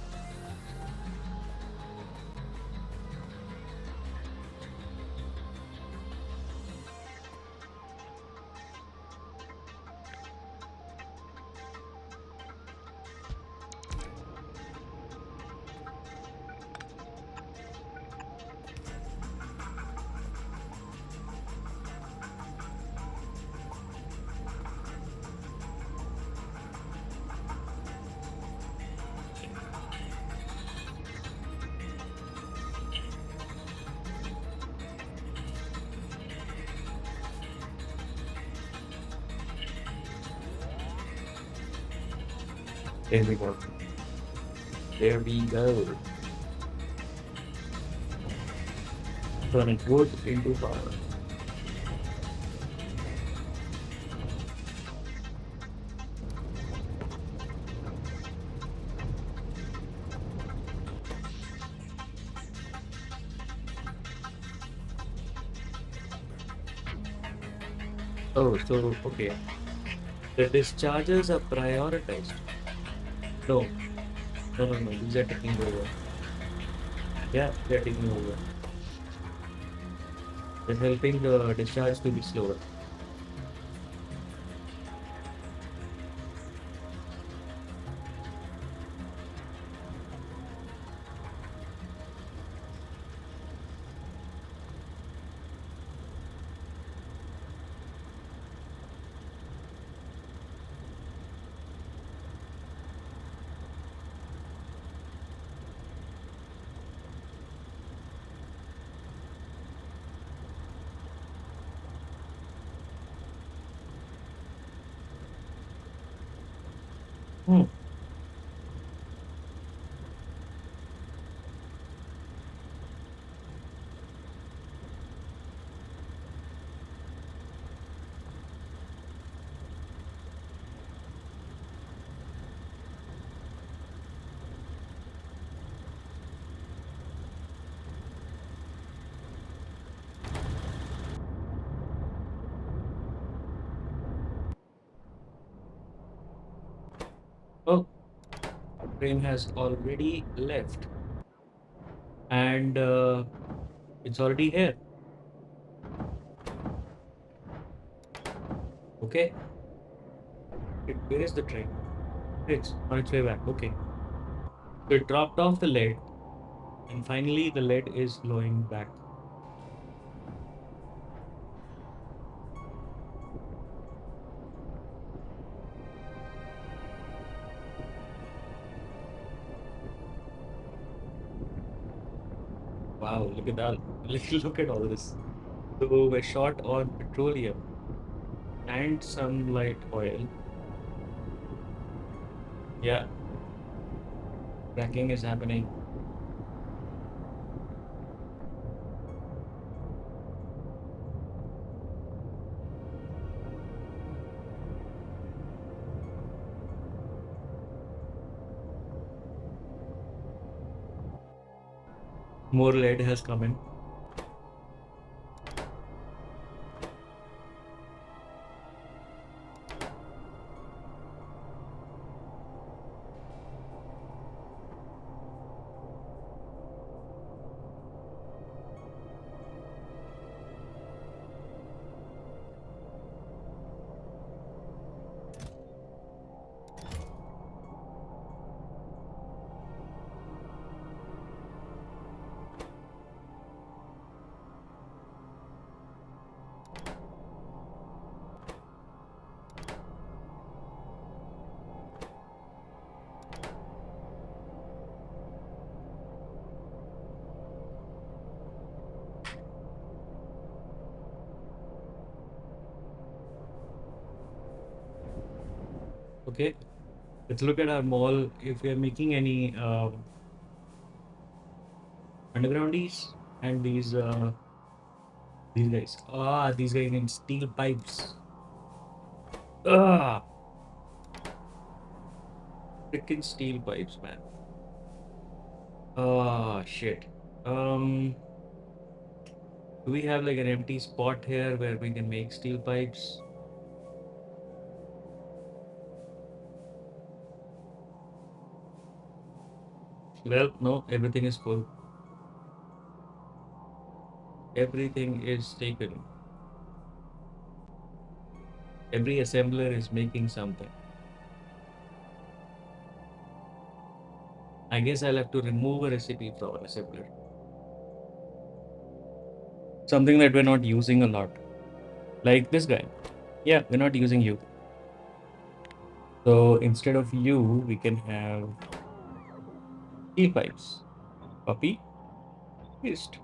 There we go. There we go. Turning wood into power. Oh, so okay. The discharges are prioritized. No, no. These are taking over. Yeah, they're taking over. They're helping the discharge to be slower. Hmm. Oh, train has already left, and it's already here. Okay, where is the train? It's on its way back. Okay, so it dropped off the lead, and finally the lead is blowing back. Wow, look at that! Look at all this. So we're short on petroleum and some light oil. Yeah, cracking is happening. More lead has come in. Okay, let's look at our mall. If we are making any undergroundies and these guys. Ah, these guys in steel pipes. Ah, Freaking steel pipes, man. Oh shit. Um, do we have like an empty spot here where we can make steel pipes? Well, no, everything is full. Everything is taken. Every assembler is making something. I guess I'll have to remove a recipe from an assembler. Something that we're not using a lot. Like this guy. Yeah, we're not using you. So instead of you, we can have steel pipes. Copy, paste.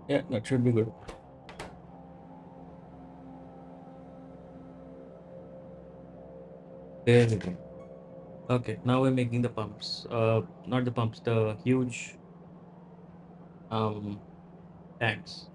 Yeah, that should be good. There we go. Okay, now we're making the pumps. Not the pumps, the huge um tanks.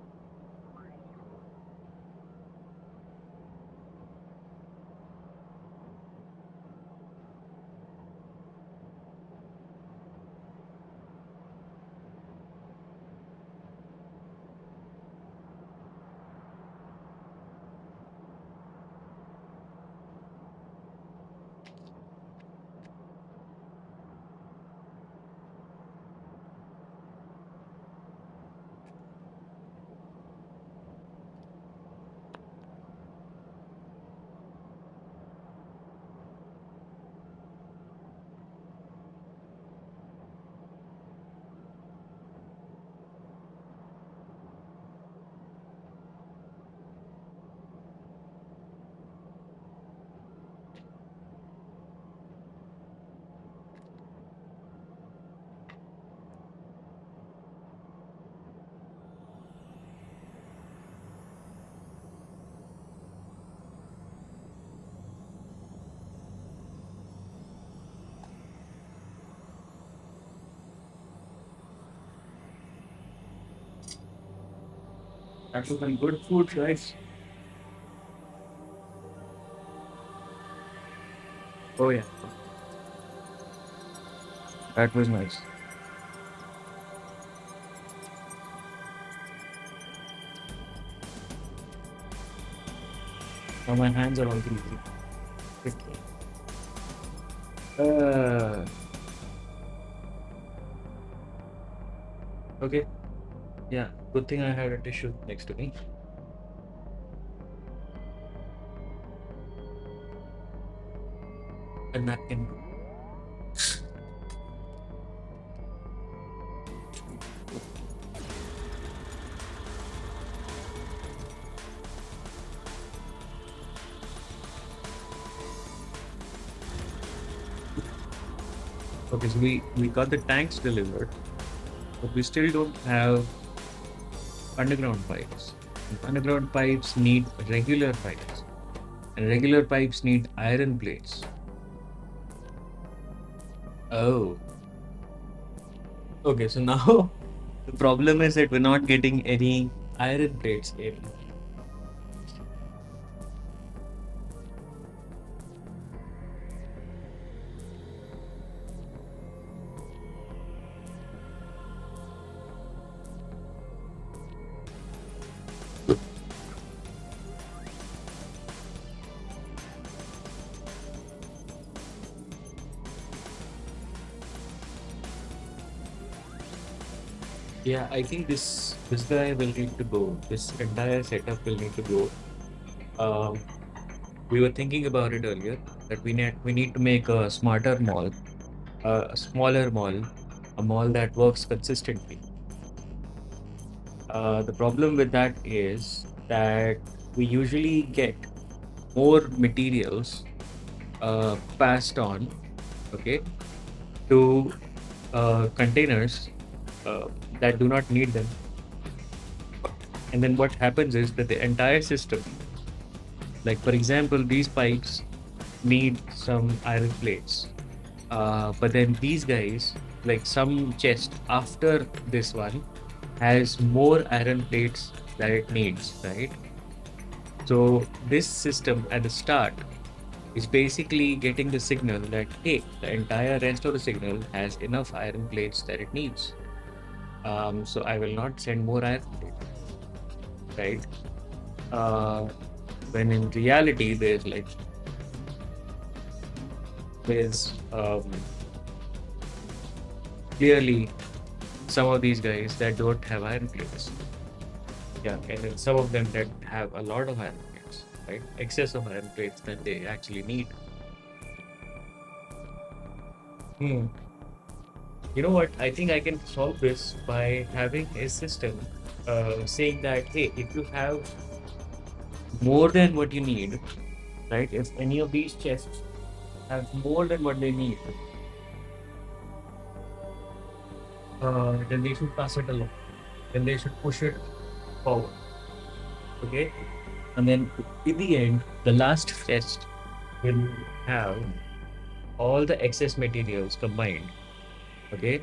That was some good food, guys. Oh yeah, that was nice. Now my hands are all greasy. Okay. Uh, okay. Yeah. Good thing I had a tissue next to me. A napkin. Okay, so we got the tanks delivered, but we still don't have underground pipes. And underground pipes need regular pipes, and regular pipes need iron plates. Oh, okay. So now the problem is that we're not getting any iron plates in. Yeah, I think this guy will need to go. This entire setup will need to go. Um, we were thinking about it earlier that we need to make a smarter mall, a smaller mall, a mall that works consistently. The problem with that is that we usually get more materials passed on, okay, to containers uh, that do not need them. And then what happens is that the entire system, like for example, these pipes need some iron plates. But then these guys, like some chest after this one, has more iron plates that it needs, right? So this system at the start It's basically getting the signal that, hey, the entire rest of the signal has enough iron plates that it needs. So I will not send more iron plates, right? Uh, when in reality, there's clearly some of these guys that don't have iron plates. Yeah, and then some of them that have a lot of iron plates, right? Excess of iron plates that they actually need. Hmm. You know what? I think I can solve this by having a system saying that, hey, if you have more than what you need, right? If any of these chests have more than what they need, then they should pass it along. Then they should push it forward. Okay? And then in the end, the last chest will have all the excess materials combined. Okay?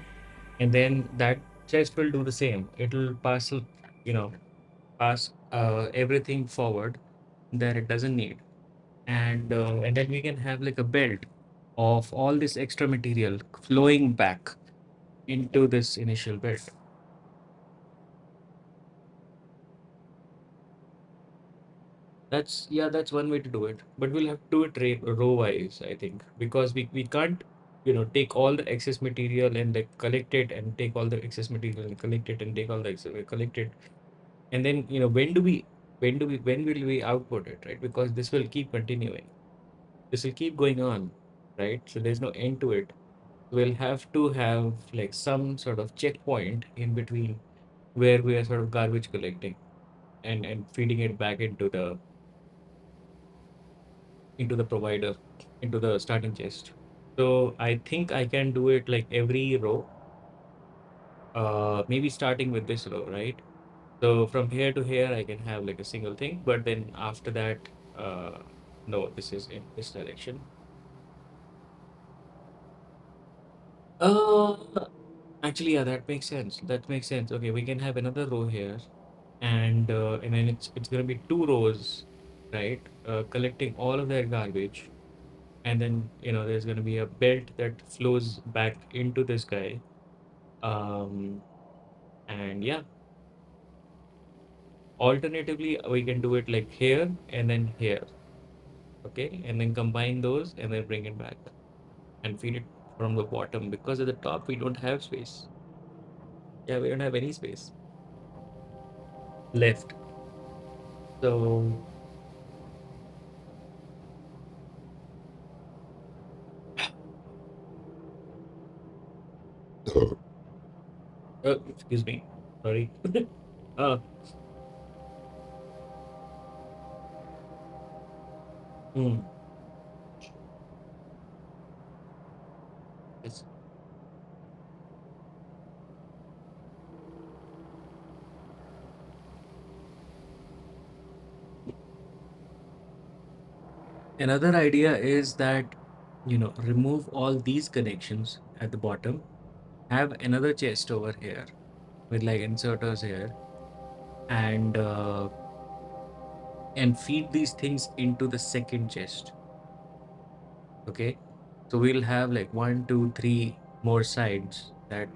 And then that chest will do the same. It'll pass everything forward that it doesn't need. And then we can have like a belt of all this extra material flowing back into this initial belt. That's one way to do it, but we'll have to do it row wise, I think, because we can't take all the excess material and like collect it and take all the excess material and collect it and take all the excess collect it, and then when will we output it, right? Because this will keep continuing, this will keep going on, right? So there's no end to it. We'll have to have like some sort of checkpoint in between where we are sort of garbage collecting and feeding it back into the provider, into the starting chest. So I think I can do it like every row, maybe starting with this row, right? So from here to here, I can have like a single thing, but then after that, uh, no, this is in this direction. Uh, Actually, yeah, that makes sense. That makes sense. Okay, we can have another row here, and then it's gonna be two rows, right? Collecting all of their garbage, and then there's gonna be a belt that flows back into this guy. Um, and yeah, alternatively, we can do it like here and then here, okay, and then combine those and then bring it back and feed it from the bottom because at the top we don't have space. Yeah, we don't have any space left. So, excuse me, sorry. uh, hmm, yes. Another idea is that remove all these connections at the bottom, have another chest over here with like inserters here, and feed these things into the second chest. Okay, so we'll have like one, two, three more sides that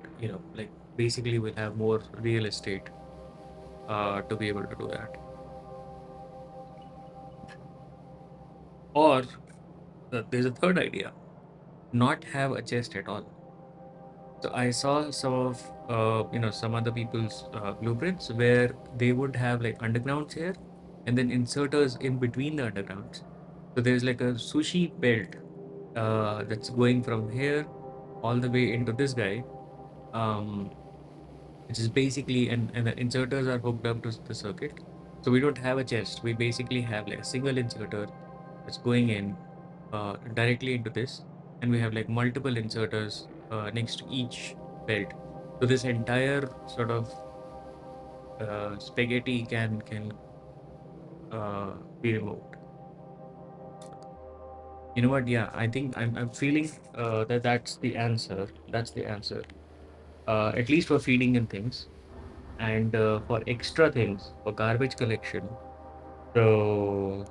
like basically we'll have more real estate to be able to do that. Or there's a third idea: not have a chest at all. So I saw some of some other people's blueprints where they would have like undergrounds here, and then inserters in between the undergrounds. So there's like a sushi belt that's going from here all the way into this guy, um, which is basically and the inserters are hooked up to the circuit. So we don't have a chest. We basically have like a single inserter that's going in directly into this, and we have like multiple inserters next to each belt. So this entire sort of spaghetti can uh, be removed. You know what? Yeah, I think I'm feeling that that's the answer. That's the answer. At least for feeding and things, and for extra things for garbage collection. So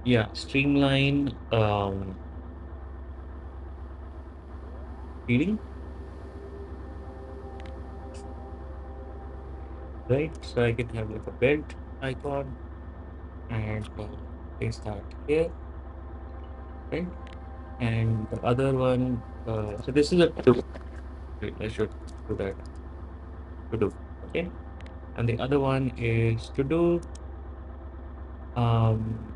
Yeah, streamline reading, right? So I can have like a belt icon and place that here, right? And the other one, so this is a to do. Wait, I should do that to do. Okay. And the other one is to do um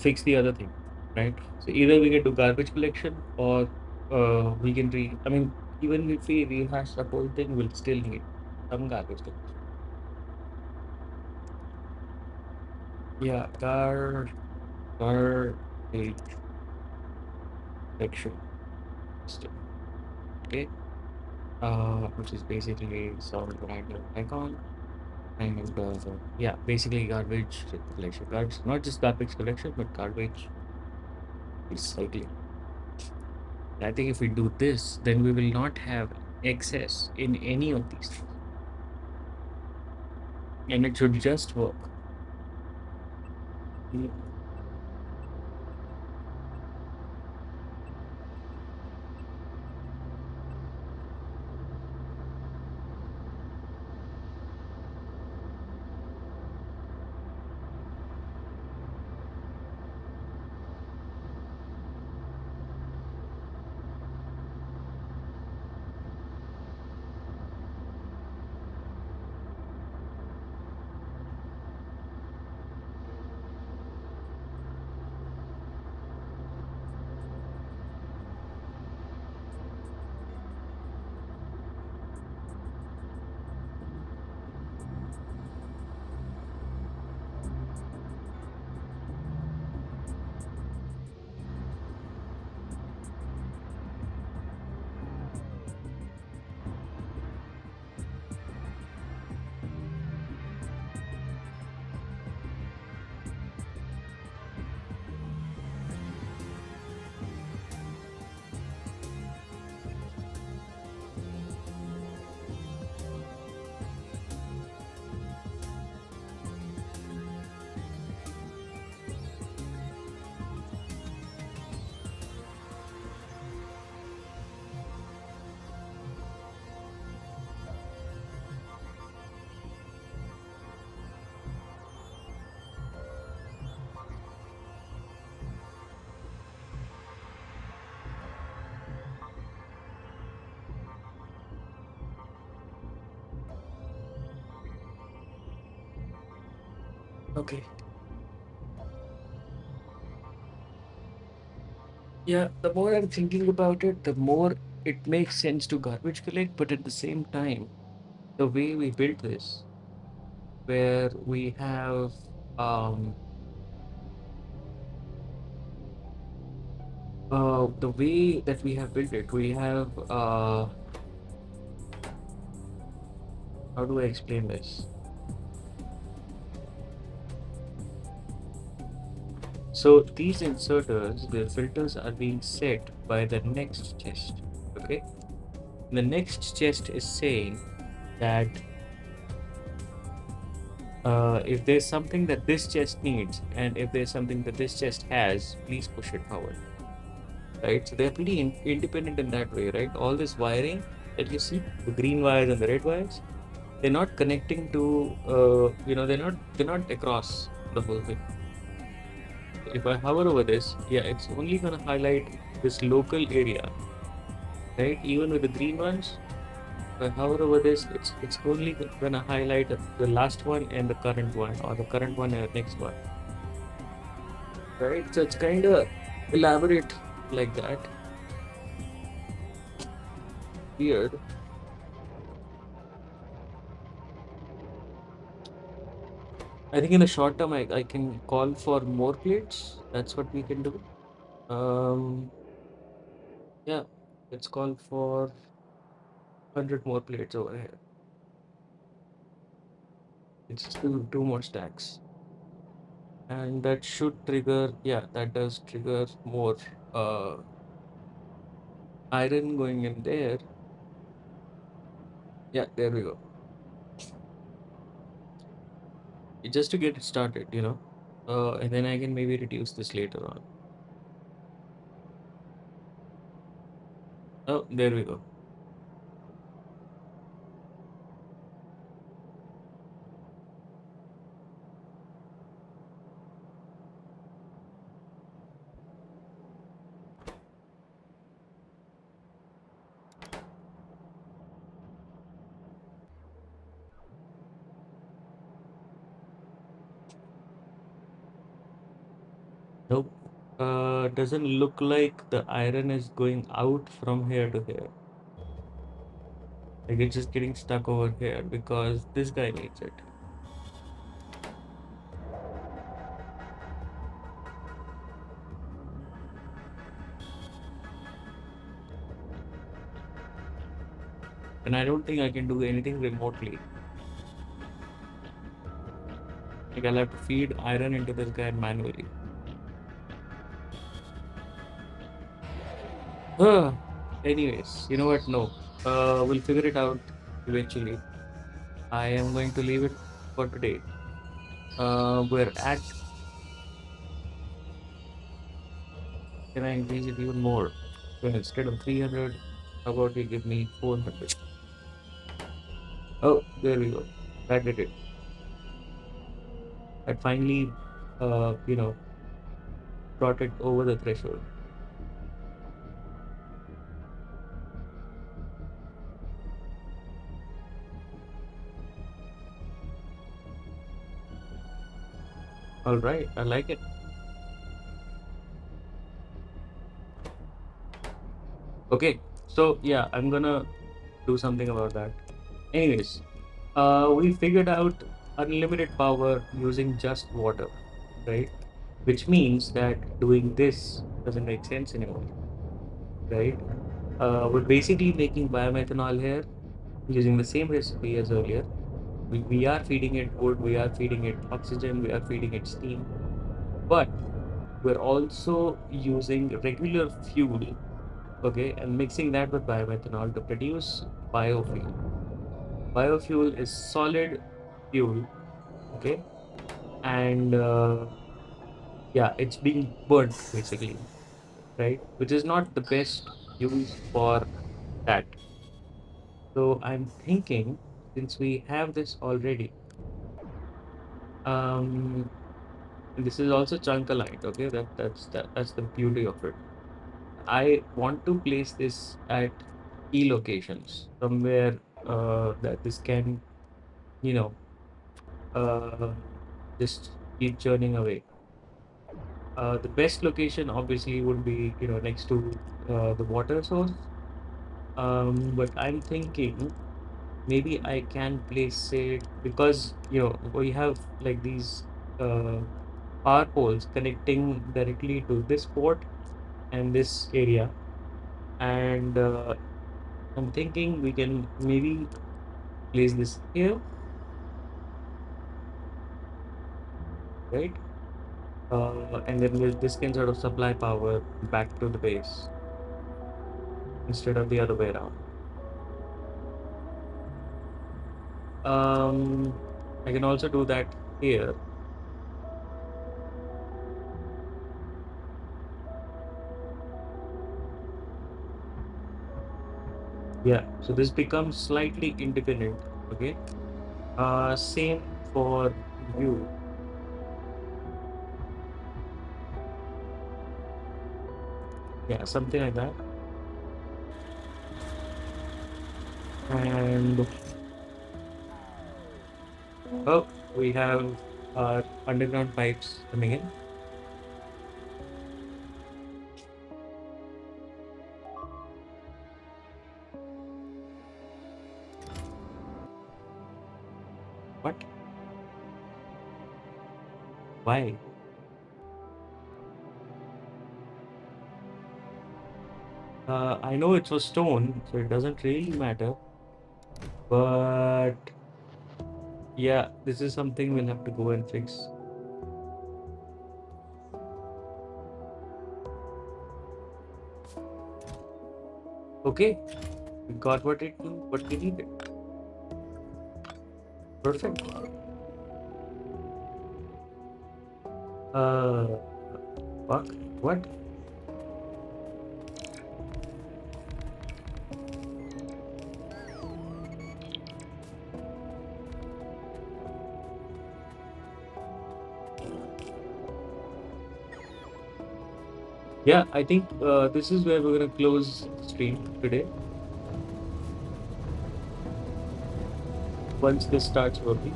fix the other thing, right? So either we can do garbage collection or we can I mean, even if we rehash the whole thing, we'll still need some garbage collection. Yeah, garbage collection system. Okay. Which is basically some random icon and yeah, basically garbage collection. Garbage, not just garbage collection, but garbage recycling. I think if we do this, then we will not have excess in any of these things. And it should just work. Mm. Okay. Yeah, the more I'm thinking about it, the more it makes sense to garbage collect, but at the same time, the way we built this, where we have um the way that we have built it, we have how do I explain this? So these inserters, the filters are being set by the next chest. Okay. The next chest is saying that if there's something that this chest needs, and if there's something that this chest has, please push it forward. Right. So they're pretty independent in that way, right? All this wiring that you see, the green wires and the red wires, they're not connecting to, they're not across the whole thing. If I hover over this, yeah, it's only gonna highlight this local area, right? Even with the green ones, if I hover over this, it's only gonna highlight the last one and the current one, or the current one and the next one, right? So it's kind of elaborate like that. Weird. I think in the short term, I can call for more plates. That's what we can do. Um, yeah, let's call for 100 more plates over here. It's two more stacks. And that should trigger, yeah, that does trigger more uh, iron going in there. Yeah, there we go. just to get it started, and then I can maybe reduce this later on. Oh, there we go. Nope. Doesn't look like the iron is going out from here to here. Like it's just getting stuck over here because this guy needs it. And I don't think I can do anything remotely. Like I'll have to feed iron into this guy manually. Anyways, you know what? No. We'll figure it out eventually. I am going to leave it for today. We're at. Can I increase it even more? So instead of 300, how about you give me 400? Oh, there we go. That did it. That finally, brought it over the threshold. All right, I like it. Okay, so yeah, I'm gonna do something about that. Anyways, we figured out unlimited power using just water, right? Which means that doing this doesn't make sense anymore, right? We're basically making biomethanol here using the same recipe as earlier. We are feeding it wood, we are feeding it oxygen, we are feeding it steam, but we're also using regular fuel, okay, and mixing that with biomethanol to produce biofuel. Biofuel is solid fuel, okay, and yeah, it's being burnt basically, right? Which is not the best use for that. So I'm thinking, since we have this already, um, and this is also chunk aligned, okay? That's the beauty of it. I want to place this at key locations, somewhere that this can, you know, uh, just keep churning away. The best location obviously would be, next to the water source. But I'm thinking maybe I can place it because, we have like these uh, power poles connecting directly to this port and this area. And I'm thinking we can maybe place this here, right? And then this can sort of supply power back to the base instead of the other way around. Um, I can also do that here. Yeah, so this becomes slightly independent. Okay. Same for you. Yeah, something like that. And oh, we have our underground pipes coming in. What? Why? I know it's a stone, so it doesn't really matter. But yeah, this is something we'll have to go and fix. Okay, we got what we needed. Perfect. Uh, fuck. What? Yeah, I think this is where we're gonna close stream today. Once this starts working,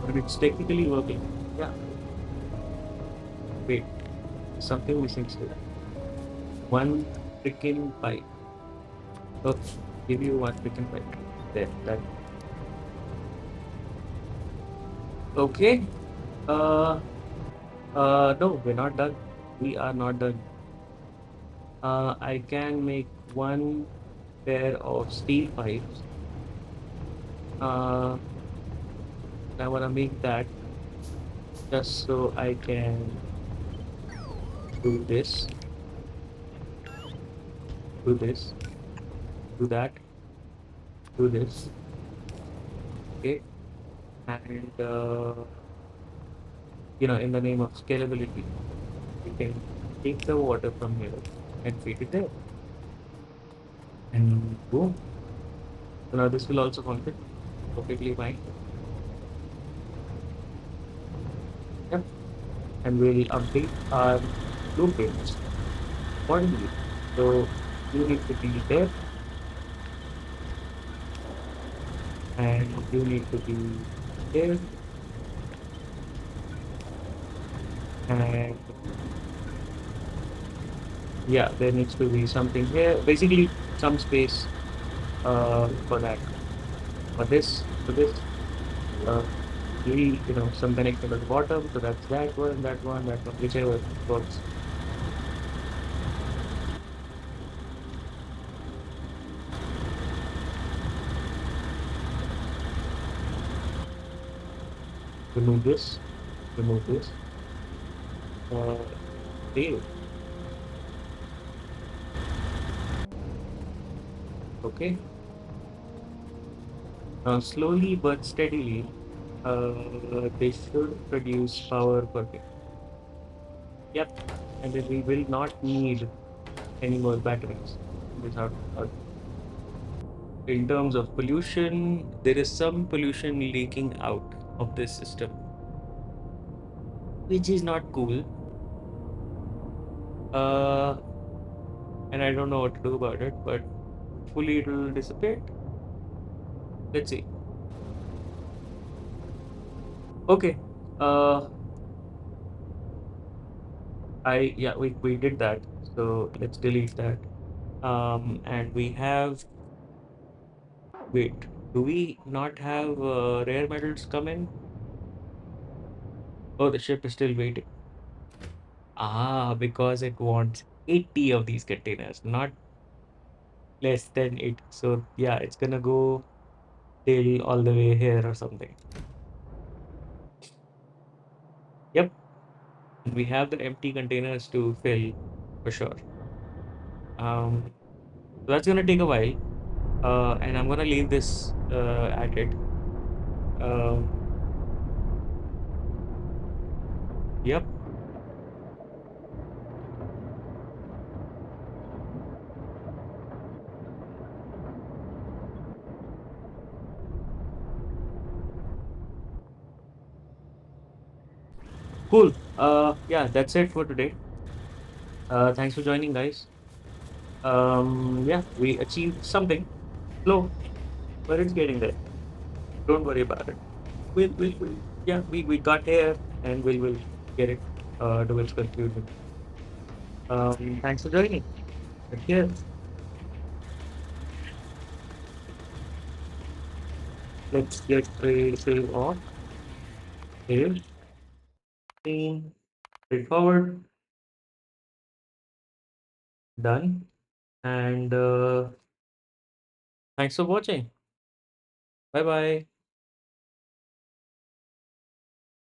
but it's technically working. Yeah. Wait, something missing still. One freaking pipe. Okay, give you one freaking pipe. There. That. Okay. Uh. No, we're not done. We are not done. I can make one pair of steel pipes. Uh, I wanna make that just so I can do this, do this, do that, do this. Okay, and in the name of scalability, we can take the water from here and feed it there, and boom. So now this will also function perfectly fine. Yep, and we'll update our blueprints accordingly. So you need to be there, and you need to be there, and yeah, there needs to be something here. Basically, some space for that. For this, uh, really, some connection at the bottom. So that's that one, whichever works. Remove this. Remove this. Uh, Save. Okay. Now, slowly but steadily, they should produce power perfect. Yep. And then we will not need any more batteries. Without, in terms of pollution, there is some pollution leaking out of this system, which is not cool. Uh, and I don't know what to do about it, but hopefully it'll dissipate. Let's see. Okay. Uh, yeah, we did that. So let's delete that. And we have. Wait, do we not have rare metals come in? Oh, the ship is still waiting. Ah, because it wants 80 of these containers, not less than it. So yeah, it's gonna go till all the way here or something. Yep, and we have the empty containers to fill for sure. So that's gonna take a while. And I'm gonna leave this at it. Um, yep, cool. Yeah, that's it for today. Thanks for joining, guys. Yeah, we achieved something. Slow, but it's getting there. Don't worry about it. Yeah, we got here and we'll get it to its conclusion. Thanks for joining. Take care. Let's get a save off. Save. Team. Straightforward. Done. And thanks for watching. Bye bye.